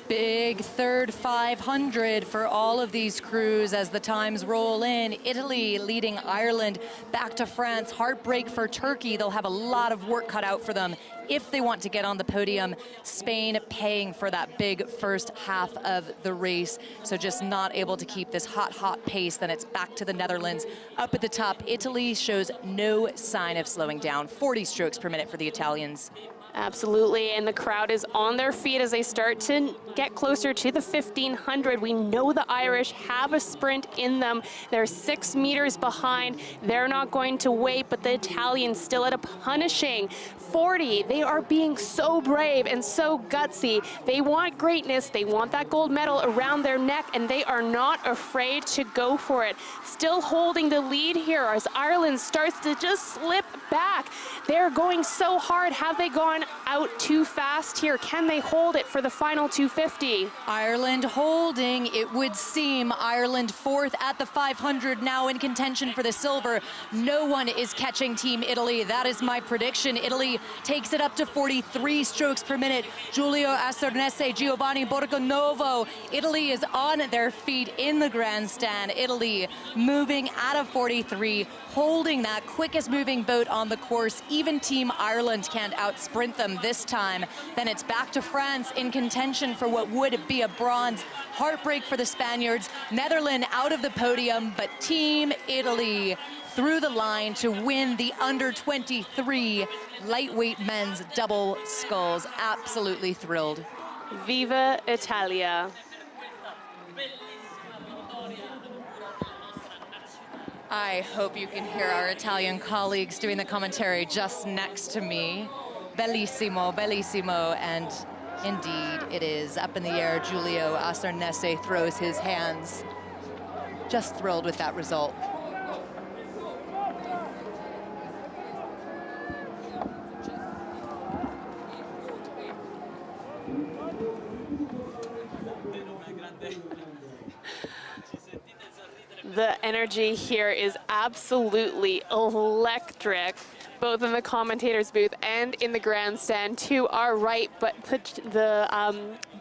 Big 3rd 500 for all of these crews as the times roll in. Italy leading Ireland back to France. Heartbreak for Turkey. They'll have a lot of work cut out for them if they want to get on the podium. Spain paying for that big first half of the race. So just not able to keep this hot pace. Then it's back to the Netherlands. Up at the top, Italy shows no sign of slowing down. 40 strokes per minute for the Italians. Absolutely, and the crowd is on their feet as they start to get closer to the 1500. We know the Irish have a sprint in them. They're 6 meters behind. They're not going to wait, but the Italians still at a punishing 40. They are being so brave and so gutsy. They want greatness. They want that gold medal around their neck, and they are not afraid to go for it. Still holding the lead here as Ireland starts to just slip back. They're going so hard. Have they gone out too fast here? Can they hold it for the final 250? Ireland holding, it would seem. Ireland fourth at the 500, now in contention for the silver. No one is catching Team Italy. That is my prediction. Italy takes it up to 43 strokes per minute. Giulio Astornese, Giovanni Borgonovo. Italy is on their feet in the grandstand. Italy moving out of 43, holding that quickest moving boat on the course. Even Team Ireland can't outsprint them this time. Then it's back to France in contention for what would be a bronze. Heartbreak for the Spaniards. Netherlands out of the podium, but Team Italy through the line to win the under 23 lightweight men's double sculls. Absolutely thrilled. Viva Italia. I hope you can hear our Italian colleagues doing the commentary just next to me. Bellissimo, bellissimo, and indeed it is. Up in the air, Giulio Astornese throws his hands. Just thrilled with that result. The energy here is absolutely electric, both in the commentator's booth and in the grandstand to our right, but the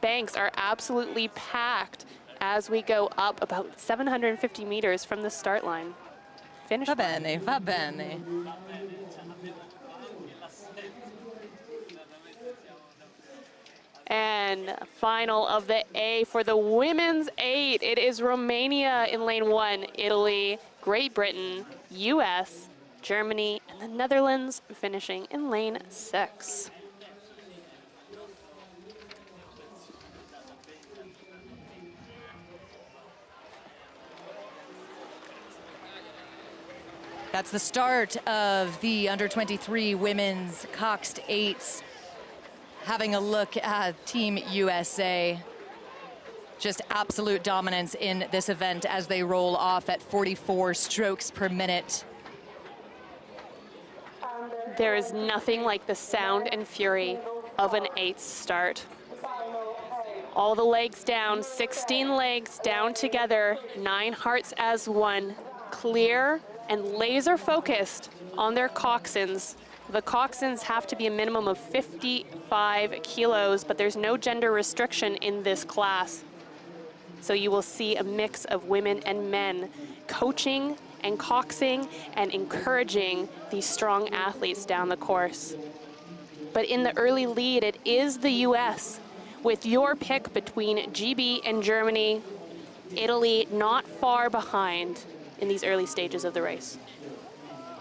banks are absolutely packed as we go up about 750 meters from the start line. Finish Va bene, va bene. And final of the A for the women's 8. It is Romania in lane 1, Italy, Great Britain, US, Germany, and the Netherlands finishing in lane 6. That's the start of the under 23 women's coxed 8s. Having a look at Team USA. Just absolute dominance in this event as they roll off at 44 strokes per minute. There is nothing like the sound and fury of an 8th start. All the legs down, 16 legs down together, 9 hearts as one, clear and laser focused on their coxswains. The coxswains have to be a minimum of 55 kilos, but there's no gender restriction in this class. So you will see a mix of women and men coaching and coxing and encouraging these strong athletes down the course. But in the early lead, it is the US with your pick between GB and Germany. Italy not far behind in these early stages of the race.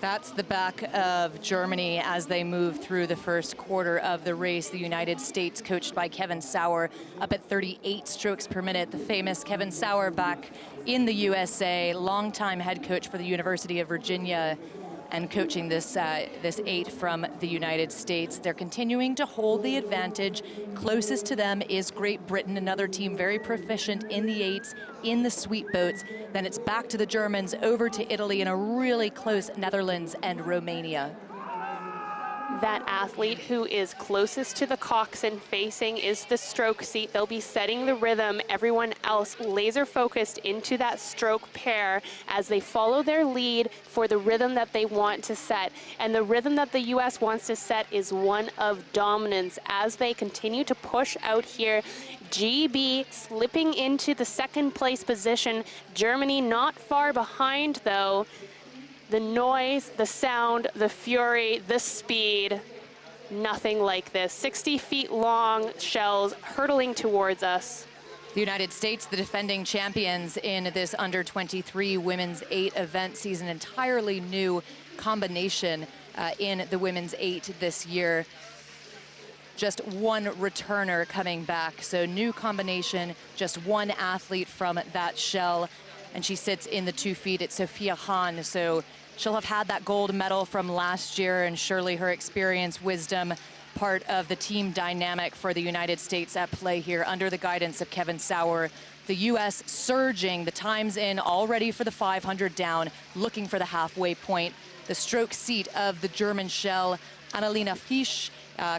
That's the back of Germany as they move through the first quarter of the race. The United States, coached by Kevin Sauer, up at 38 strokes per minute. The famous Kevin Sauer back in the USA, longtime head coach for the University of Virginia, and coaching this 8 from the United States. They're continuing to hold the advantage. Closest to them is Great Britain, another team very proficient in the 8s, in the sweep boats. Then it's back to the Germans, over to Italy, and a really close Netherlands and Romania. That athlete who is closest to the coxswain facing is the stroke seat. They'll be setting the rhythm. Everyone else laser focused into that stroke pair as they follow their lead for the rhythm that they want to set. And the rhythm that the US wants to set is one of dominance as they continue to push out here. GB slipping into the second place position. Germany not far behind though. The noise, the sound, the fury, the speed, nothing like this. 60 feet long shells hurtling towards us. The United States, the defending champions in this under 23 women's 8 event, sees an entirely new combination in the women's 8 this year. just one returner coming back. So new combination, just one athlete from that shell. And she sits in the 2 feet. It's Sophia Hahn. So she'll have had that gold medal from last year, and surely her experience, wisdom, part of the team dynamic for the United States at play here under the guidance of Kevin Sauer. The U.S. surging, the times in, all ready for the 500 down, looking for the halfway point. The stroke seat of the German shell, Annalena Fisch,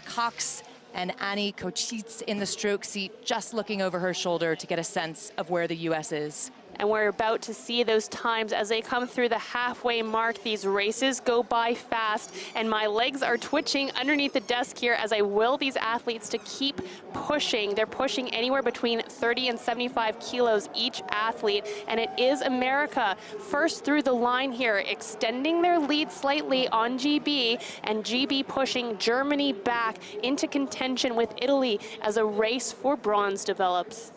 Cox, and Annie Kochitz in the stroke seat, just looking over her shoulder to get a sense of where the U.S. is. And we're about to see those times as they come through the halfway mark. These races go by fast, and my legs are twitching underneath the desk here as I will these athletes to keep pushing. They're pushing anywhere between 30 and 75 kilos each athlete, and it is America first through the line here, extending their lead slightly on GB, and GB pushing Germany back into contention with Italy as a race for bronze develops.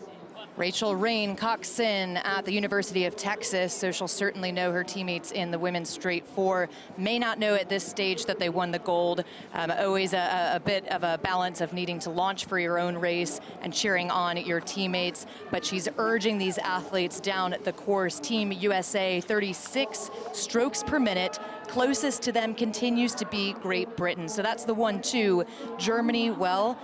Rachel Rain Coxon at the University of Texas, so she'll certainly know her teammates in the women's straight 4. May not know at this stage that they won the gold. Always a bit of a balance of needing to launch for your own race and cheering on your teammates, but she's urging these athletes down the course. Team USA, 36 strokes per minute. Closest to them continues to be Great Britain. So that's the 1-2. Germany, well,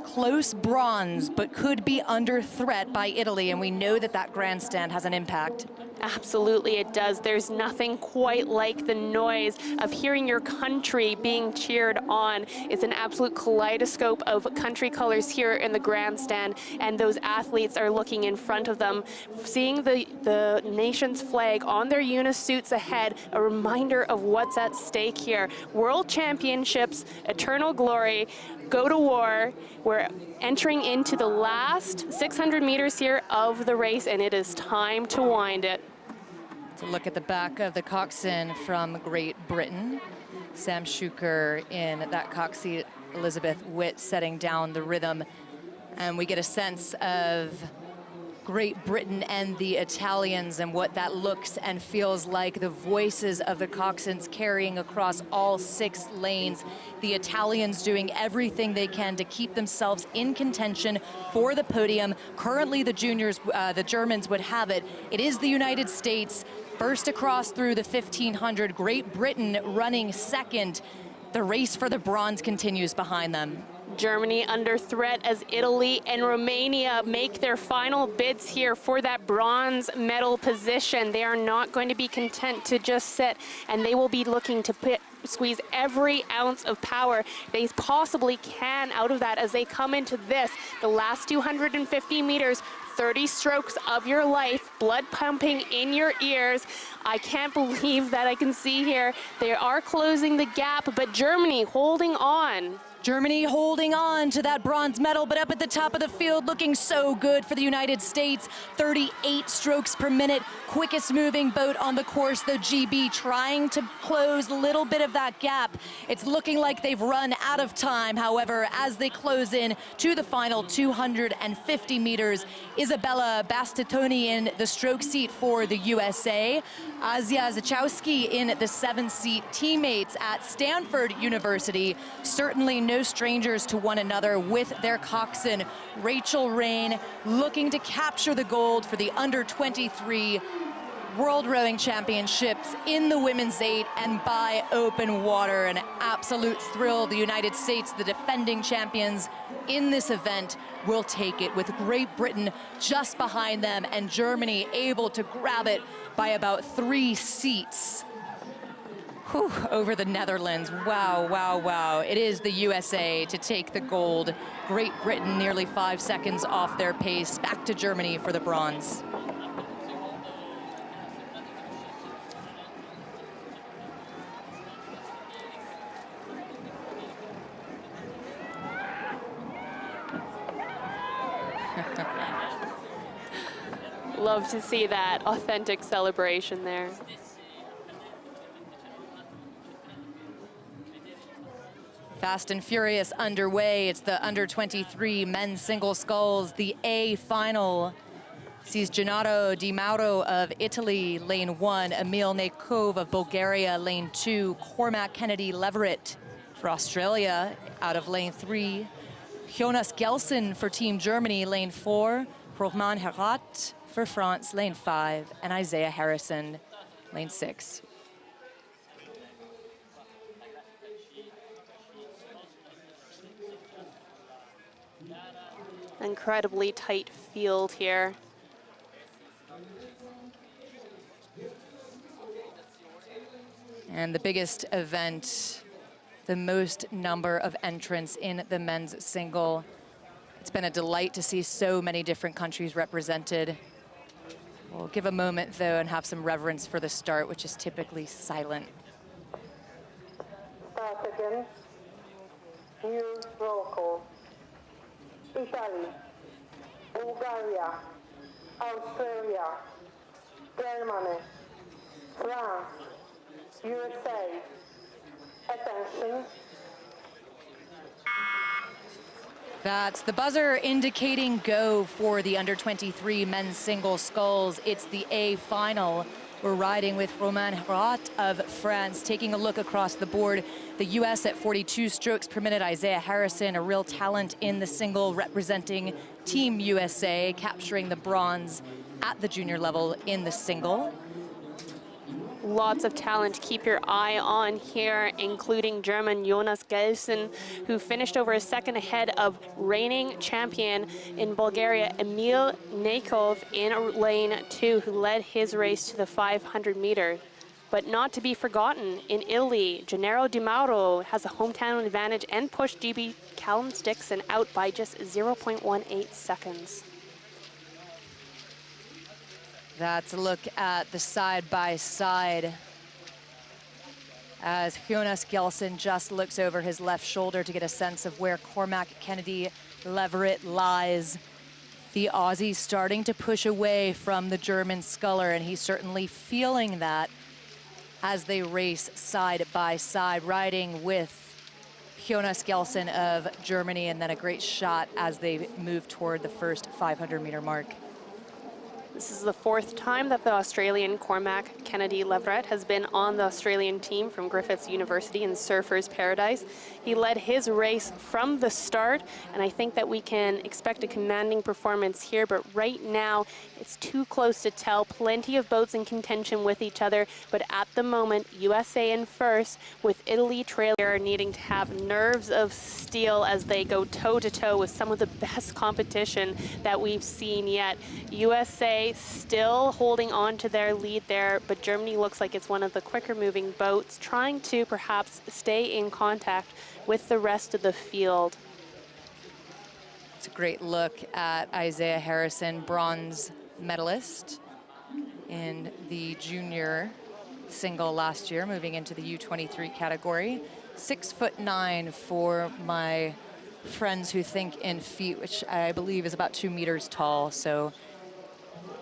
close bronze, but could be under threat by Italy, and we know that that grandstand has an impact. Absolutely it does. There's nothing quite like the noise of hearing your country being cheered on. It's an absolute kaleidoscope of country colors here in the grandstand, and those athletes are looking in front of them, seeing the nation's flag on their unisuits ahead, a reminder of what's at stake here. World Championships, eternal glory, go to war. We're entering into the last 600 meters here of the race, and it is time to wind it. To look at the back of the coxswain from Great Britain. Sam Schuker in that cox seat, Elizabeth Witt setting down the rhythm. And we get a sense of Great Britain and the Italians and what that looks and feels like. The voices of the coxswains carrying across all 6 lanes. The Italians doing everything they can to keep themselves in contention for the podium. Currently the juniors, the Germans would have it. It is the United States first across through the 1500. Great Britain running second. The race for the bronze continues behind them. Germany under threat as Italy and Romania make their final bids here for that bronze medal position. They are not going to be content to just sit, and they will be looking to squeeze every ounce of power they possibly can out of that as they come into this, the last 250 meters, 30 strokes of your life, blood pumping in your ears. I can't believe that I can see here. They are closing the gap, but Germany holding on. Germany holding on to that bronze medal, but up at the top of the field looking so good for the United States. 38 strokes per minute, quickest moving boat on the course, the GB, trying to close a little bit of that gap. It's looking like they've run out of time, however, as they close in to the final 250 meters. Isabella Bastatoni in the stroke seat for the USA. Azia Zachowski in the 7-seat. Teammates at Stanford University, certainly no strangers to one another with their coxswain. Rachel Rain looking to capture the gold for the under-23 World Rowing Championships in the women's 8 and by open water. An absolute thrill. The United States, the defending champions in this event, will take it, with Great Britain just behind them and Germany able to grab it by about 3 seats. Whew, over the Netherlands. Wow, wow, wow. It is the USA to take the gold. Great Britain nearly 5 seconds off their pace. Back to Germany for the bronze. Love to see that authentic celebration there. Fast and furious underway. It's the under-23 men's single sculls. The A final sees Gennaro Di Mauro of Italy, lane 1, Emil Nekov of Bulgaria, lane 2, Cormac Kennedy Leverett for Australia out of lane 3, Jonas Gelson for Team Germany, lane 4. Romain Herat for France, lane 5. And Isaiah Harrison, lane 6. Incredibly tight field here. And the biggest event, the most number of entrants in the men's single. It's been a delight to see so many different countries represented. We'll give a moment though and have some reverence for the start, which is typically silent. Start again. New roll call. Italy, Bulgaria, Australia, Germany, France, USA. Attention. That's the buzzer indicating go for the under-23 men's single sculls. It's the A final. We're riding with Romain Herat of France. Taking a look across the board, the US at 42 strokes per minute. Isaiah Harrison, a real talent in the single, representing Team USA, capturing the bronze at the junior level in the single. Lots of talent to keep your eye on here, including German Jonas Gelson, who finished over a second ahead of reigning champion in Bulgaria, Emil Neikov, in lane 2, who led his race to the 500 meters. But not to be forgotten, in Italy, Gennaro Di Mauro has a hometown advantage and pushed GB Callum Dixon out by just 0.18 seconds. That's a look at the side-by-side as Jonas Gelson just looks over his left shoulder to get a sense of where Cormac Kennedy Leverett lies. The Aussie starting to push away from the German sculler, and he's certainly feeling that as they race side-by-side, riding with Jonas Gelson of Germany, and then a great shot as they move toward the first 500-meter mark. This is the 4th time that the Australian Cormac Kennedy Leverett has been on the Australian team from Griffith University in Surfers Paradise. He led his race from the start, and I think that we can expect a commanding performance here, but right now it's too close to tell. Plenty of boats in contention with each other, but at the moment, USA in first, with Italy trailer needing to have nerves of steel as they go toe-to-toe with some of the best competition that we've seen yet. USA still holding on to their lead there, but Germany looks like it's one of the quicker moving boats, trying to perhaps stay in contact with the rest of the field. It's a great look at Isaiah Harrison, bronze medalist in the junior single last year, moving into the U23 category. 6'9" for my friends who think in feet, which I believe is about 2 meters tall. So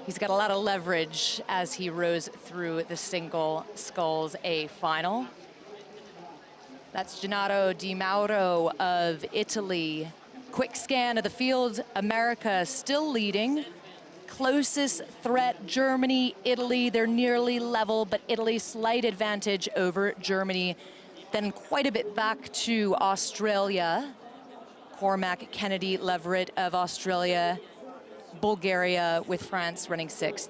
he's got a lot of leverage as he rows through the single sculls A final. That's Gennaro Di Mauro of Italy. Quick scan of the field, America still leading. Closest threat, Germany, Italy, they're nearly level, but Italy slight advantage over Germany. Then quite a bit back to Australia. Cormac Kennedy Leverett of Australia. Bulgaria with France running 6th.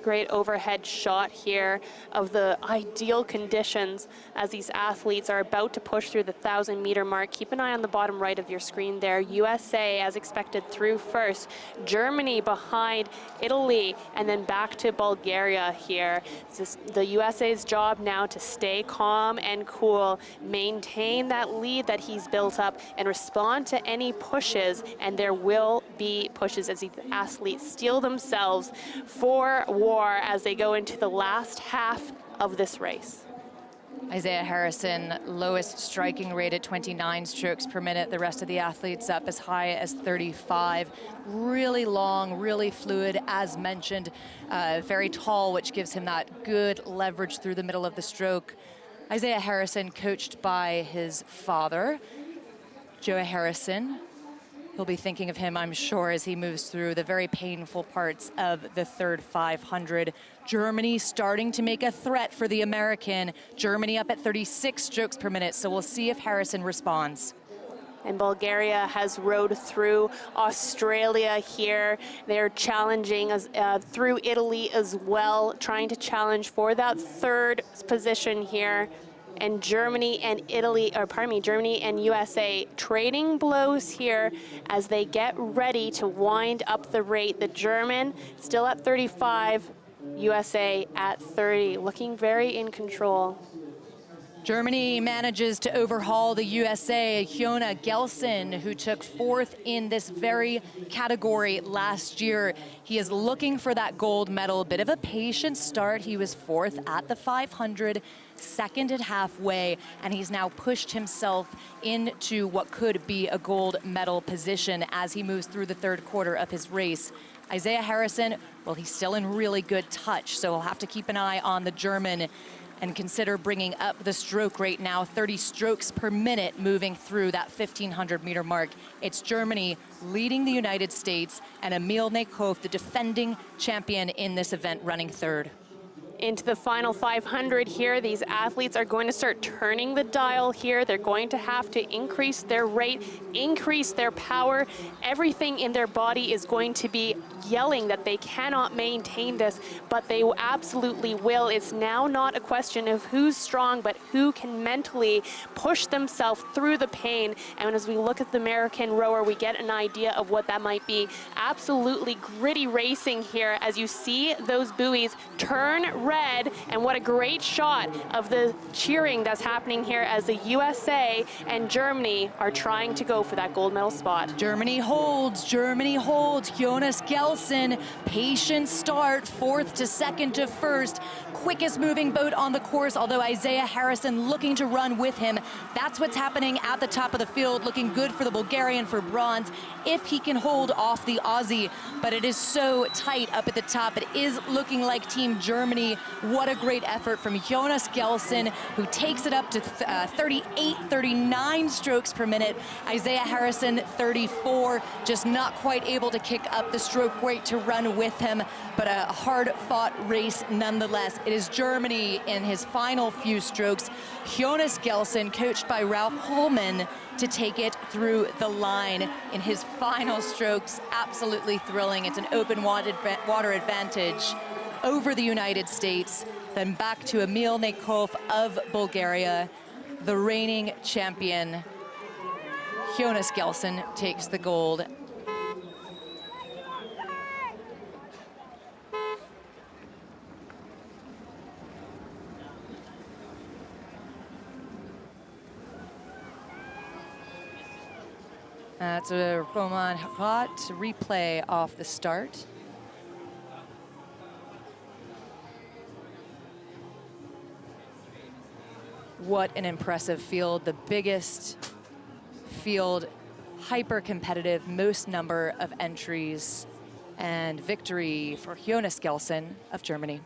Great overhead shot here of the ideal conditions as these athletes are about to push through the 1,000-meter mark. Keep an eye on the bottom right of your screen there. USA, as expected, through first. Germany behind Italy, and then back to Bulgaria here. This is the USA's job now to stay calm and cool, maintain that lead that he's built up, and respond to any pushes, and there will be pushes as these athletes steel themselves for war as they go into the last half of this race. Isaiah Harrison, lowest striking rate at 29 strokes per minute. The rest of the athletes up as high as 35. Really long, really fluid, as mentioned. Very tall, which gives him that good leverage through the middle of the stroke. Isaiah Harrison, coached by his father, Joe Harrison. He'll be thinking of him, I'm sure, as he moves through the very painful parts of the third 500. Germany starting to make a threat for the American. Germany up at 36 strokes per minute, so we'll see if Harrison responds. And Bulgaria has rode through Australia here. They're challenging us, through Italy as well, trying to challenge for that third position here. And Germany and Germany and USA trading blows here as they get ready to wind up the rate. The German still at 35, USA at 30, looking very in control. Germany manages to overhaul the USA. Hyona Gelson, who took 4th in this very category last year. He is looking for that gold medal. Bit of a patient start. He was 4th at the 500, second at halfway, and he's now pushed himself into what could be a gold medal position as he moves through the 3rd quarter of his race. Isaiah Harrison, well, he's still in really good touch, so we'll have to keep an eye on the German and consider bringing up the stroke rate now, 30 strokes per minute moving through that 1,500 meter mark. It's Germany leading the United States, and Emil Nekov, the defending champion in this event, running 3rd. Into the final 500 here. These athletes are going to start turning the dial here. They're going to have to increase their rate, increase their power. Everything in their body is going to be yelling that they cannot maintain this, but they absolutely will. It's now not a question of who's strong, but who can mentally push themselves through the pain. And as we look at the American rower, we get an idea of what that might be. Absolutely gritty racing here as you see those buoys turn red, and what a great shot of the cheering that's happening here as the USA and Germany are trying to go for that gold medal spot. Germany holds, Jonas Gelson, patient start, 4th to 2nd to 1st, quickest moving boat on the course, although Isaiah Harrison looking to run with him. That's what's happening at the top of the field, looking good for the Bulgarian for bronze, if he can hold off the Aussie, but it is so tight up at the top. It is looking like Team Germany. What a great effort from Jonas Gelson, who takes it up to 38, 39 strokes per minute. Isaiah Harrison, 34, just not quite able to kick up the stroke rate to run with him, but a hard-fought race nonetheless. It is Germany in his final few strokes. Jonas Gelson, coached by Ralph Holman, to take it through the line in his final strokes. Absolutely thrilling. It's an open water advantage over the United States. Then back to Emil Nekov of Bulgaria, the reigning champion. Jonas Gelson takes the gold. That's a Roman Hot replay off the start. What an impressive field, the biggest field, hyper competitive, most number of entries, and victory for Jonas Gelson of Germany.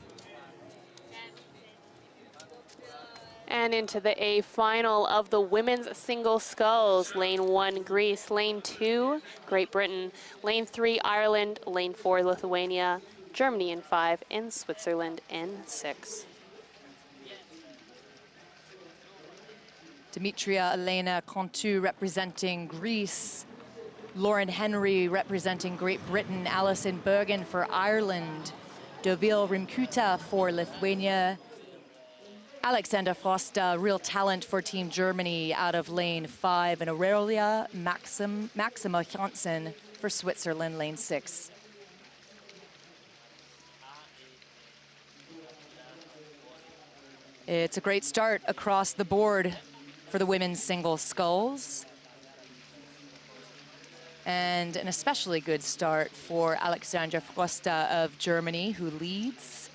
And into the A final of the women's single sculls. Lane 1, Greece. Lane 2, Great Britain. Lane 3, Ireland. Lane 4, Lithuania. Germany in 5, and Switzerland in 6. Demetria Elena Contu representing Greece. Lauren Henry representing Great Britain. Alison Bergen for Ireland. Dovile Rimkuta for Lithuania. Alexander Frosta, real talent for Team Germany out of lane 5, and Aurelia Maxima Janssen for Switzerland, lane 6. It's a great start across the board for the women's single sculls. And an especially good start for Alexandra Frosta of Germany, who leads.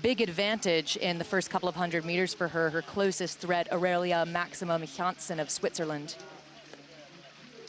Big advantage in the first couple of 100 meters for her. Her closest threat, Aurelia Maxima Janssen of Switzerland.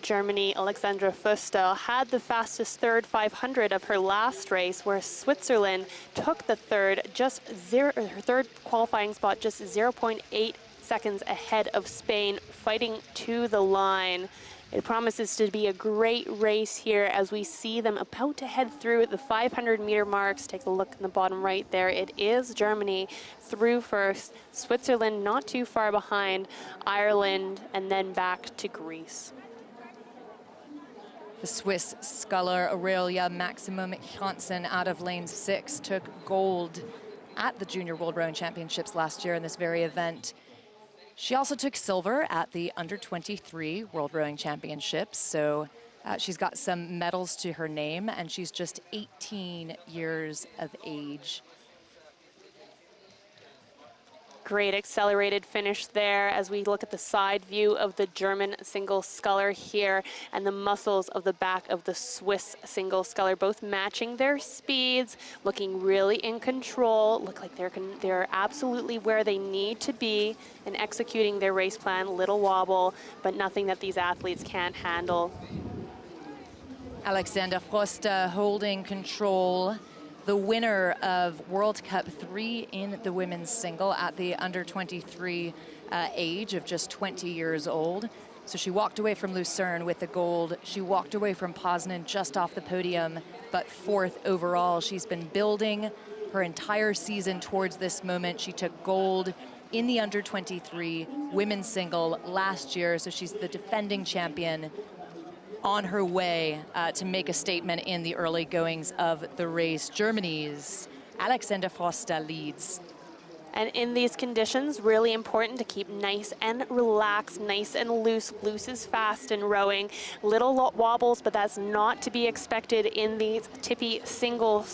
Germany, Alexandra Frosta, had the fastest third 500 of her last race, where Switzerland took the third, her third qualifying spot, just 0.8 seconds ahead of Spain, fighting to the line. It promises to be a great race here as we see them about to head through the 500-meter marks. Take a look in the bottom right there. It is Germany through first, Switzerland not too far behind, Ireland, and then back to Greece. The Swiss sculler Aurelia Maximum Janssen out of lane 6 took gold at the Junior World Rowing Championships last year in this very event. She also took silver at the Under-23 World Rowing Championships, so she's got some medals to her name, and she's just 18 years of age. Great accelerated finish there as we look at the side view of the German single sculler here and the muscles of the back of the Swiss single sculler, both matching their speeds, looking really in control, look like they're absolutely where they need to be in executing their race plan. Little wobble, but nothing that these athletes can't handle. Alexander Froster holding control. The winner of World Cup 3 in the women's single at the under-23 age of just 20 years old. So she walked away from Lucerne with the gold. She walked away from Poznan just off the podium, but 4th overall. She's been building her entire season towards this moment. She took gold in the under-23 women's single last year, so she's the defending champion, on her way to make a statement in the early goings of the race. Germany's Alexander Froster leads. And in these conditions, really important to keep nice and relaxed, nice and loose. Loose is fast in rowing. Little wobbles, but that's not to be expected in these tippy single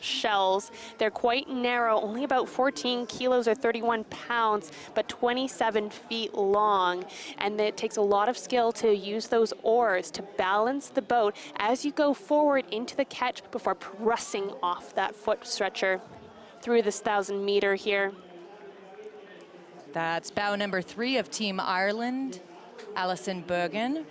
shells. They're quite narrow, only about 14 kilos or 31 pounds, but 27 feet long. And it takes a lot of skill to use those oars to balance the boat as you go forward into the catch before pressing off that foot stretcher through this 1,000-meter here. That's bow number 3 of Team Ireland, Alison Bergen,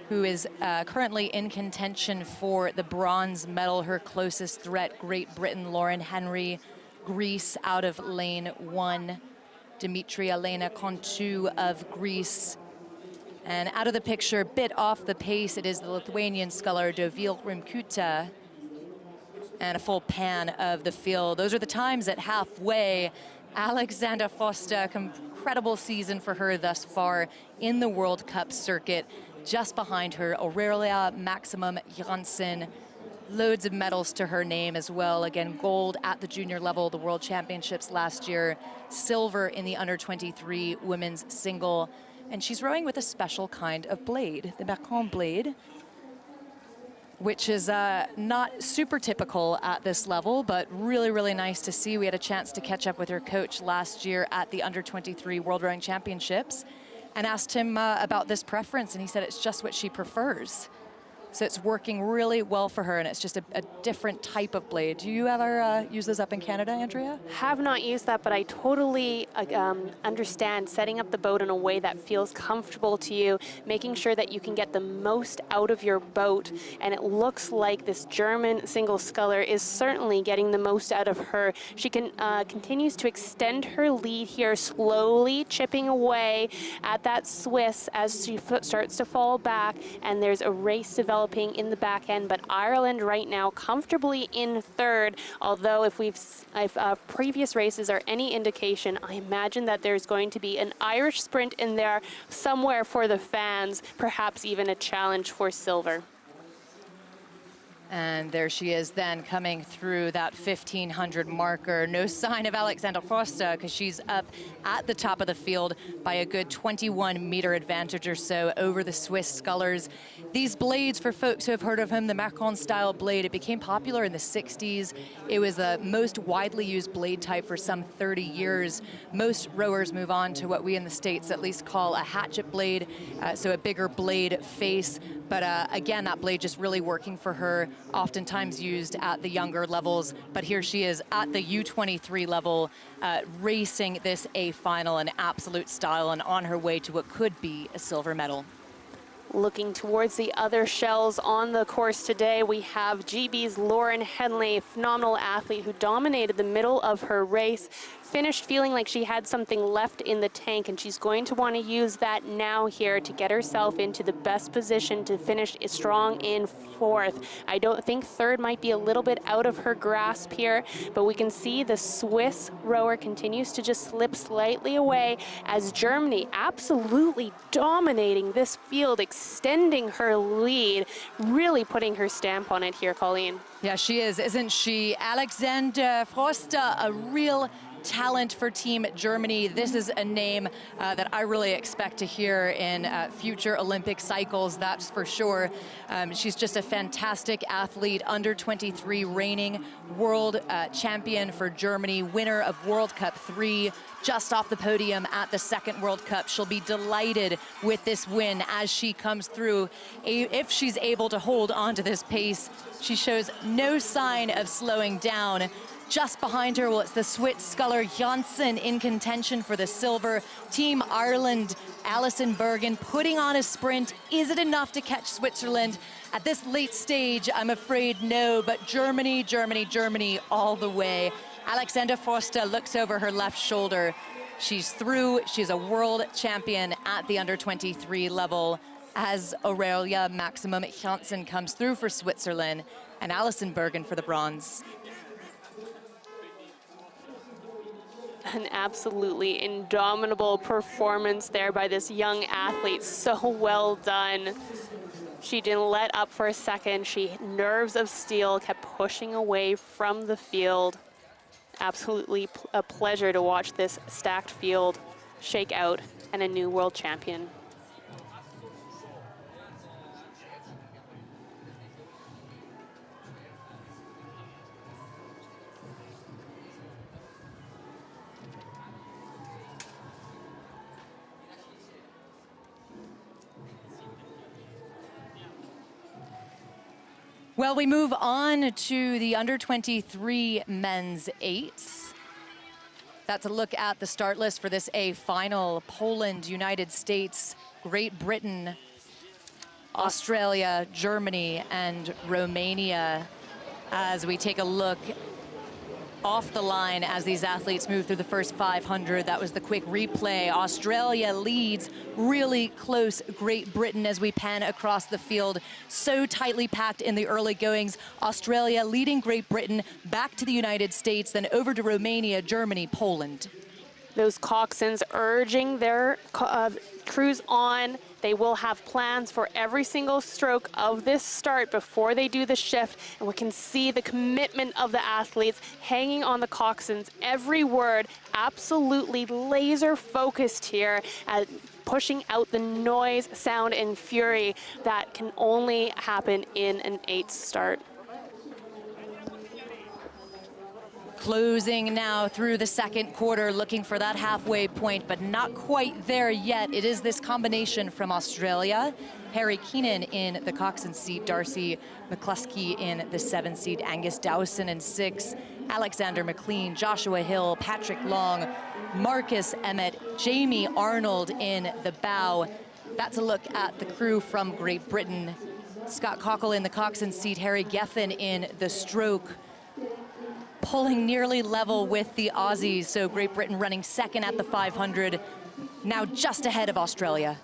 who is currently in contention for the bronze medal. Her closest threat, Great Britain, Lauren Henry. Greece out of lane 1, Dimitri Elena Contu of Greece. And out of the picture, bit off the pace, it is the Lithuanian sculler Dovile Rimkuta. And a full pan of the field. Those are the times at halfway. Alexander Froster, incredible season for her thus far in the World Cup circuit. Just behind her, Aurelia Maximum Janssen. Loads of medals to her name as well. Again, gold at the junior level, the World Championships last year. Silver in the under-23 women's single. And she's rowing with a special kind of blade, the Macron blade, which is not super typical at this level, but really, really nice to see. We had a chance to catch up with her coach last year at the Under-23 World Rowing Championships and asked him about this preference, and he said it's just what she prefers. So it's working really well for her, and it's just a different type of blade. Do you ever use those up in Canada, Andrea? Have not used that, but I totally understand setting up the boat in a way that feels comfortable to you, making sure that you can get the most out of your boat. And it looks like this German single sculler is certainly getting the most out of her. She continues to extend her lead here, slowly chipping away at that Swiss as she starts to fall back, and there's a race developing in the back end, but Ireland right now comfortably in 3rd, although if previous races are any indication, I imagine that there's going to be an Irish sprint in there somewhere for the fans, perhaps even a challenge for silver. And there she is then coming through that 1,500 marker. No sign of Alexander Froster because she's up at the top of the field by a good 21-meter advantage or so over the Swiss scullers. These blades, for folks who have heard of them, the Macron-style blade, it became popular in the 60s. It was the most widely used blade type for some 30 years. Most rowers move on to what we in the States at least call a hatchet blade, so a bigger blade face. But again, that blade just really working for her, oftentimes used at the younger levels. But here she is at the U23 level, racing this A final in absolute style and on her way to what could be a silver medal. Looking towards the other shells on the course today, we have GB's Lauren Henley, phenomenal athlete who dominated the middle of her race, finished feeling like she had something left in the tank, and she's going to want to use that now here to get herself into the best position to finish strong in fourth. I don't think third might be a little bit out of her grasp here, but we can see the Swiss rower continues to just slip slightly away as Germany absolutely dominating this field, extending her lead, really putting her stamp on it here, Colleen. Yeah, she is, isn't she? Alexander Froster, a real talent for Team Germany. This is a name that I really expect to hear in future Olympic cycles, that's for sure. She's just a fantastic athlete, under 23 reigning world champion for Germany, winner of World Cup 3, just off the podium at the second World Cup. She'll be delighted with this win as she comes through. If she's able to hold on to this pace, she shows no sign of slowing down. Just behind her, well, it's the Swiss sculler Janssen in contention for the silver. Team Ireland, Alison Bergen putting on a sprint. Is it enough to catch Switzerland? At this late stage, I'm afraid no, but Germany, Germany, Germany all the way. Alexander Forster looks over her left shoulder. She's through. She's a world champion at the under 23 level as Aurelia Maximum Janssen comes through for Switzerland and Alison Bergen for the bronze. An absolutely indomitable performance there by this young athlete. So well done. She didn't let up for a second. She, nerves of steel, kept pushing away from the field. Absolutely a pleasure to watch this stacked field shake out and a new world champion. Well, we move on to the under 23 men's eights. That's a look at the start list for this A final. Poland, United States, Great Britain, Australia, Germany, and Romania. As we take a look off the line as these athletes move through the first 500. That was the quick replay. Australia leads, really close Great Britain as we pan across the field. So tightly packed in the early goings. Australia leading Great Britain, back to the United States, then over to Romania, Germany, Poland. Those coxswains urging their crews on. They will have plans for every single stroke of this start before they do the shift, and we can see the commitment of the athletes hanging on the coxswains. Every word absolutely laser focused here at pushing out the noise, sound, and fury that can only happen in an 8 start. Closing now through the second quarter, looking for that halfway point, but not quite there yet. It is this combination from Australia. Harry Keenan in the coxswain seat, Darcy McCluskey in the 7 seat, Angus Dowson in 6, Alexander McLean, Joshua Hill, Patrick Long, Marcus Emmett, Jamie Arnold in the bow. That's a look at the crew from Great Britain. Scott Cockle in the coxswain seat, Harry Geffen in the stroke, pulling nearly level with the Aussies. So Great Britain running second at the 500, now just ahead of Australia.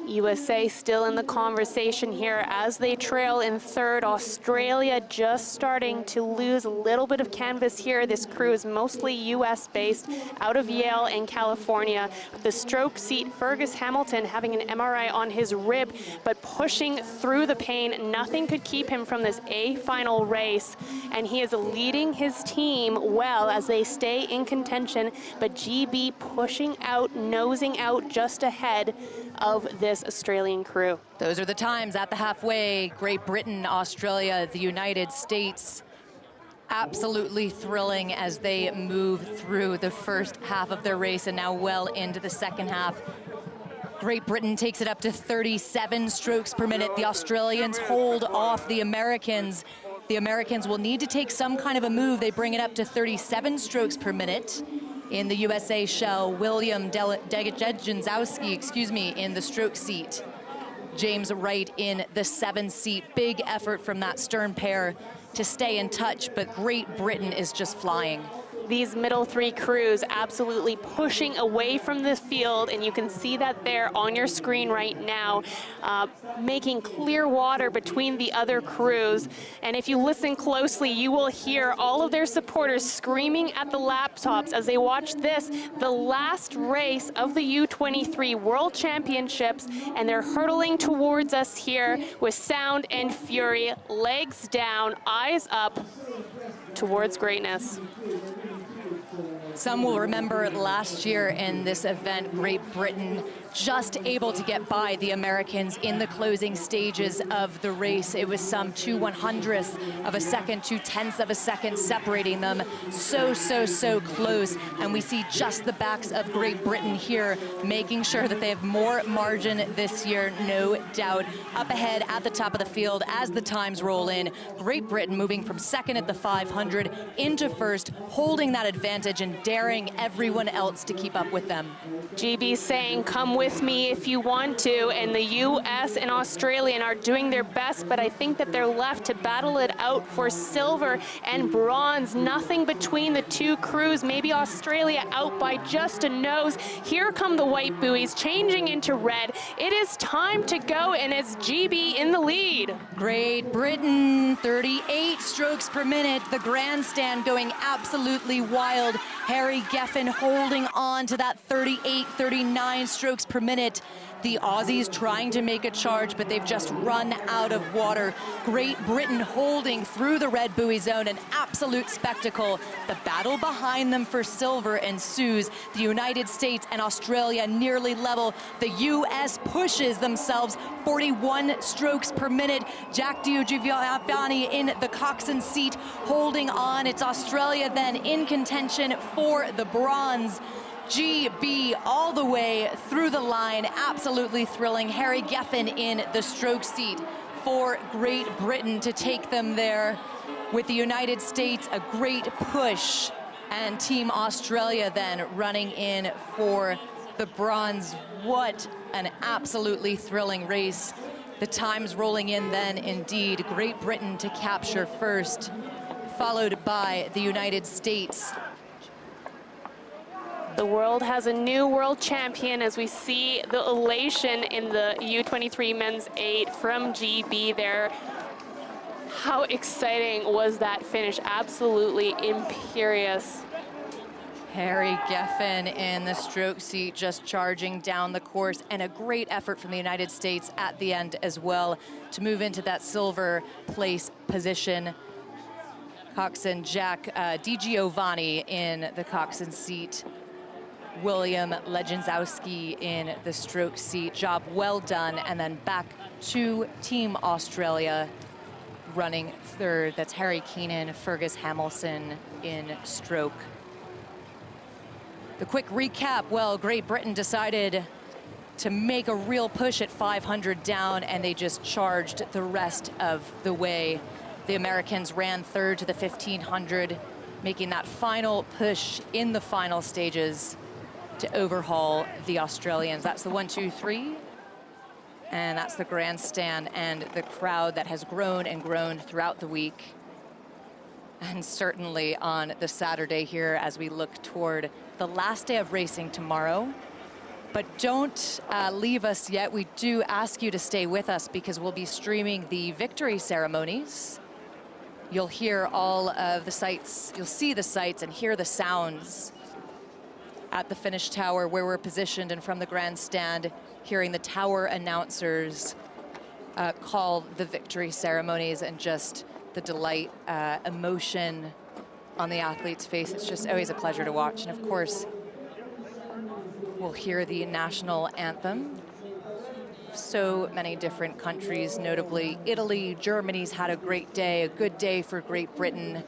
USA still in the conversation here as they trail in third. Australia just starting to lose a little bit of canvas here. This crew is mostly US based out of Yale and California. The stroke seat, Fergus Hamilton having an MRI on his rib, but pushing through the pain. Nothing could keep him from this A final race, and he is leading his team well as they stay in contention, but GB pushing out, nosing out just ahead of this Australian crew. Those are the times at the halfway. Great Britain, Australia, the United States. Absolutely thrilling as they move through the first half of their race and now well into the second half. Great Britain takes it up to 37 strokes per minute. The Australians hold off the Americans. The Americans will need to take some kind of a move. They bring it up to 37 strokes per minute. In the USA shell, William Degajedzowski, in the stroke seat. James Wright in the 7th seat. Big effort from that stern pair to stay in touch, but Great Britain is just flying. These middle three crews absolutely pushing away from the field, and you can see that there on your screen right now, making clear water between the other crews. And if you listen closely, you will hear all of their supporters screaming at the laptops as they watch this, the last race of the U23 World Championships, and they're hurtling towards us here with sound and fury, legs down, eyes up, towards greatness. Some will remember last year in this event, Great Britain just able to get by the Americans in the closing stages of the race. It was some 2/100ths of a second, 2/10ths of a second separating them. So close. And we see just the backs of Great Britain here, making sure that they have more margin this year, no doubt. Up ahead at the top of the field as the times roll in, Great Britain moving from second at the 500 into first, holding that advantage and daring everyone else to keep up with them. GB saying, come with me if you want to, and the US and Australian are doing their best, but I think that they're left to battle it out for silver and bronze. Nothing between the two crews, maybe Australia out by just a nose. Here come the white buoys changing into red. It is time to go, and it's GB in the lead. Great Britain, 38 strokes per minute. The grandstand going absolutely wild. Harry Geffen holding on to that 38, 39 strokes per minute. The Aussies trying to make a charge, but they've just run out of water. Great Britain holding through the red buoy zone, an absolute spectacle. The battle behind them for silver ensues. The United States and Australia nearly level. The US pushes themselves 41 strokes per minute. Jack Giovanni in the coxswain seat holding on. It's Australia then in contention for the bronze. GB all the way through the line, absolutely thrilling. Harry Geffen in the stroke seat for Great Britain to take them there. With the United States, a great push, and Team Australia then running in for the bronze. What an absolutely thrilling race. The times rolling in then, indeed. Great Britain to capture first, followed by the United States. The world has a new world champion as we see the elation in the U23 men's 8 from GB there. How exciting was that finish? Absolutely imperious. Harry Geffen in the stroke seat, just charging down the course, and a great effort from the United States at the end as well to move into that silver place position. Coxswain Jack Di in the coxswain seat. William Legendzowski in the stroke seat. Job well done. And then back to Team Australia running third. That's Harry Keenan, Fergus Hamilton in stroke. The quick recap, well, Great Britain decided to make a real push at 500 down, and they just charged the rest of the way. The Americans ran third to the 1500, making that final push in the final stages to overhaul the Australians. That's the 1, 2, 3. And that's the grandstand and the crowd that has grown and grown throughout the week. And certainly on the Saturday here as we look toward the last day of racing tomorrow. But don't leave us yet. We do ask you to stay with us because we'll be streaming the victory ceremonies. You'll hear all of the sights, you'll see the sights and hear the sounds at the finish tower where we're positioned, and from the grandstand, hearing the tower announcers call the victory ceremonies, and just the delight, emotion on the athlete's face. It's just always a pleasure to watch. And of course, we'll hear the national anthem. So many different countries, notably Italy, Germany's had a great day, a good day for Great Britain.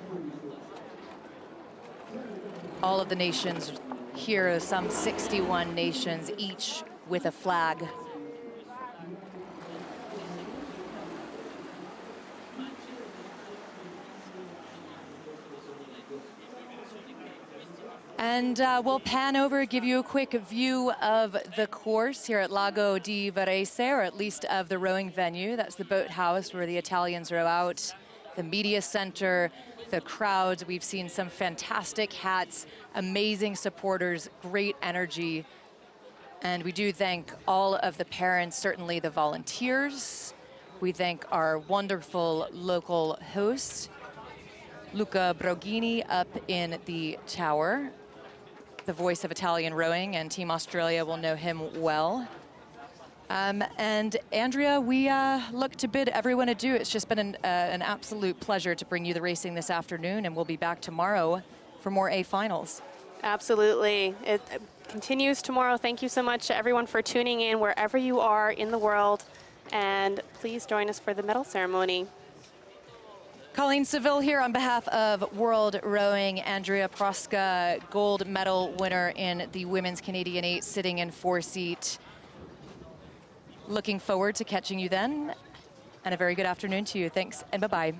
All of the nations here, some 61 nations, each with a flag. And And we'll pan over, give you a quick view of the course here at Lago di Varese, or at least of the rowing venue. That's the boathouse where the Italians row out, the media center, the crowds. We've seen some fantastic hats, amazing supporters, great energy. And we do thank all of the parents, certainly the volunteers. We thank our wonderful local host, Luca Broghini, up in the tower, the voice of Italian rowing, and Team Australia will know him well. And Andrea, we look to bid everyone adieu. It's just been an absolute pleasure to bring you the racing this afternoon, and we'll be back tomorrow for more A finals. Absolutely. It continues tomorrow. Thank you so much, everyone, for tuning in wherever you are in the world. And please join us for the medal ceremony. Colleen Seville here on behalf of World Rowing. Andrea Proska, gold medal winner in the Women's Canadian 8, sitting in 4-seat. Looking forward to catching you then. And a very good afternoon to you. Thanks and bye-bye.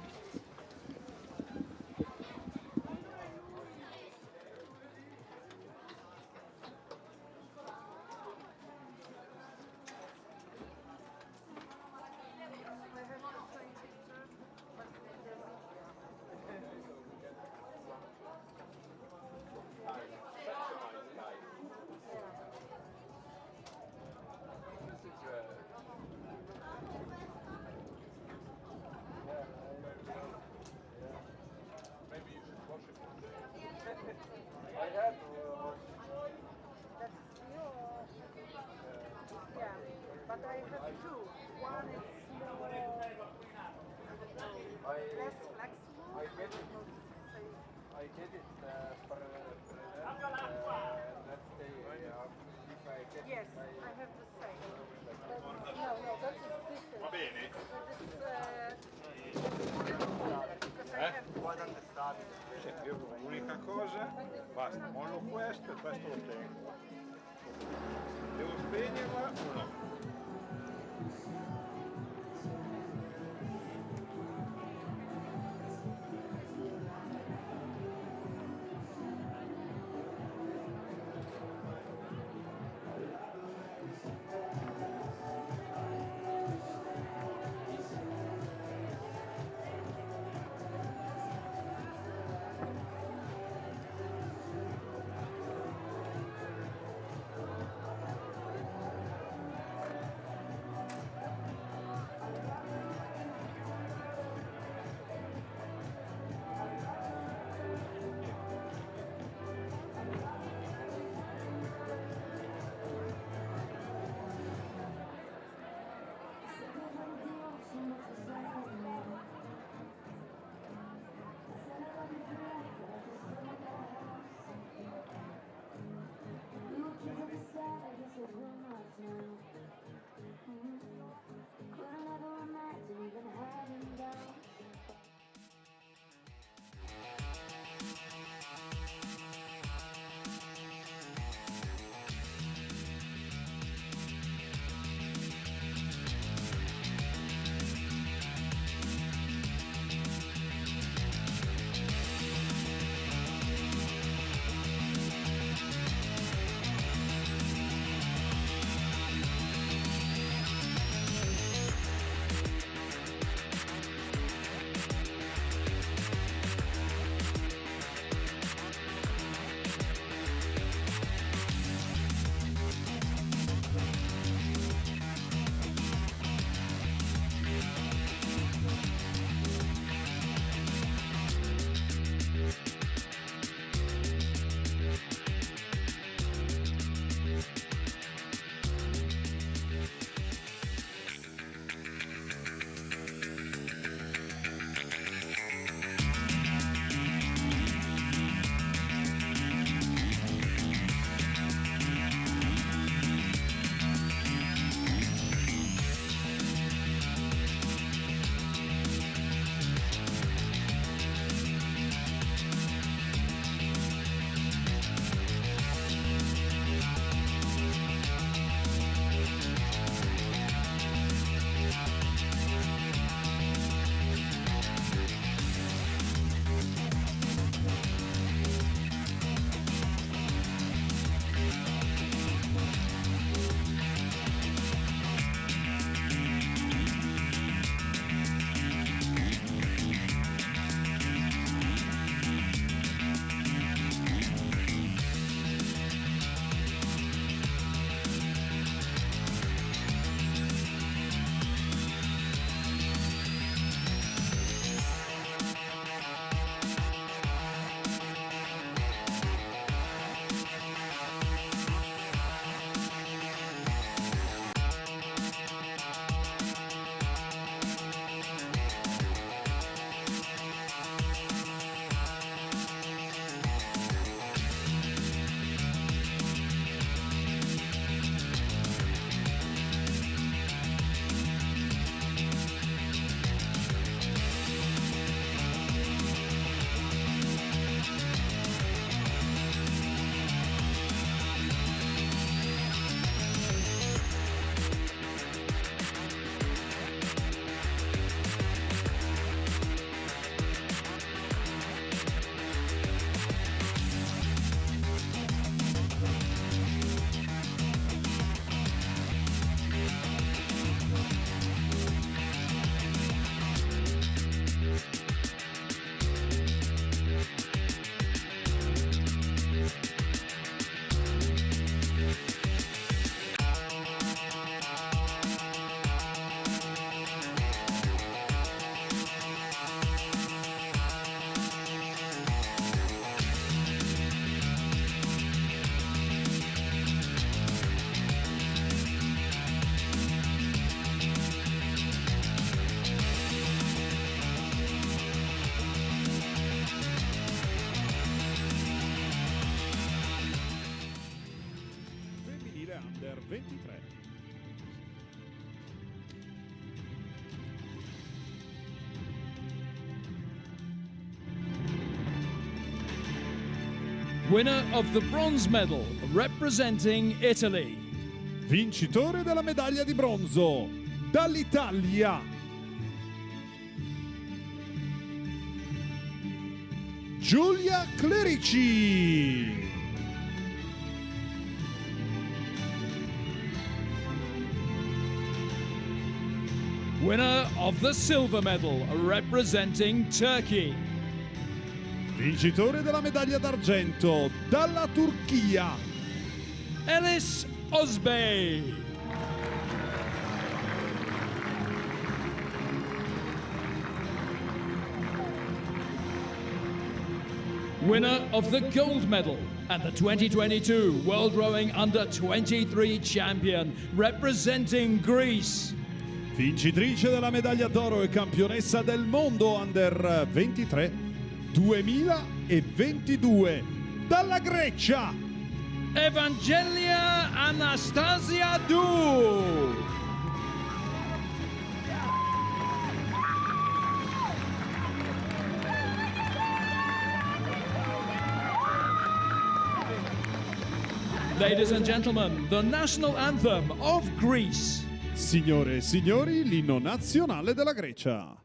L'unica cosa, basta, mollo questo e questo lo tengo. Devo spegnerla o no? 23. Winner of the bronze medal, representing Italy. Vincitore della medaglia di bronzo dall'Italia, Giulia Clerici. Winner of the silver medal, representing Turkey. Vincitore della medaglia d'argento dalla Turchia, Elis Osbey. Winner of the gold medal and the 2022 World Rowing Under 23 champion, representing Greece. vincitrice della medaglia d'oro e campionessa del mondo Under 23 2022 dalla Grecia, Evangelia Anastasia Dou. Ladies and gentlemen, the national anthem of Greece. Signore e signori, l'inno nazionale della Grecia.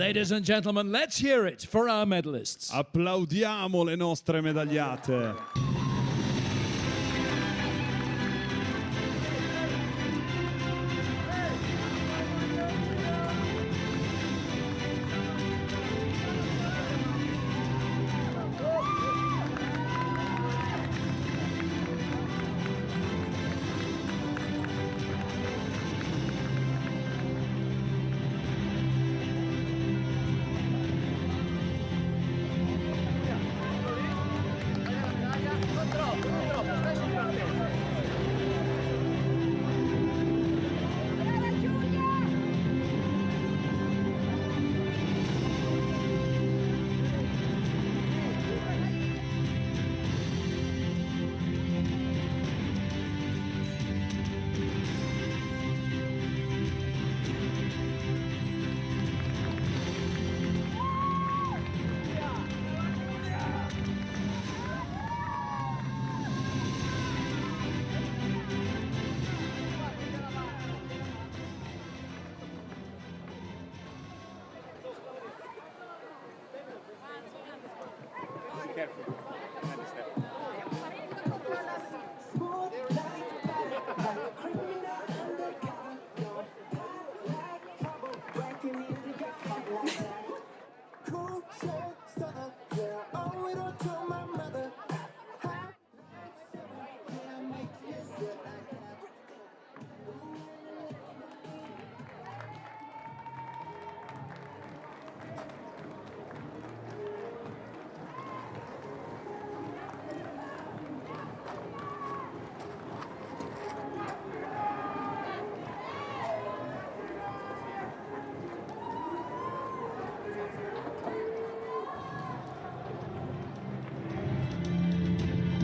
Ladies and gentlemen, let's hear it for our medalists. Applaudiamo le nostre medagliate.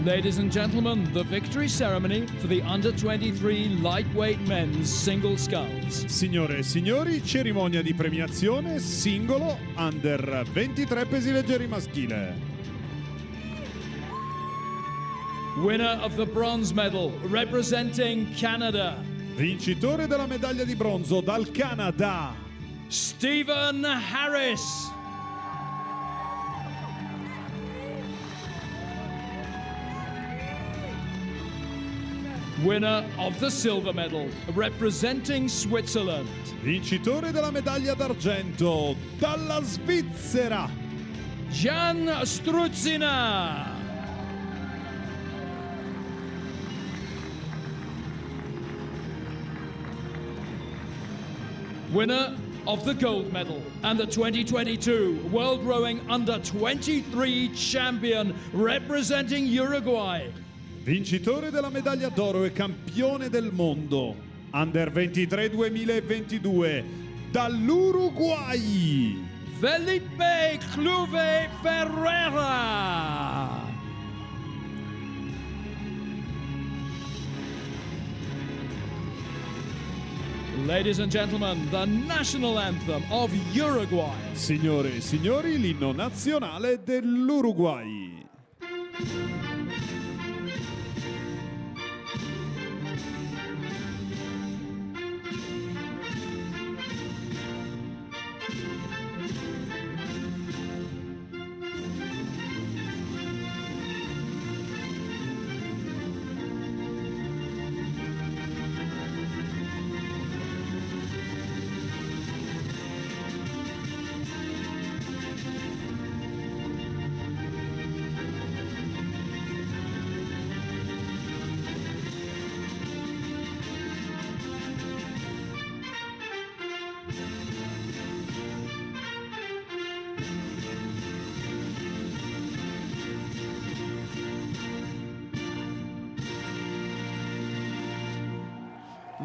Ladies and gentlemen, the victory ceremony for the Under-23 lightweight men's single sculls. Signore e signori, cerimonia di premiazione singolo Under 23 pesi leggeri maschile. Winner of the bronze medal, representing Canada. Vincitore della medaglia di bronzo dal Canada, Stephen Harris. Winner of the silver medal, representing Switzerland. Vincitore della medaglia d'argento dalla Svizzera, Jan Strutzina. Winner of the gold medal and the 2022 World Rowing Under 23 champion, representing Uruguay. vincitore della medaglia d'oro e campione del mondo Under 23 2022 dall'Uruguay, Felipe Cluve Ferreira. Ladies and gentlemen, the national anthem of Uruguay. Signore e signori, l'inno nazionale dell'Uruguay.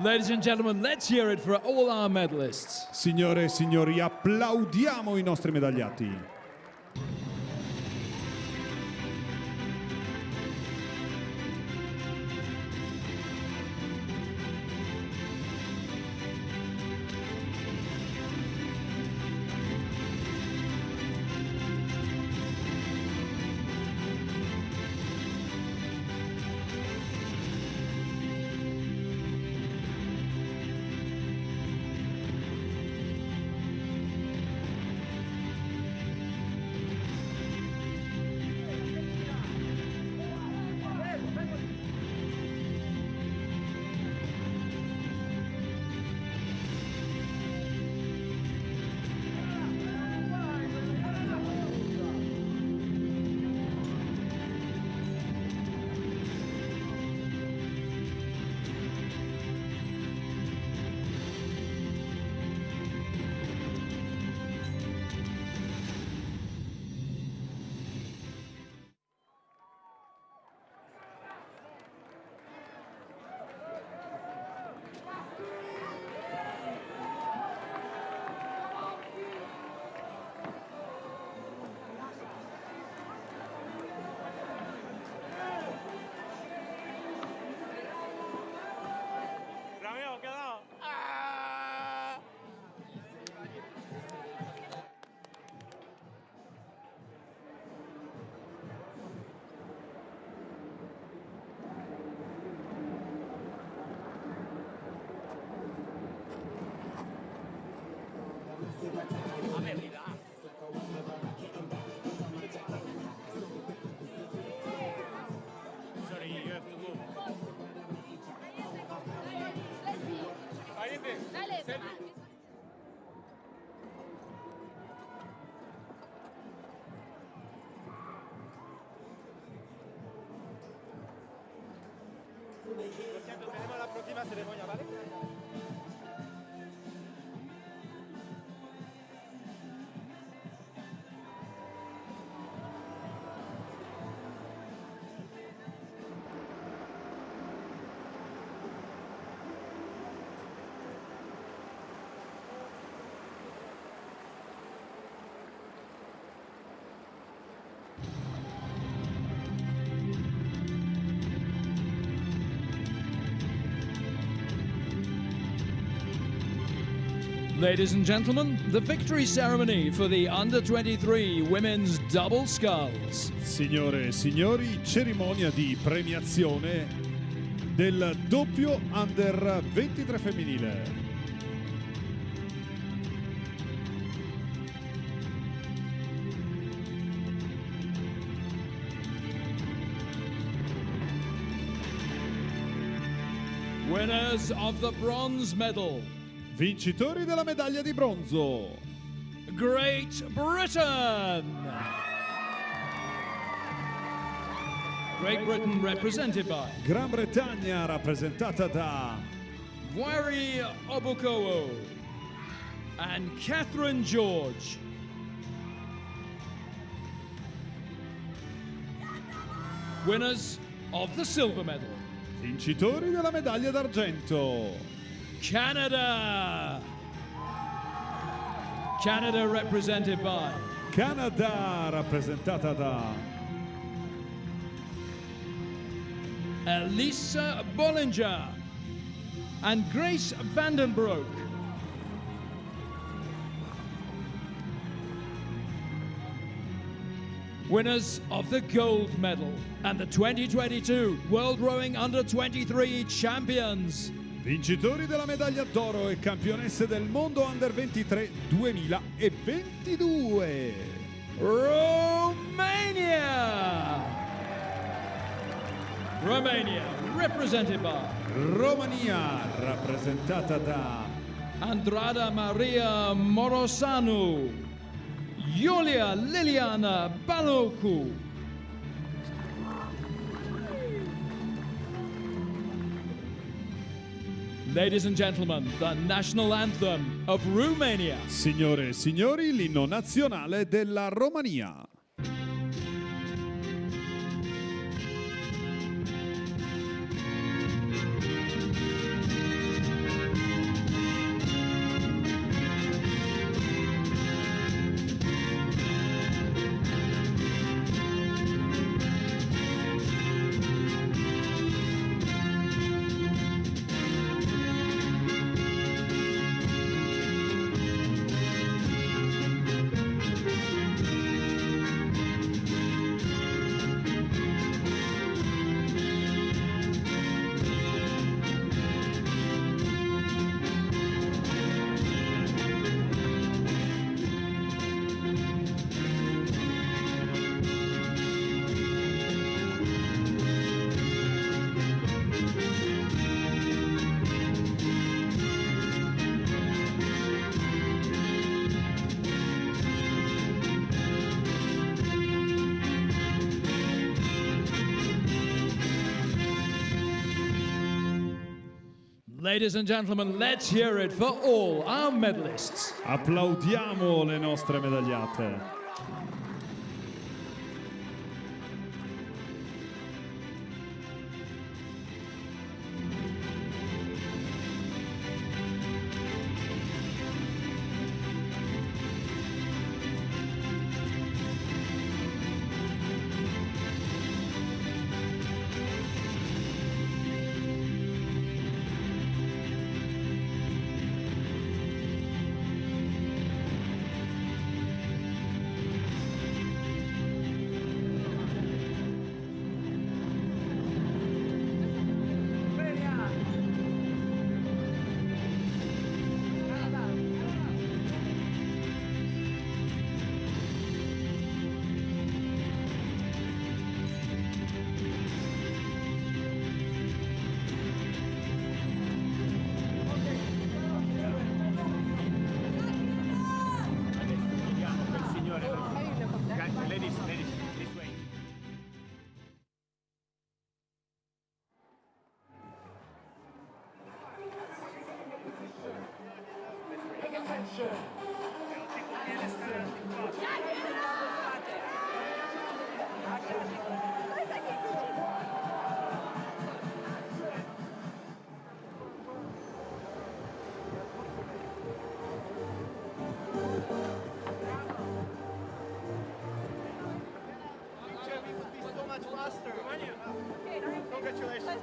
Ladies and gentlemen, let's hear it for all our medalists. Signore e signori, applaudiamo i nostri medagliati. Lo siento, tenemos la próxima ceremonia, ¿vale? Ladies and gentlemen, the victory ceremony for the Under-23 Women's Double Sculls. Signore e signori, cerimonia di premiazione del doppio Under 23 femminile. Winners of the bronze medal, Vincitori della medaglia di bronzo. Great Britain. Great Britain represented by Gran Bretagna rappresentata da Wari Obukowo and Catherine George. Winners of the silver medal, Vincitori della medaglia d'argento. Canada. Canada represented by Canada rappresentata da Elisa Bollinger and Grace Vandenbroek. Winners of the gold medal and the 2022 World Rowing Under 23 Champions. Vincitori della medaglia d'oro e campionesse del mondo Under 23 2022. Romania. Romania represented by Romania rappresentata da Andrada Maria Morosanu, Iulia Liliana Balocu. Ladies and gentlemen, the national anthem of Romania. Signore e signori, l'inno nazionale della Romania. Ladies and gentlemen, let's hear it for all our medalists. Applaudiamo le nostre medagliate. Congratulations.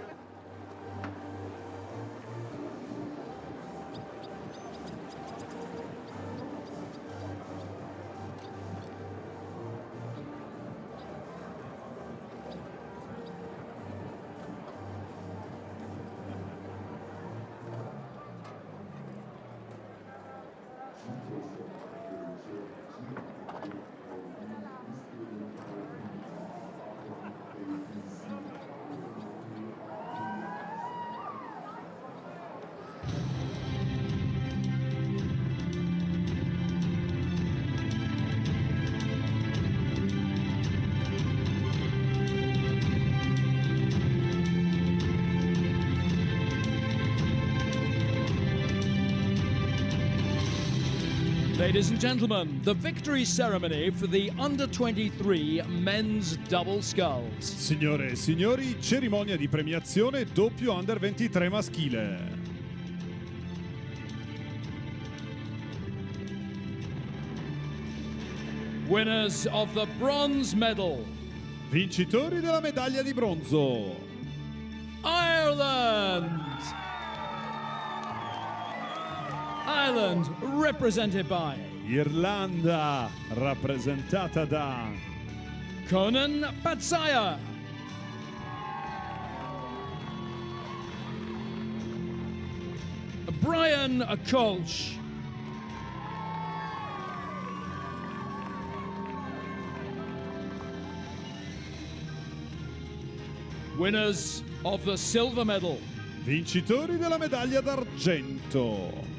Ladies and gentlemen, the victory ceremony for the Under-23 men's double sculls. Signore e signori, cerimonia di premiazione doppio Under 23 maschile. Winners of the bronze medal, Vincitori della medaglia di bronzo. Ireland! Ireland represented by Irlanda, rappresentata da Conan Patsaya, Brian Colch, winners of the silver medal, vincitori della medaglia d'argento.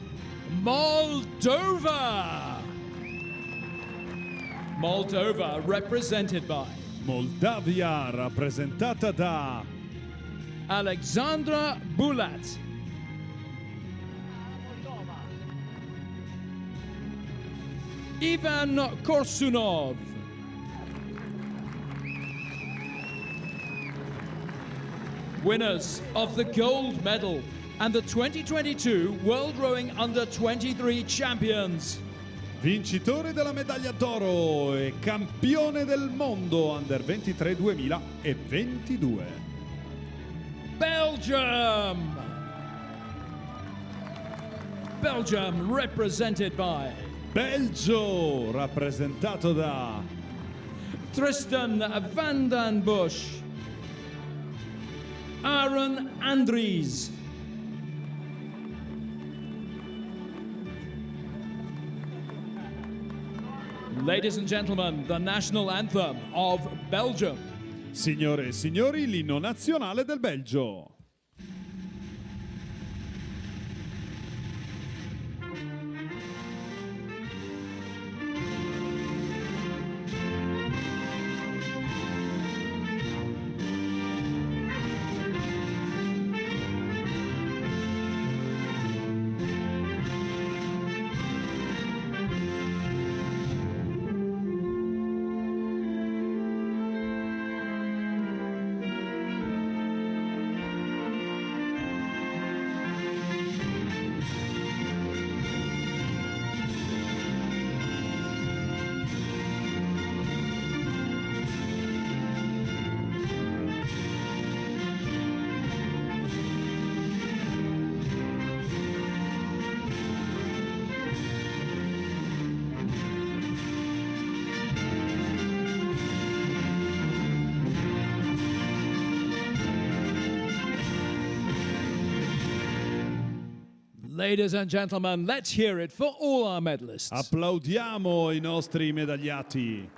Moldova! Moldova represented by Moldavia, rappresentata da Alexandra Bulat, Ivan Korsunov, winners of the gold medal and the 2022 World Rowing Under-23 champions, vincitore della medaglia d'oro e campione del mondo Under 23 2022. Belgium! Belgium represented by Belgio, rappresentato da Tristan van den Busch, Aaron Andries, ladies and gentlemen, the national anthem of Belgium. Signore e signori, l'inno nazionale del Belgio. Ladies and gentlemen, let's hear it for all our medalists. Applaudiamo i nostri medagliati.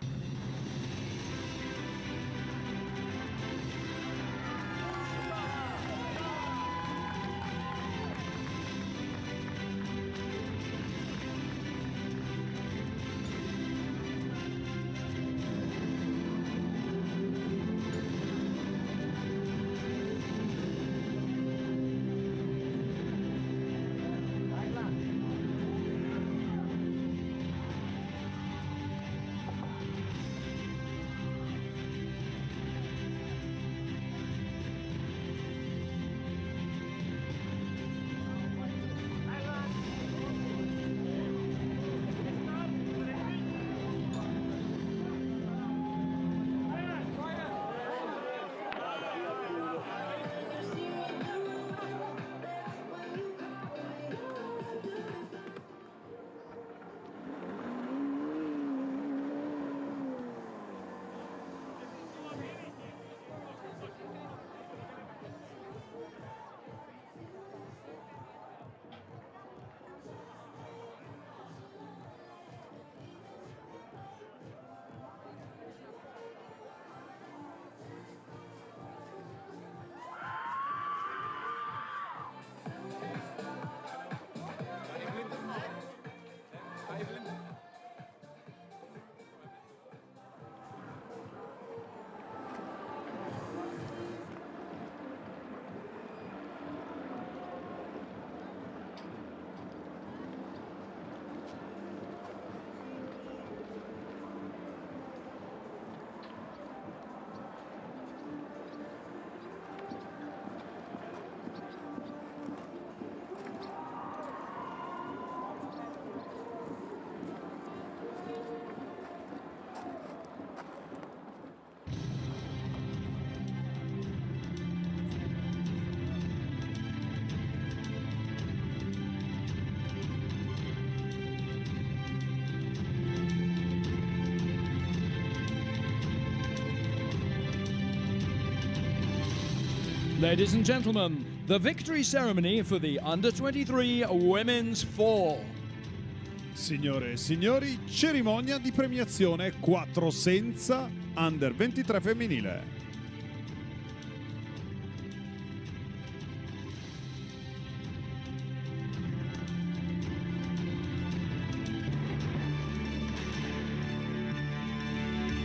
Ladies and gentlemen, the victory ceremony for the Under-23 Women's 4. Signore e signori, cerimonia di premiazione 4 senza Under 23 femminile.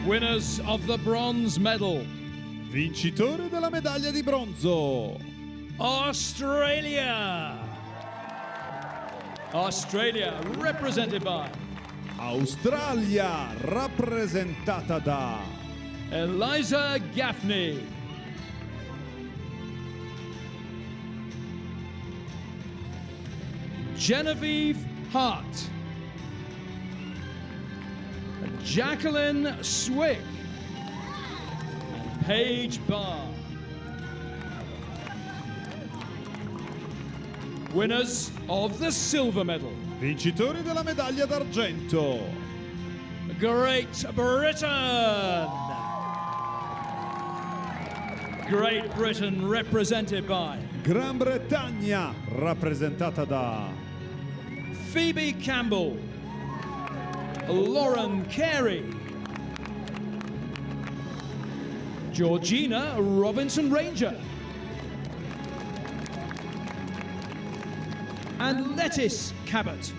Winners of the bronze medal. Vincitore della medaglia di bronzo. Australia. Australia represented by Australia, rappresentata da Eliza Gaffney, Genevieve Hart, Jacqueline Swick, and Paige Barr. Winners of the silver medal. vincitori della medaglia d'argento. Great Britain. Great Britain represented by Gran Bretagna, rappresentata da Phoebe Campbell, Lauren Carey, Georgina Robinson Ranger, and Lettice Cabot.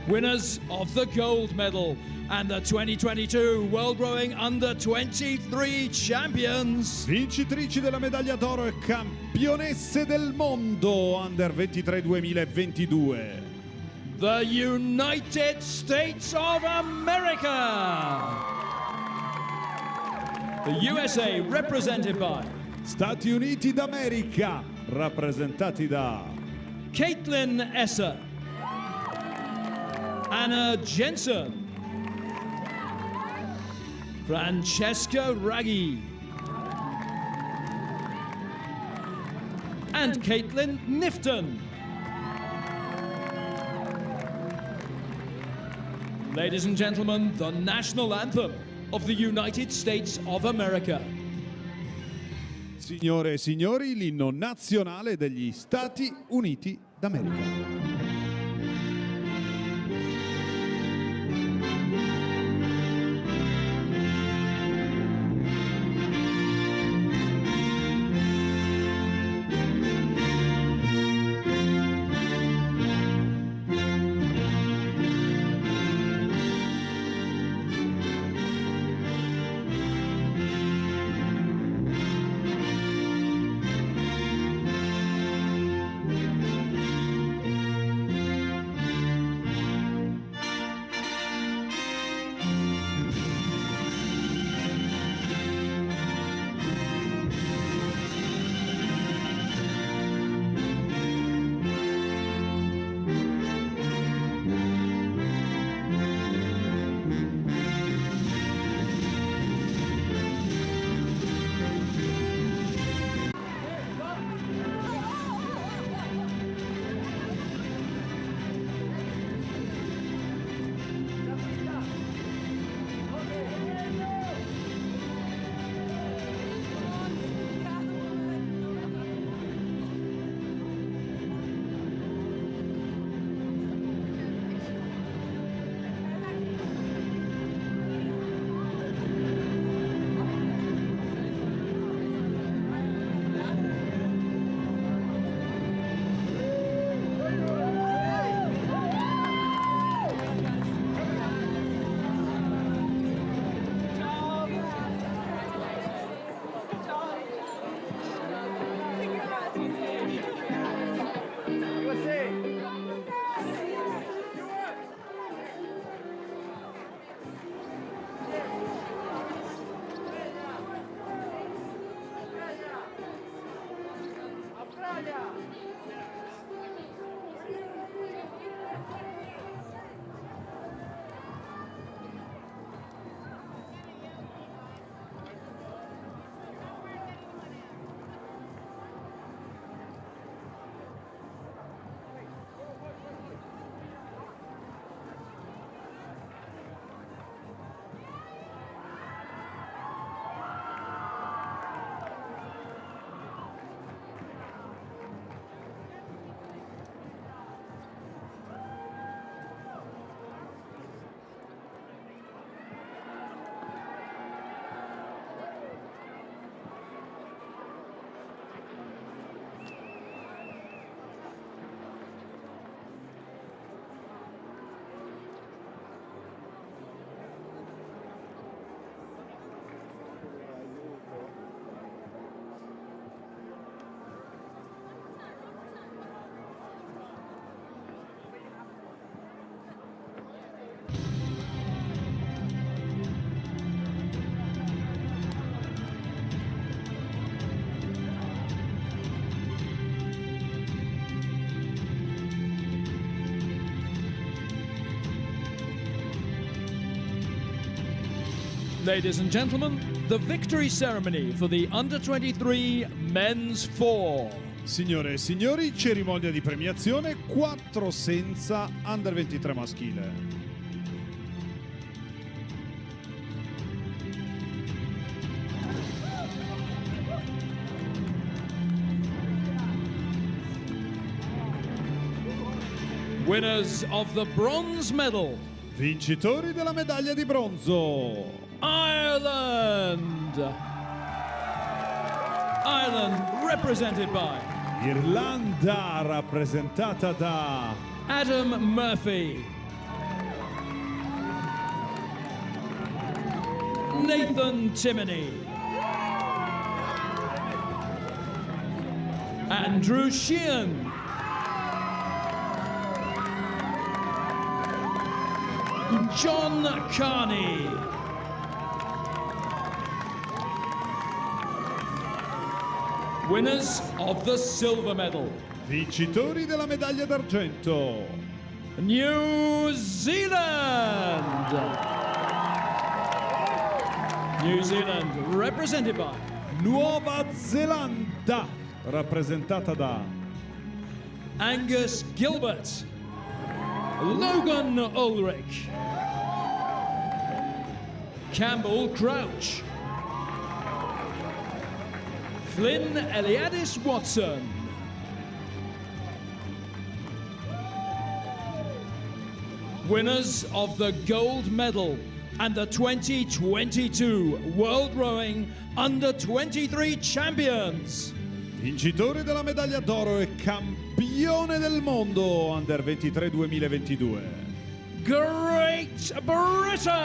Winners of the gold medal and the 2022 World Rowing Under-23 Champions. vincitrici della medaglia d'oro e campionesse del mondo Under 23 2022. The United States of America. The USA represented by Stati Uniti d'America, rappresentati da Caitlin Esser, Anna Jensen, Francesca Raggi, and Caitlin Nifton. Ladies and gentlemen, the national anthem of the United States of America. Signore e signori, l'inno nazionale degli Stati Uniti d'America. Ladies and gentlemen, the victory ceremony for the Under-23 Men's 4. Signore e signori, cerimonia di premiazione 4 senza Under 23 maschile. Winners of the bronze medal. Vincitori della medaglia di bronzo. Ireland. Ireland represented by Irlanda rappresentata da Adam Murphy, Nathan Timoney, Andrew Sheehan, John Carney, winners of the silver medal. vincitori della medaglia d'argento. New Zealand. New Zealand represented by Nuova Zelanda rappresentata da Angus Gilbert, Logan Ulrich, Campbell Crouch, Flynn Eliadis Watson, winners of the gold medal and the 2022 World Rowing Under-23 champions. vincitore della medaglia d'oro e campione del mondo Under 23 2022. Great Britain!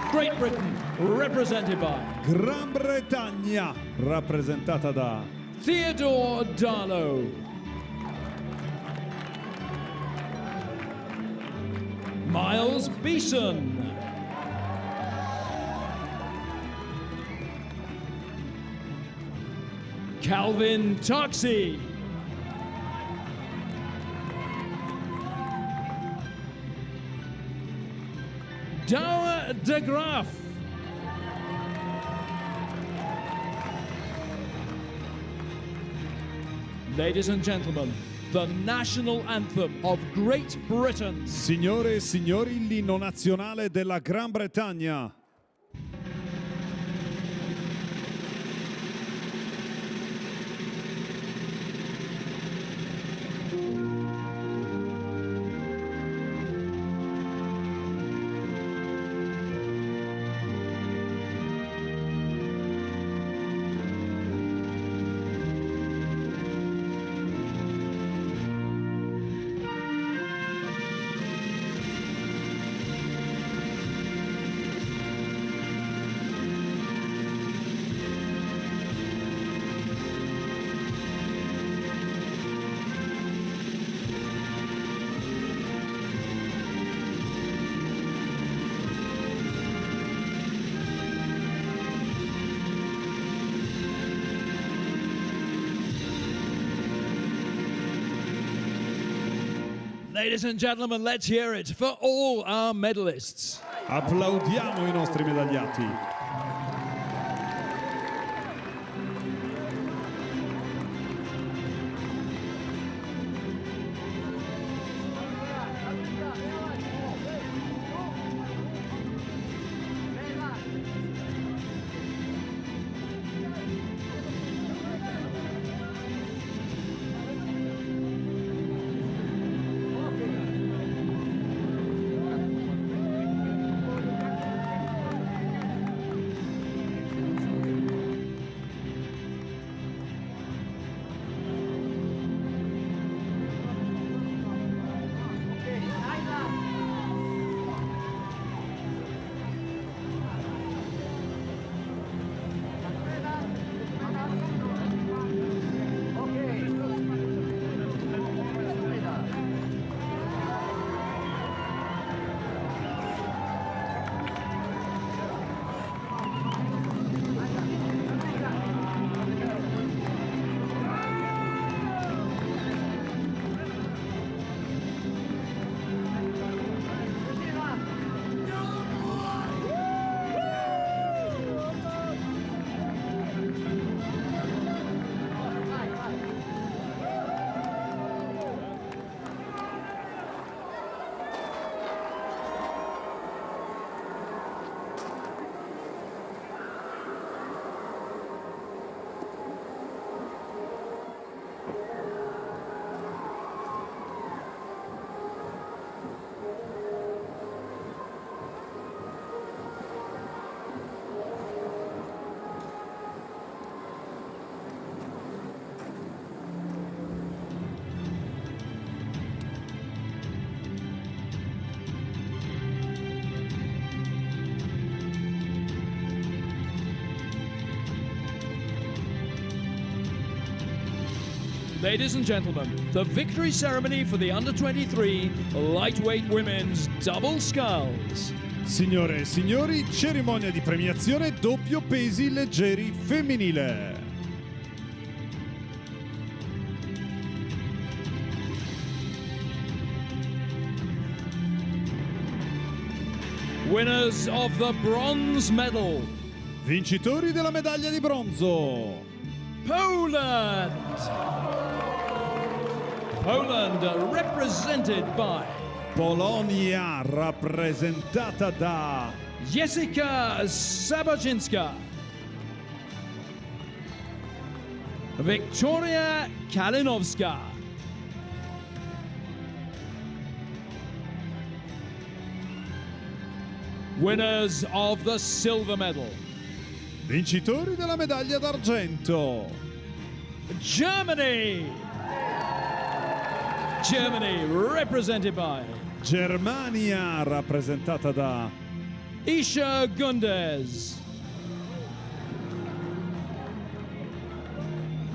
Great Britain represented by Gran Bretagna rappresentata da Theodore Darlow, Miles Beeson, Calvin Toxey, Douwe de Graaf, ladies and gentlemen, the national anthem of Great Britain. Signore e signori, l'inno nazionale della Gran Bretagna. Ladies and gentlemen, let's hear it for all our medalists. Applaudiamo i nostri medagliati. Ladies and gentlemen, the victory ceremony for the under-23 lightweight women's double sculls. Signore e signori, cerimonia di premiazione doppio pesi leggeri femminile. Winners of the bronze medal. Vincitori della medaglia di bronzo. Poland! Poland represented by Polonia rappresentata da Jessica Sabaczynska, Victoria Kalinowska, winners of the silver medal. vincitori della medaglia d'argento. Germany! Germany represented by Germania rappresentata da Isha Gundes,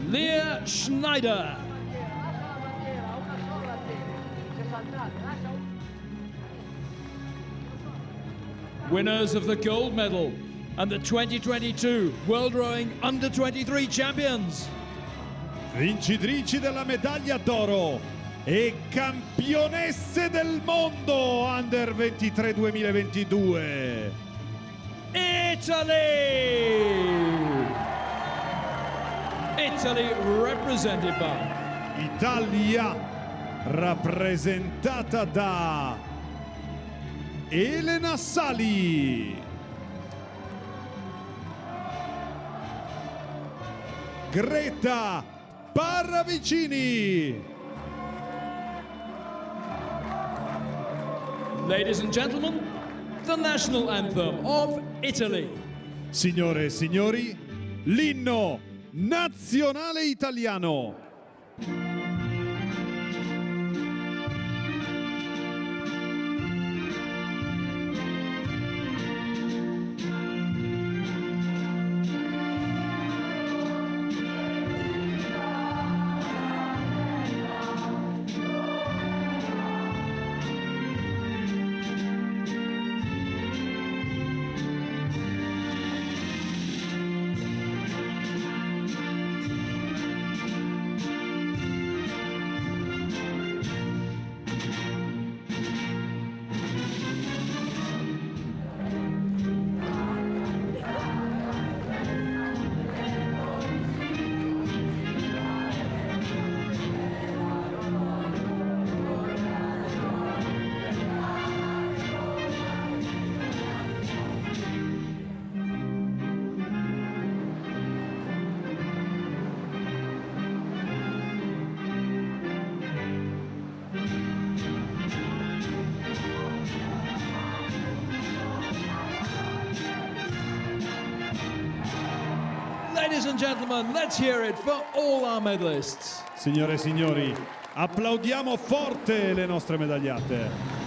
Leah Schneider, winners of the gold medal and the 2022 World Rowing Under-23 champions. vincitrici della medaglia d'oro e campionesse del mondo Under 23 2022. Italy! Italy represented by Italia rappresentata da Elena Sali, Greta Paravicini. Ladies and gentlemen, the national anthem of Italy. Signore e signori, l'inno nazionale italiano. Ladies and gentlemen, let's hear it for all our medalists. Signore e signori, applaudiamo forte le nostre medagliate.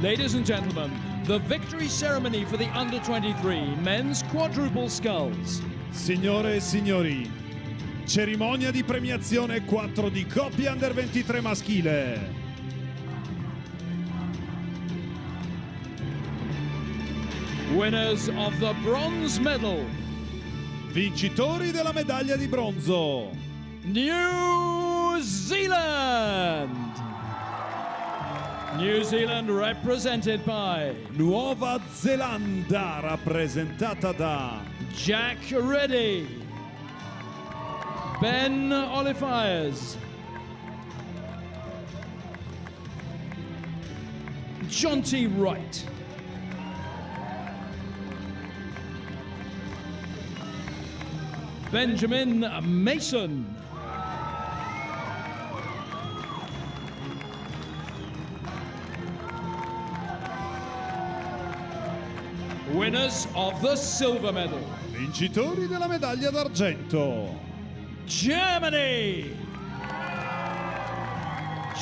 Ladies and gentlemen, the victory ceremony for the under-23 men's quadruple sculls. Signore e signori, cerimonia di premiazione 4 di coppia under 23 maschile. Winners of the bronze medal. Vincitori della medaglia di bronzo. New Zealand. New Zealand represented by Nuova Zelanda rappresentata da Jack Reddy, Ben Olifiers, Jonty Wright, Benjamin Mason, winners of the silver medal. vincitori della medaglia d'argento. Germany.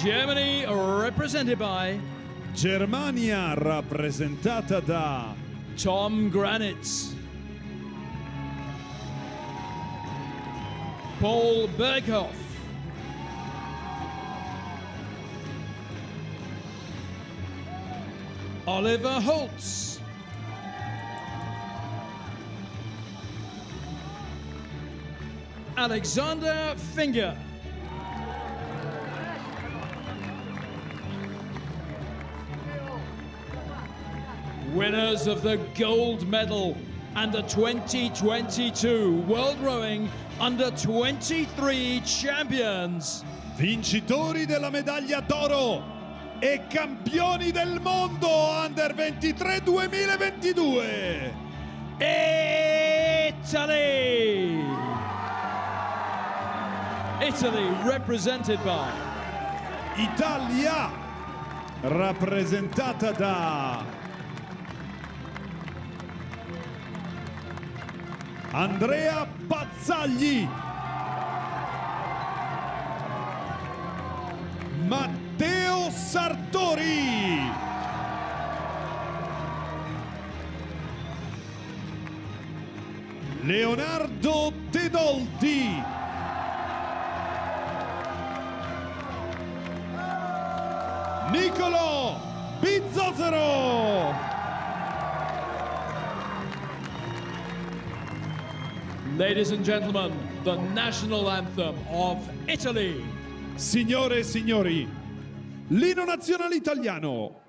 Germany represented by Germania rappresentata da Tom Granitz, Paul Berghoff, Oliver Holtz, Alexander Finger, winners of the gold medal and the 2022 World Rowing Under-23 champions. vincitori della medaglia d'oro e campioni del mondo Under 23 2022. Italy! Italy represented by Italia rappresentata da Andrea Pazzagli, Matteo Sartori, Leonardo Tedoldi, Niccolò Bizzozero. Ladies and gentlemen, the national anthem of Italy. Signore e signori, l'inno nazionale italiano.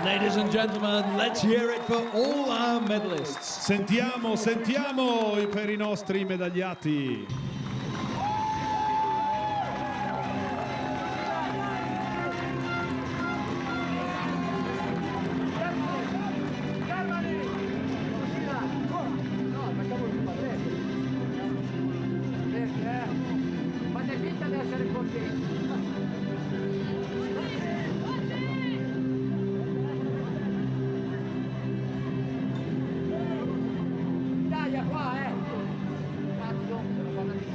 Ladies and gentlemen, let's hear it for all our medalists. Sentiamo per i nostri medagliati. Fate finta di essere contenti. Italia qua, cazzo,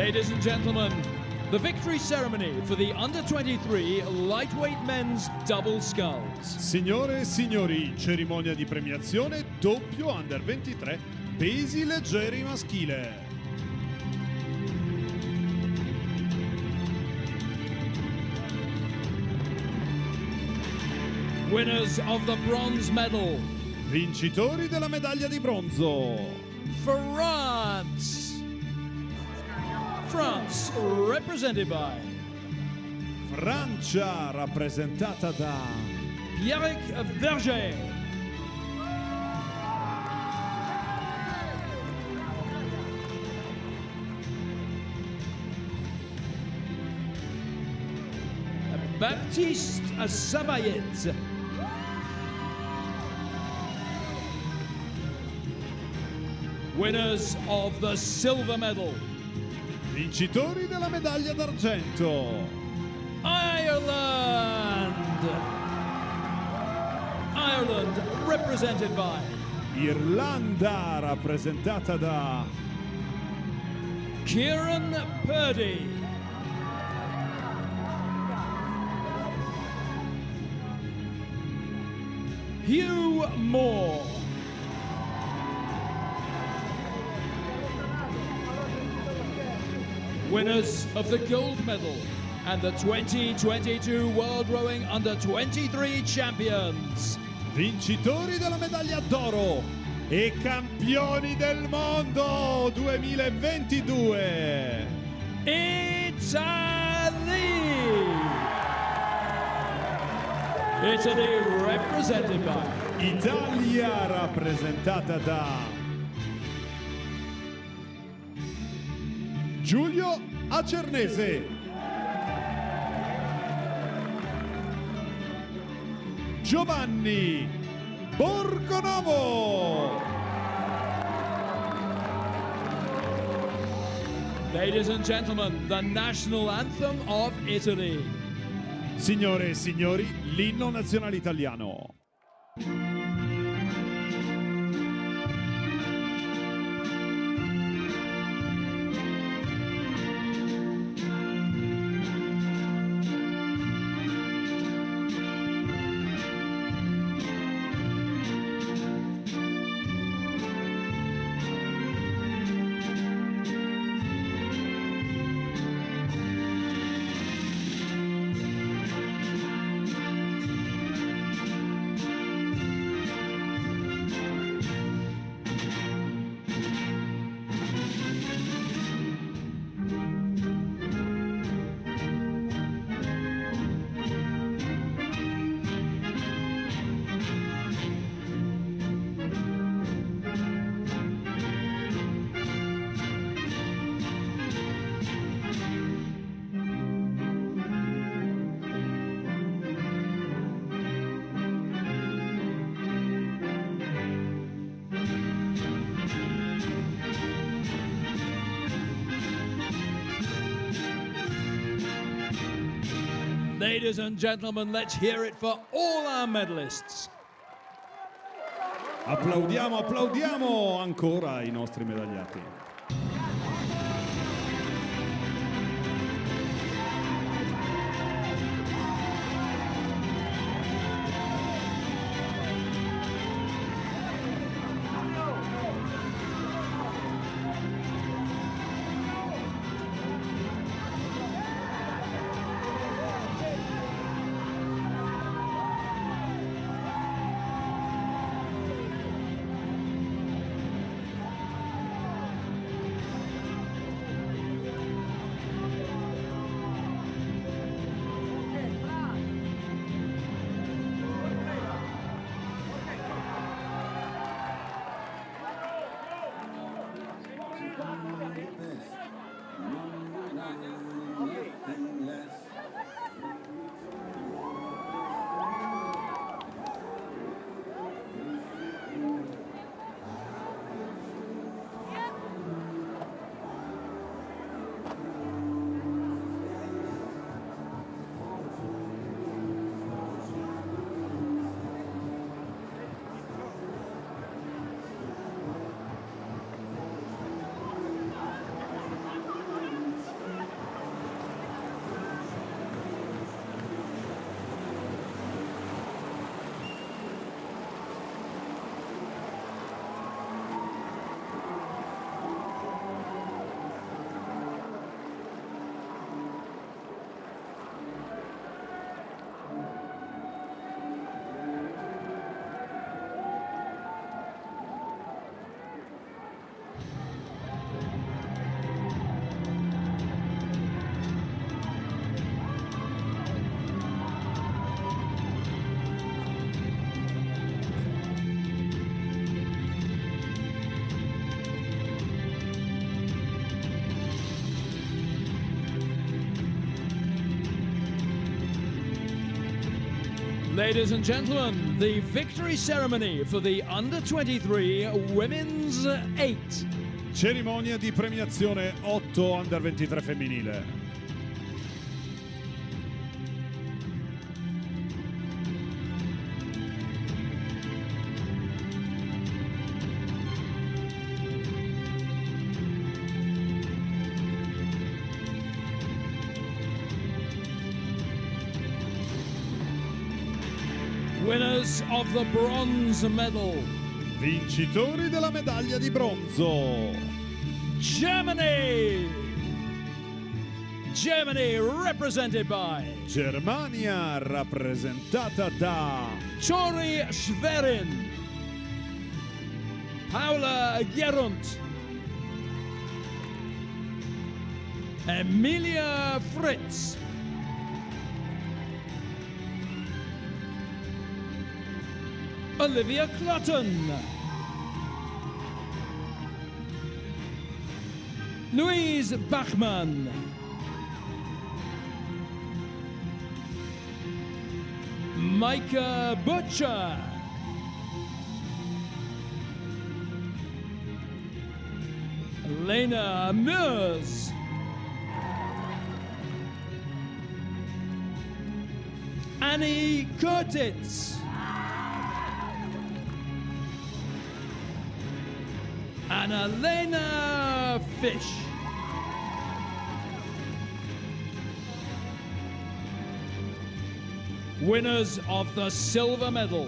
Ladies and gentlemen, the victory ceremony for the under-23 lightweight men's double sculls. Signore e signori, cerimonia di premiazione doppio under 23 pesi leggeri maschile. Winners of the bronze medal. Vincitori della medaglia di bronzo. France. France, represented by Francia, rappresentata da Pierrick Verger. Baptiste Savayet. Winners of the silver medal. vincitori della medaglia d'argento. Ireland. Ireland, represented by Irlanda, rappresentata da Kieran Purdy. Hugh Moore. Winners of the gold medal and the 2022 World Rowing Under-23 Champions. vincitori della medaglia d'oro e campioni del mondo 2022. Italy represented by Italia, rappresentata da Giulio Acernese, Giovanni Borgonovo. Ladies and gentlemen, the national anthem of Italy. Signore e signori, l'inno nazionale italiano. Ladies and gentlemen, let's hear it for all our medalists. Applaudiamo, applaudiamo ancora i nostri medagliati. Ladies and gentlemen, the victory ceremony for the Under-23 Women's 8. Cerimonia di premiazione 8 Under 23 femminile. Winners of the bronze medal. Vincitori della medaglia di bronzo. Germany! Germany represented by Germania rappresentata da Tori Schwerin, Paula Gerunt, Emilia Fritz, Olivia Clutton, Louise Bachmann, Micah Butcher, Lena Meurs, Annie Kurtitz, Annalena Fish, winners of the silver medal.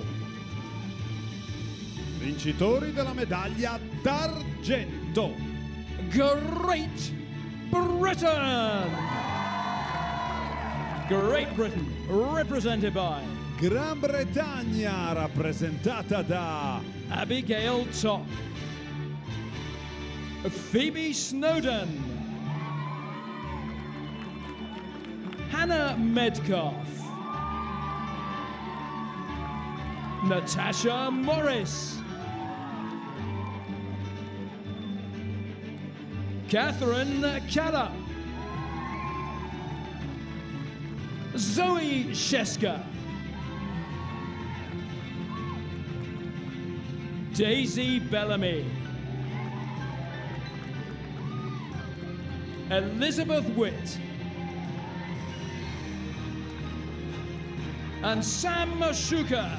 vincitori della medaglia d'argento. Great Britain! Great Britain represented by Gran Bretagna rappresentata da Abigail Top, Phoebe Snowden, Hannah Medcoff, Natasha Morris, Catherine Keller, Zoe Sheska, Daisy Bellamy, Elizabeth Witt, and Sam Mashuka.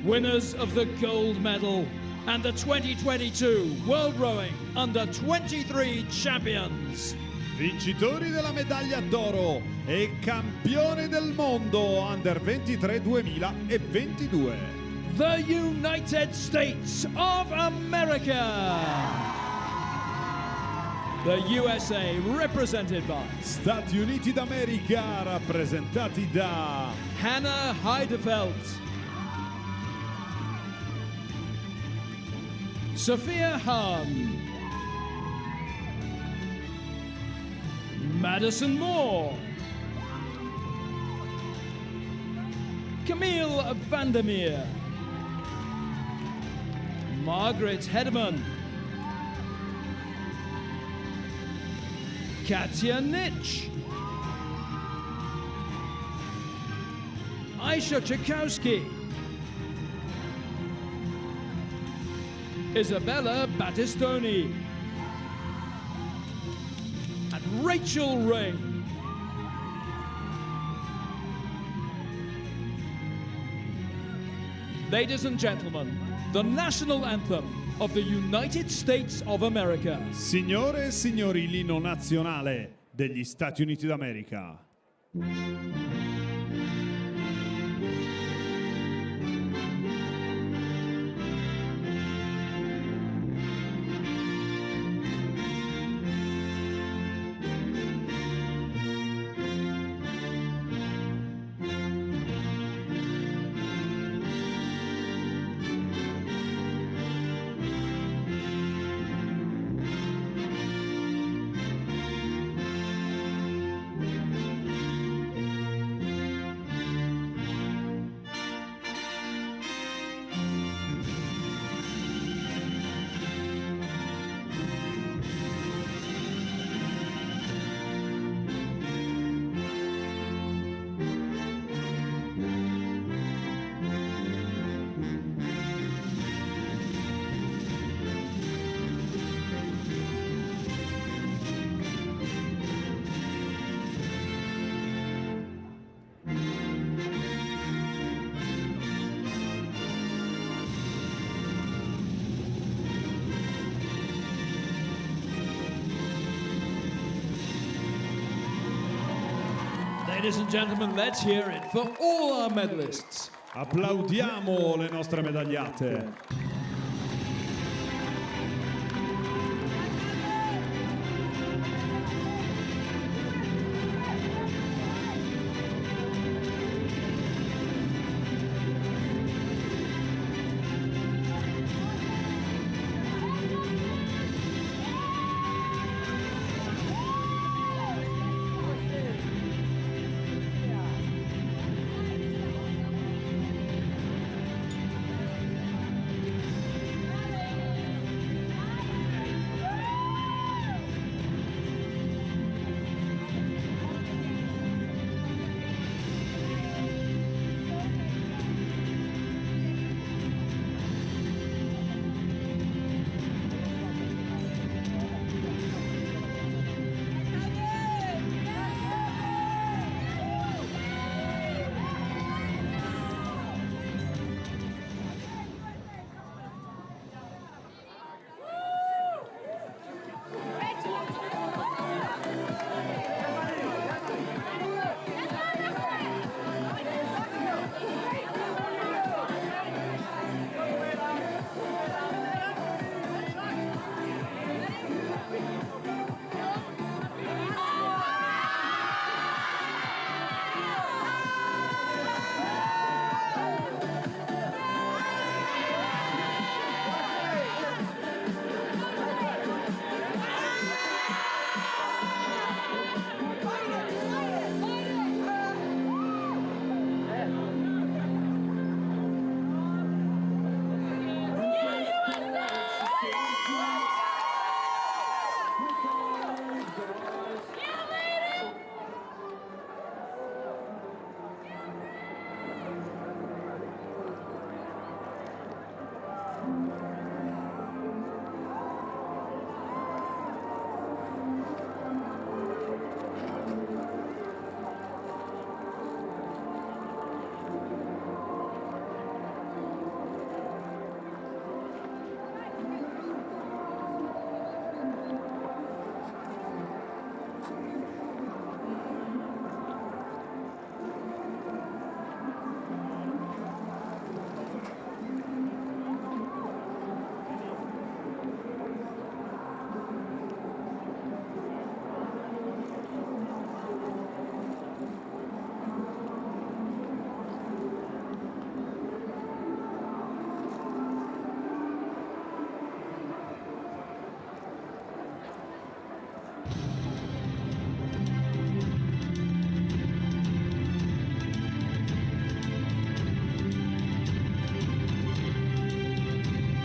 Winners of the gold medal and the 2022 World Rowing Under-23 Champions. vincitori della medaglia d'oro e campione del mondo Under 23 2022. The United States of America. The USA represented by Stati Uniti d'America rappresentati da Hannah Heidefeld, Sophia Hahn, Madison Moore, Camille Vandermeer, Margaret Hedman, Katya Nitsch, Aisha Tchaikovsky, Isabella Battistoni, and Rachel Ray. Ladies and gentlemen, the national anthem of the United States of America. Signore e signori, l'inno nazionale degli Stati Uniti d'America. Ladies and gentlemen, let's hear it for all our medalists. Applaudiamo le nostre medagliate.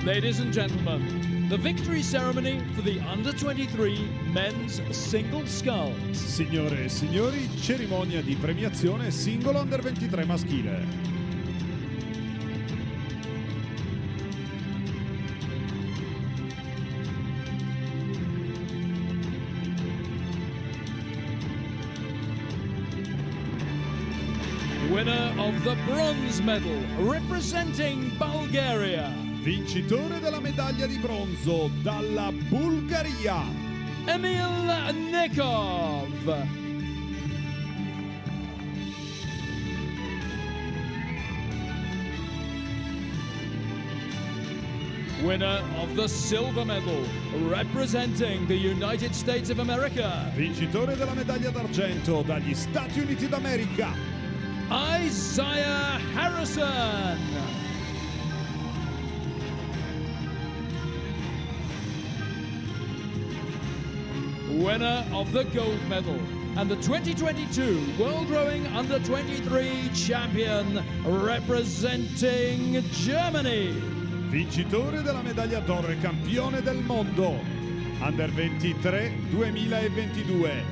Ladies and gentlemen, the victory ceremony for the Under-23 men's single sculls. Signore e signori, cerimonia di premiazione singolo Under 23 maschile. Winner of the bronze medal, representing Bulgaria. Vincitore della medaglia di bronzo dalla Bulgaria, Emil Nekov. Winner of the silver medal, representing the United States of America. Vincitore della medaglia d'argento dagli Stati Uniti d'America, Isaiah Harrison. Winner of the gold medal and the 2022 World Rowing Under-23 champion, representing Germany. Vincitore della medaglia d'oro e campione del mondo Under 23 2022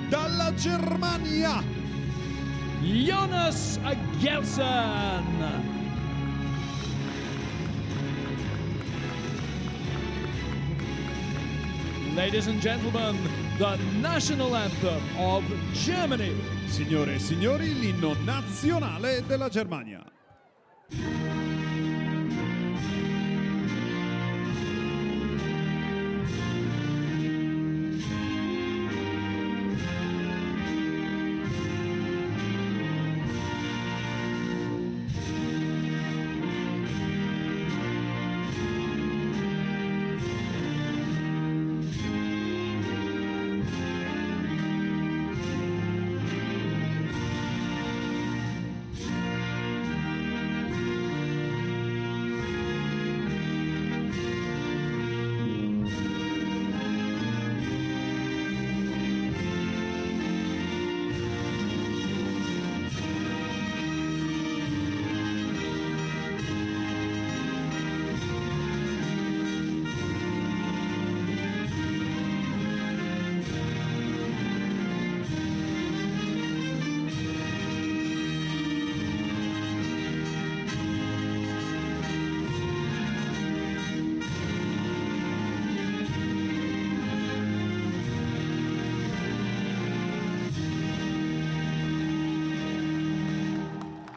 dalla Germania, Jonas Gelsen. Ladies and gentlemen, the national anthem of Germany. Signore e signori, l'inno nazionale della Germania.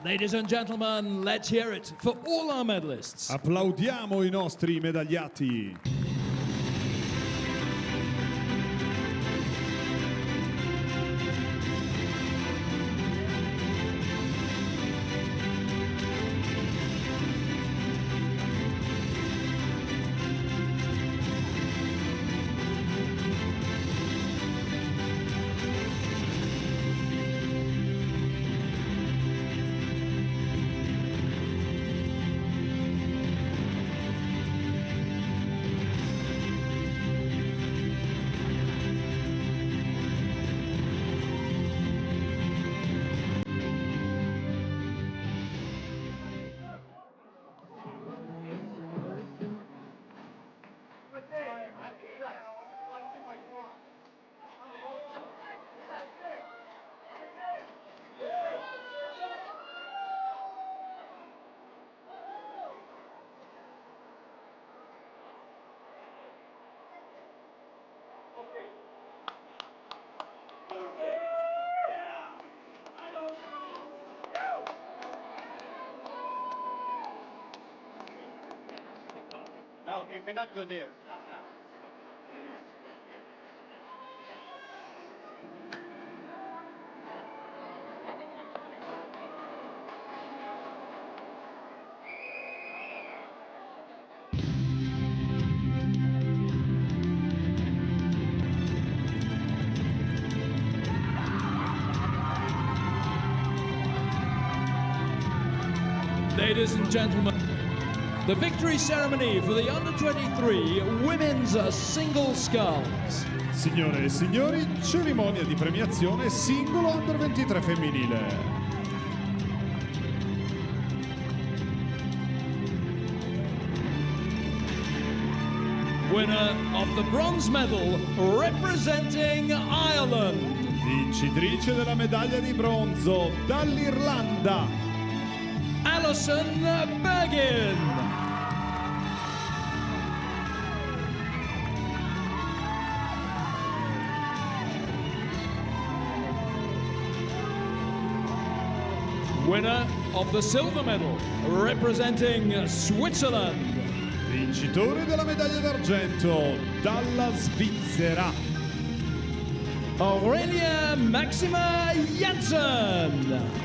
Ladies and gentlemen, let's hear it for all our medalists. Applaudiamo i nostri medagliati. No, we're not good there. Ladies and gentlemen, the victory ceremony for the under-23 women's single sculls. Signore e signori, cerimonia di premiazione singolo under 23 femminile. Winner of the bronze medal representing Ireland. Vincitrice della medaglia di bronzo dall'Irlanda, Alison Bergin. Winner of the silver medal representing Switzerland. vincitore della medaglia d'argento dalla Svizzera, Aurelia Maxima Janssen.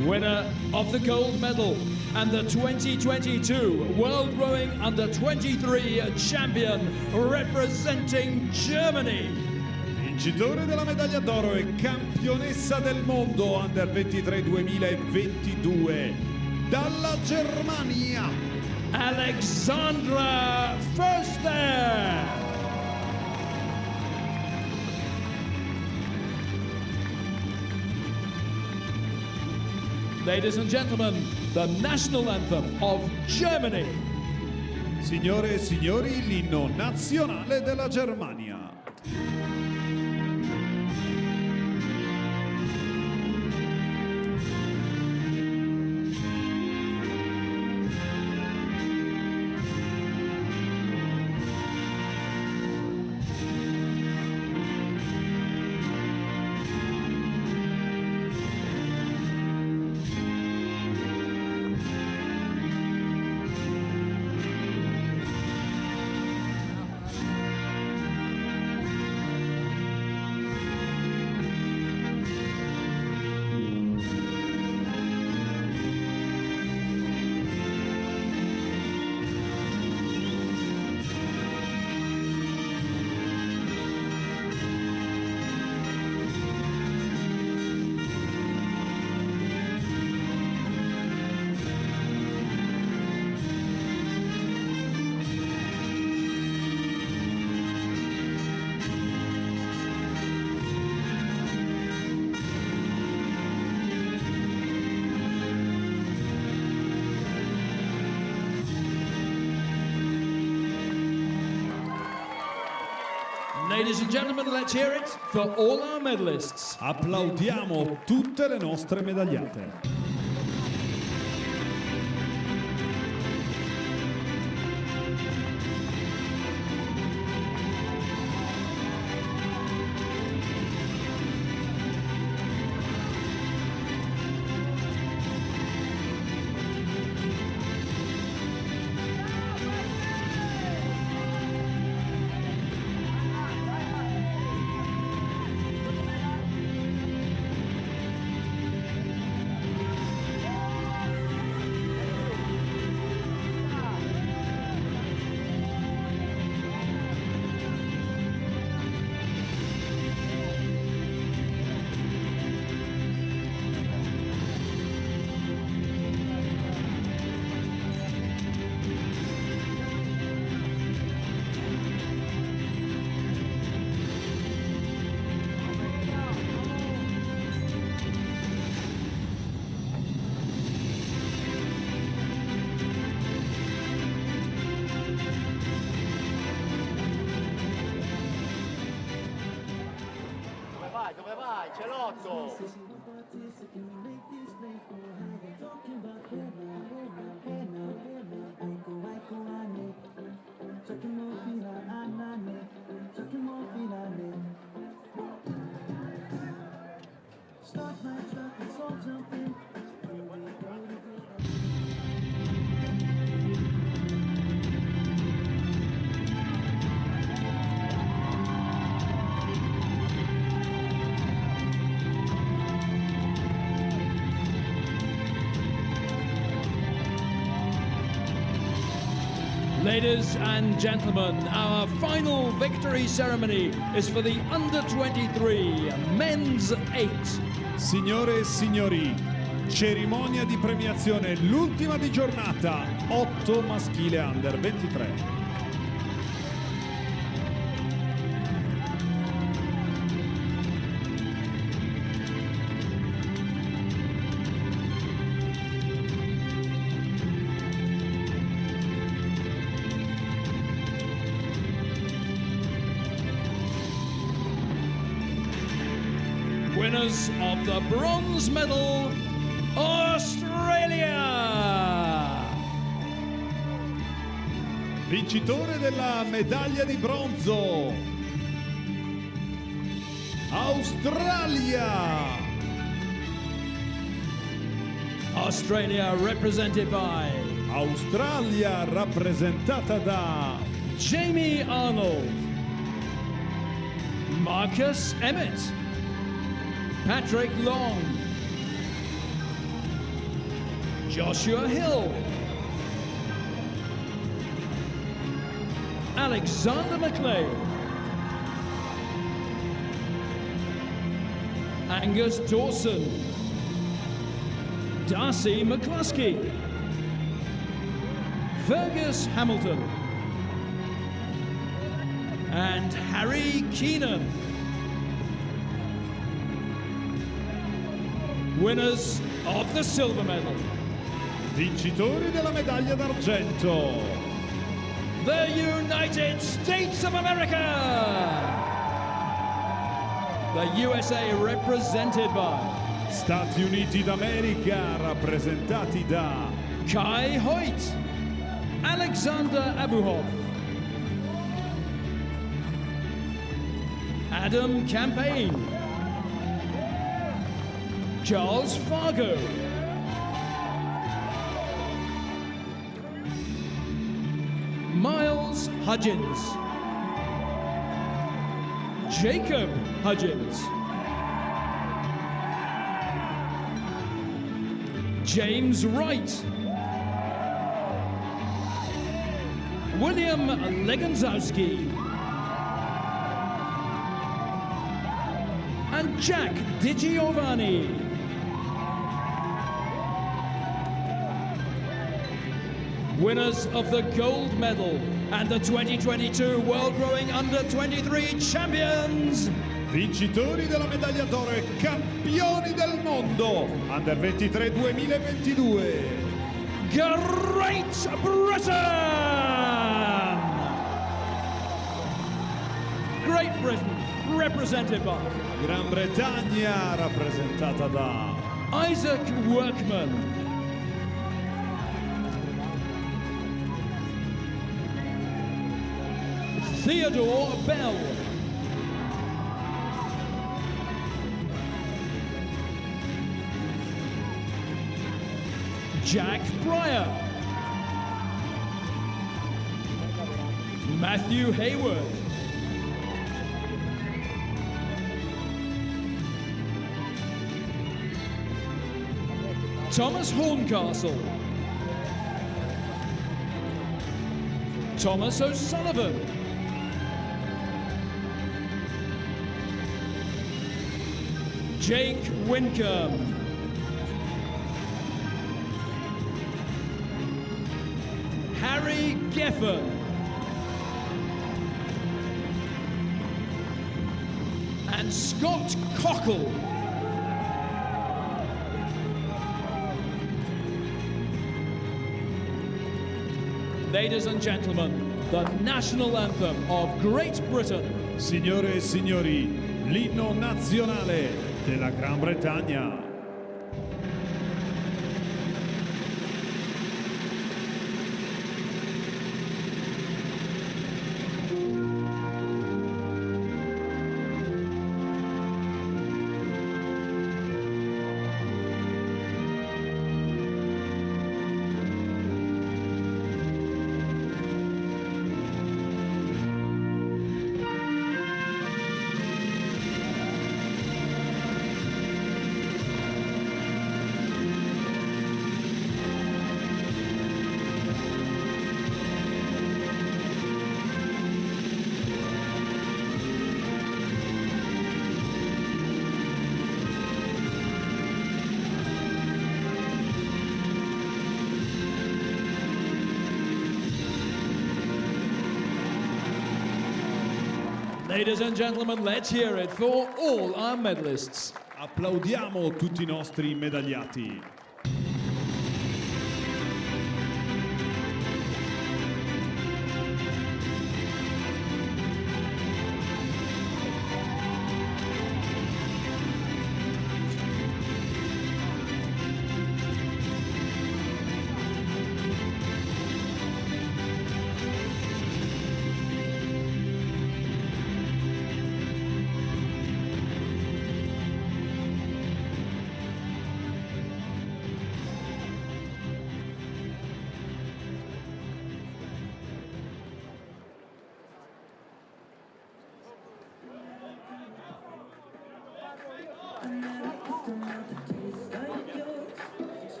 Winner of the gold medal and the 2022 World Rowing Under 23 champion representing Germany. vincitore della medaglia d'oro e campionessa del mondo Under 23 2022 dalla Germania, Alexandra Förster. Ladies and gentlemen, the national anthem of Germany. Signore e signori, l'inno nazionale della Germania. Ladies and gentlemen, let's hear it for all our medalists. Applaudiamo tutte le nostre medagliate. Celotto! Ladies and gentlemen, our final victory ceremony is for the under-23 men's 8. Signore e signori, cerimonia di premiazione, l'ultima di giornata, 8 maschile under 23. Winners of the bronze medal, Australia! Vincitore della medaglia di bronzo, Australia! Australia represented by Australia rappresentata da Jamie Arnold, Marcus Emmett, Patrick Long, Joshua Hill, Alexander McLean, Angus Dawson, Darcy McCluskey, Fergus Hamilton, and Harry Keenan. Winners of the silver medal, vincitori della medaglia d'argento, the United States of America. The USA represented by Stati Uniti d'America rappresentati da Kai Hoyt, Alexander Abuhov, Adam Campaign, Charles Fargo, Miles Hudgens, Jacob Hudgens, James Wright, William Leganzowski, and Jack DiGiovanni. Winners of the gold medal and the 2022 World Rowing Under-23 Champions. Vincitori della medaglia d'oro e campioni del mondo Under 23 2022. Great Britain! Great Britain represented by Gran Bretagna rappresentata da Isaac Workman, Theodore Bell, Jack Breyer, Matthew Hayward, Thomas Horncastle, Thomas O'Sullivan, Jake Wincombe, Harry Geffen, and Scott Cockle. Ladies and gentlemen, the national anthem of Great Britain. Signore e signori, l'inno nazionale della Gran Bretagna. Ladies and gentlemen, let's hear it for all our medalists. Applaudiamo tutti i nostri medagliati.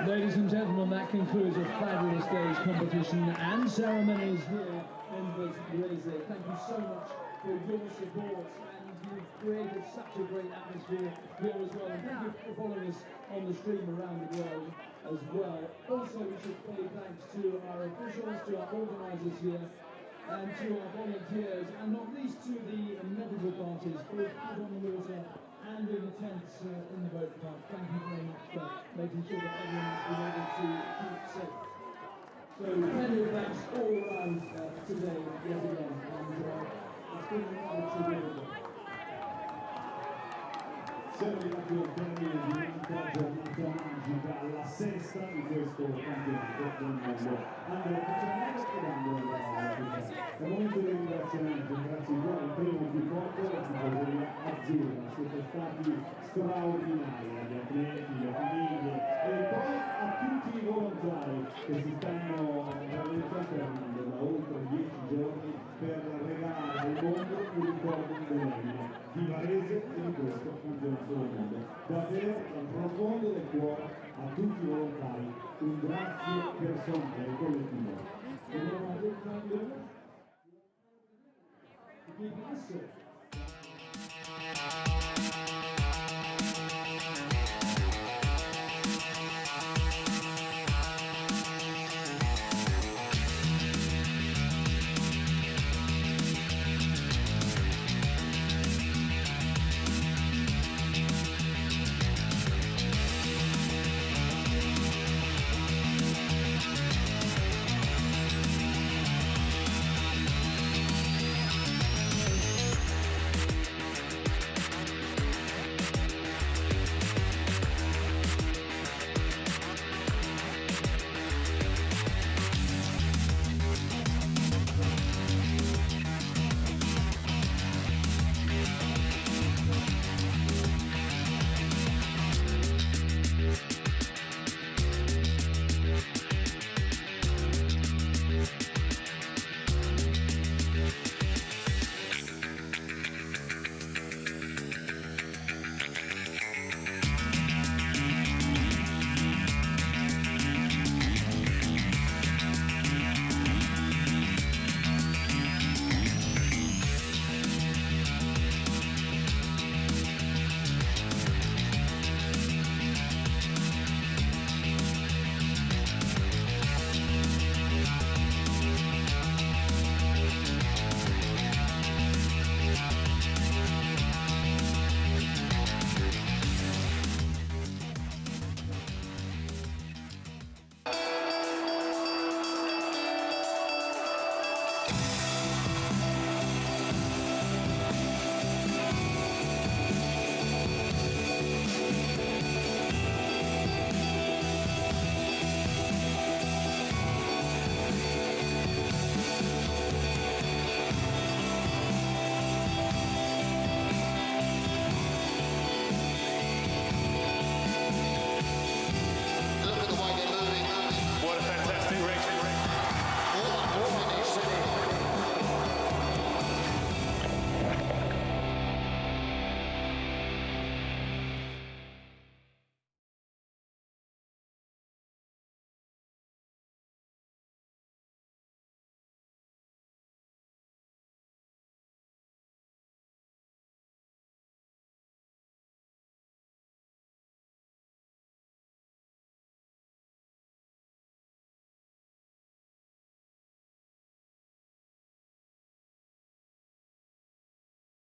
Ladies and gentlemen, that concludes a fabulous day's competition and ceremonies here in Varese. Thank you so much for your support, and you've created such a great atmosphere here as well. And thank you for following us on the stream around the world as well. Also, we should pay thanks to our officials, to our organisers here, and to our volunteers, and not least to the medical parties, both out on the water and in the tents in the boat park. Thank you very much for making sure that everyone's been able to keep safe. So plenty of thanks all around today, yet again, and it's been a tremendous. Siamo arrivati al termine di un'altra giornata magica, la sesta di questo campionato del mondo. Andrea, facciamo è un momento di ringraziamento, grazie al primo più forte, la tifoseria azzurra, siete stati straordinari, agli atleti, alle famiglie e poi a tutti i volontari che si stanno veramente alternando da oltre 10 giorni per regalare al mondo un ricordo indelebile di Varese e di questo campionato del mondo. Davvero dal profondo del cuore a tutti i volontari un grazie personale e collettivo.